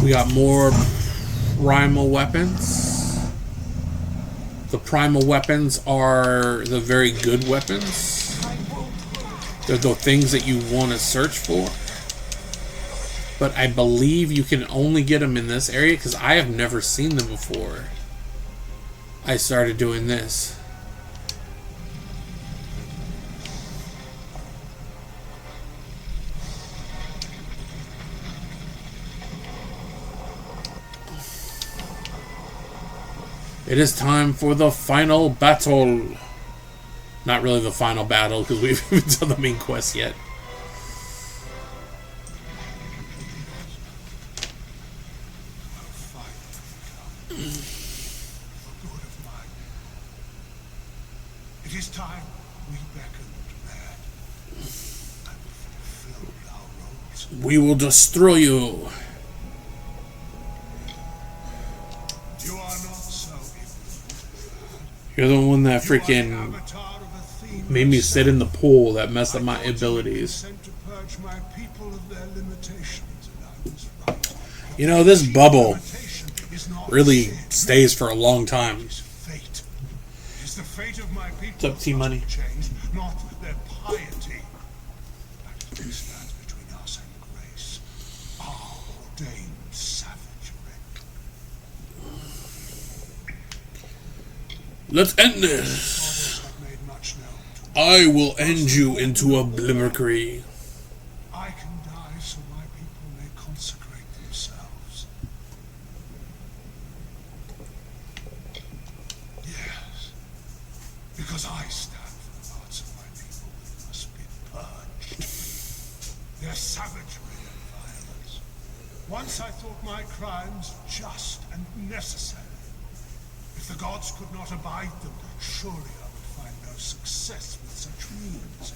We got more primal weapons. The primal weapons are the very good weapons. They're the things that you want to search for. But I believe you can only get them in this area because I have never seen them before. I started doing this. It is time for the final battle. Not really the final battle because we haven't done the main quest yet. It is time we beckoned man and fulfilled our roles. We will destroy you. You are not so ignorant. You're the one that You are the freaking avatar of Athena made me sit in the herself. pool that messed up my I thought you abilities. sent to purge my people of their limitations, and I was right. You know, this bubble Limitation is not really sin. stays for a long time. It is fate. It is the fate of my people. What's up, T-Money? Change, not their piety. That is what stands between us and grace. Our ordained savagery. Let's end this. Goddess have made much known to me. I will end you into oblivion. I can die so my people may consecrate themselves. Yes, because I stand for the hearts of my people that must be purged. Their savagery and violence. Once I thought my crimes just and necessary. If the gods could not abide them, surely I would find no success with such means.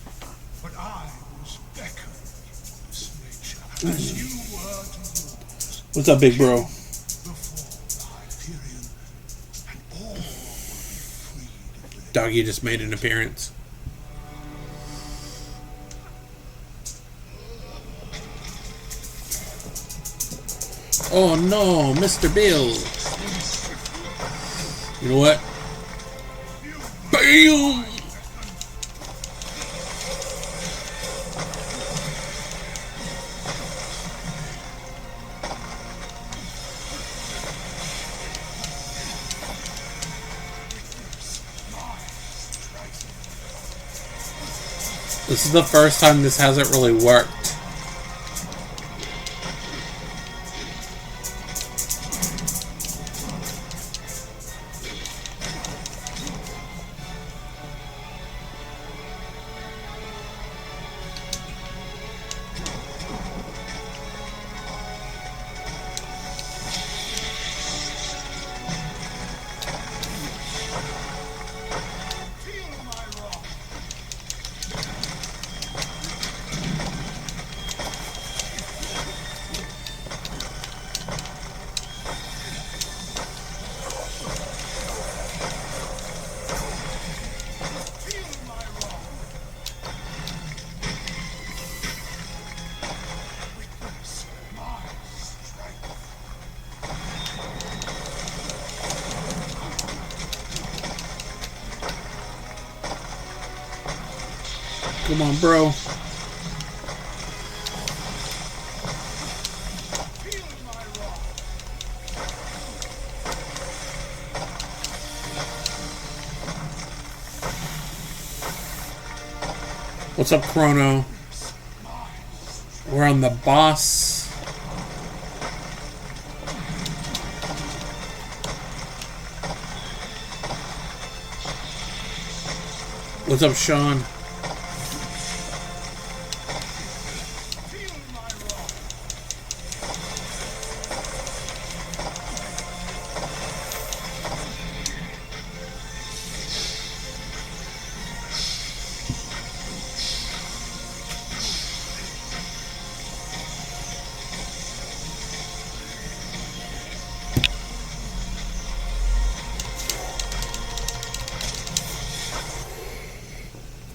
But I was beckoned to this nature, as you were to yours. What's up, big bro? Before the Hyperion, and all will be freed of their Doggy just made an appearance. Oh no, Mr. Bill. You know what? BAM! This is the first time this hasn't really worked. Come on, bro. What's up, Chrono? We're on the boss. What's up, Sean?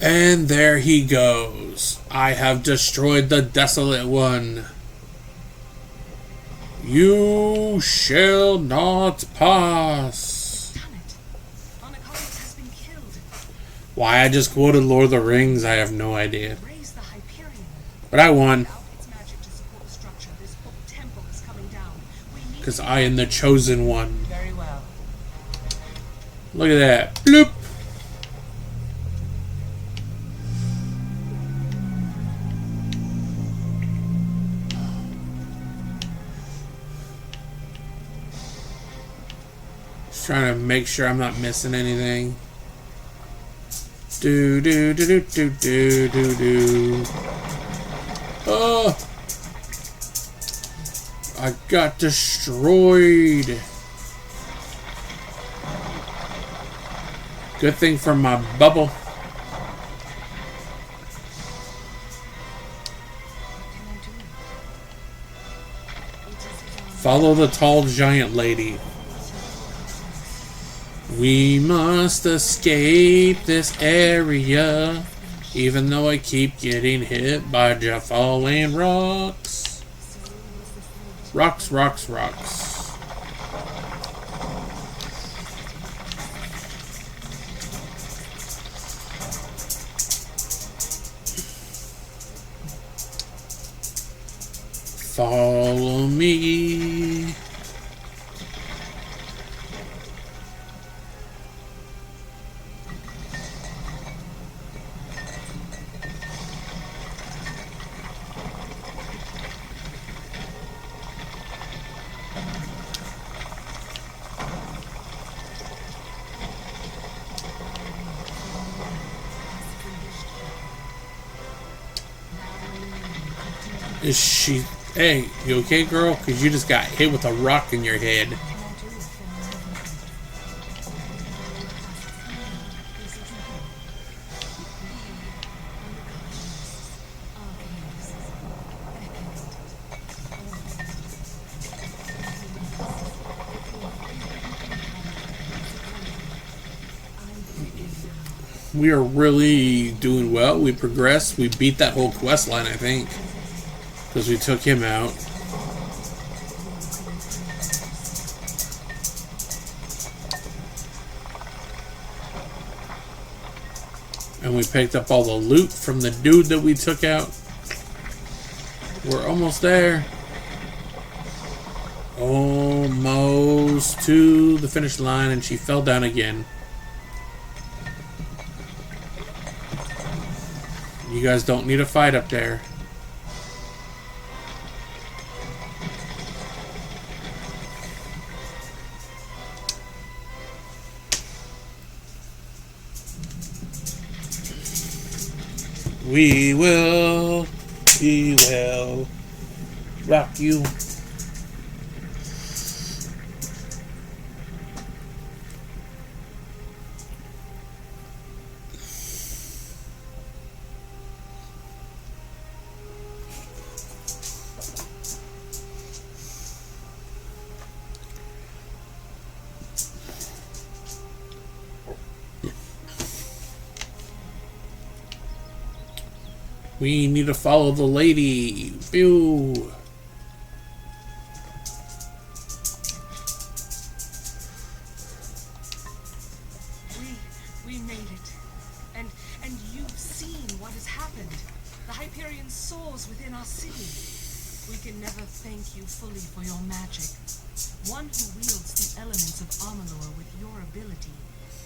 And there he goes. I have destroyed the Desolate One. You shall not pass. Damn it. Anacondas has been killed. Why I just quoted Lord of the Rings, I have no idea. Raise the Hyperion. But I won. Without its magic to support the structure, this whole temple is coming down. We need Because to- I am the chosen one. Very well. Look at that. Bloop. Just trying to make sure I'm not missing anything. Do do do do do do do do. Oh! I got destroyed. Good thing for my bubble. Follow the tall giant lady. We must escape this area, even though I keep getting hit by falling rocks. Rocks, rocks, rocks. Follow me. Is she... Hey, you okay, girl? Because you just got hit with a rock in your head. We are really doing well. We progressed. We beat that whole quest line, I think. Because we took him out. And we picked up all the loot from the dude that we took out. We're almost there. Almost to the finish line, and she fell down again. You guys don't need a fight up there. We will rock you. We need to follow the lady. Pew. We made it. And you've seen what has happened. The Hyperion soars within our city. We can never thank you fully for your magic. One who wields the elements of amalur with your ability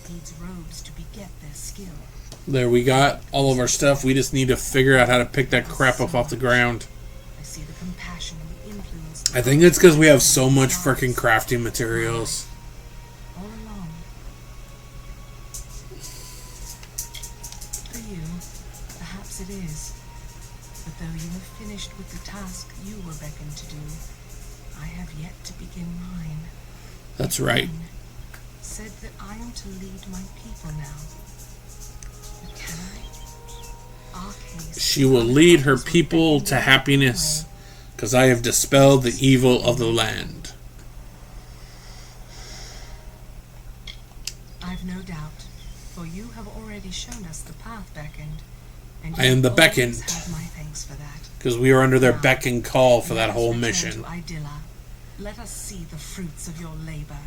needs robes to beget their skill. There, we got all of our stuff. We just need to figure out how to pick that crap up off the ground. I see the compassion and the influence. I think it's because we have so much freaking crafting materials. All along. For you, perhaps it is. But though you have finished with the task you were beckoned to do, I have yet to begin mine. That's right. Mine said that I am to lead my people now. But can I? Our case, She will lead her people to happiness, because I have dispelled the evil of the land. I've no doubt, for you have already shown us the path beckoned. And I am the you beckoned. always have my thanks for that. Because we were under their Now, beck and call for that let us whole return mission. to Idilla. Let us see the fruits of your labor.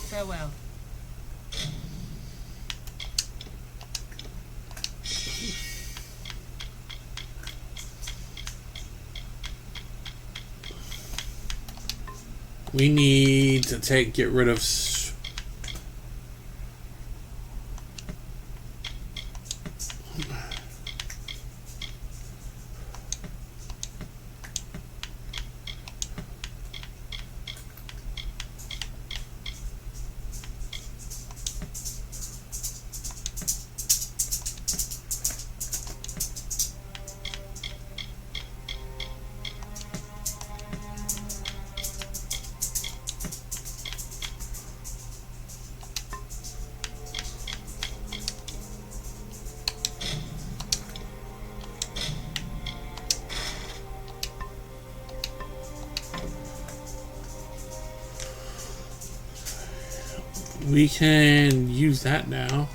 Farewell. We need to get rid of... We can use that now.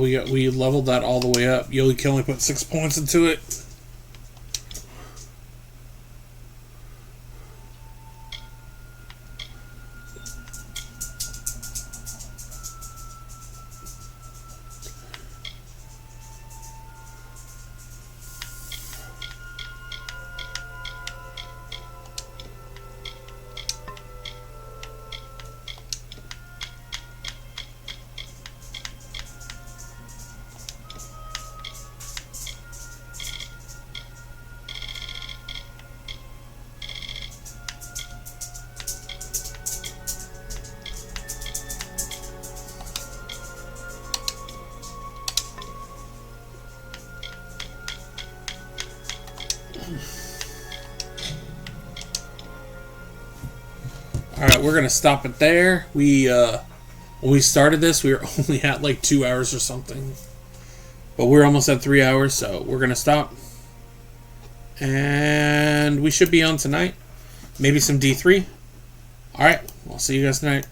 We leveled that all the way up. You can only put 6 points into it. Alright, we're going to stop it there. When we started this, we were only at like 2 hours or something. But we're almost at 3 hours, so we're going to stop. And we should be on tonight. Maybe some D3. Alright, we'll see you guys tonight.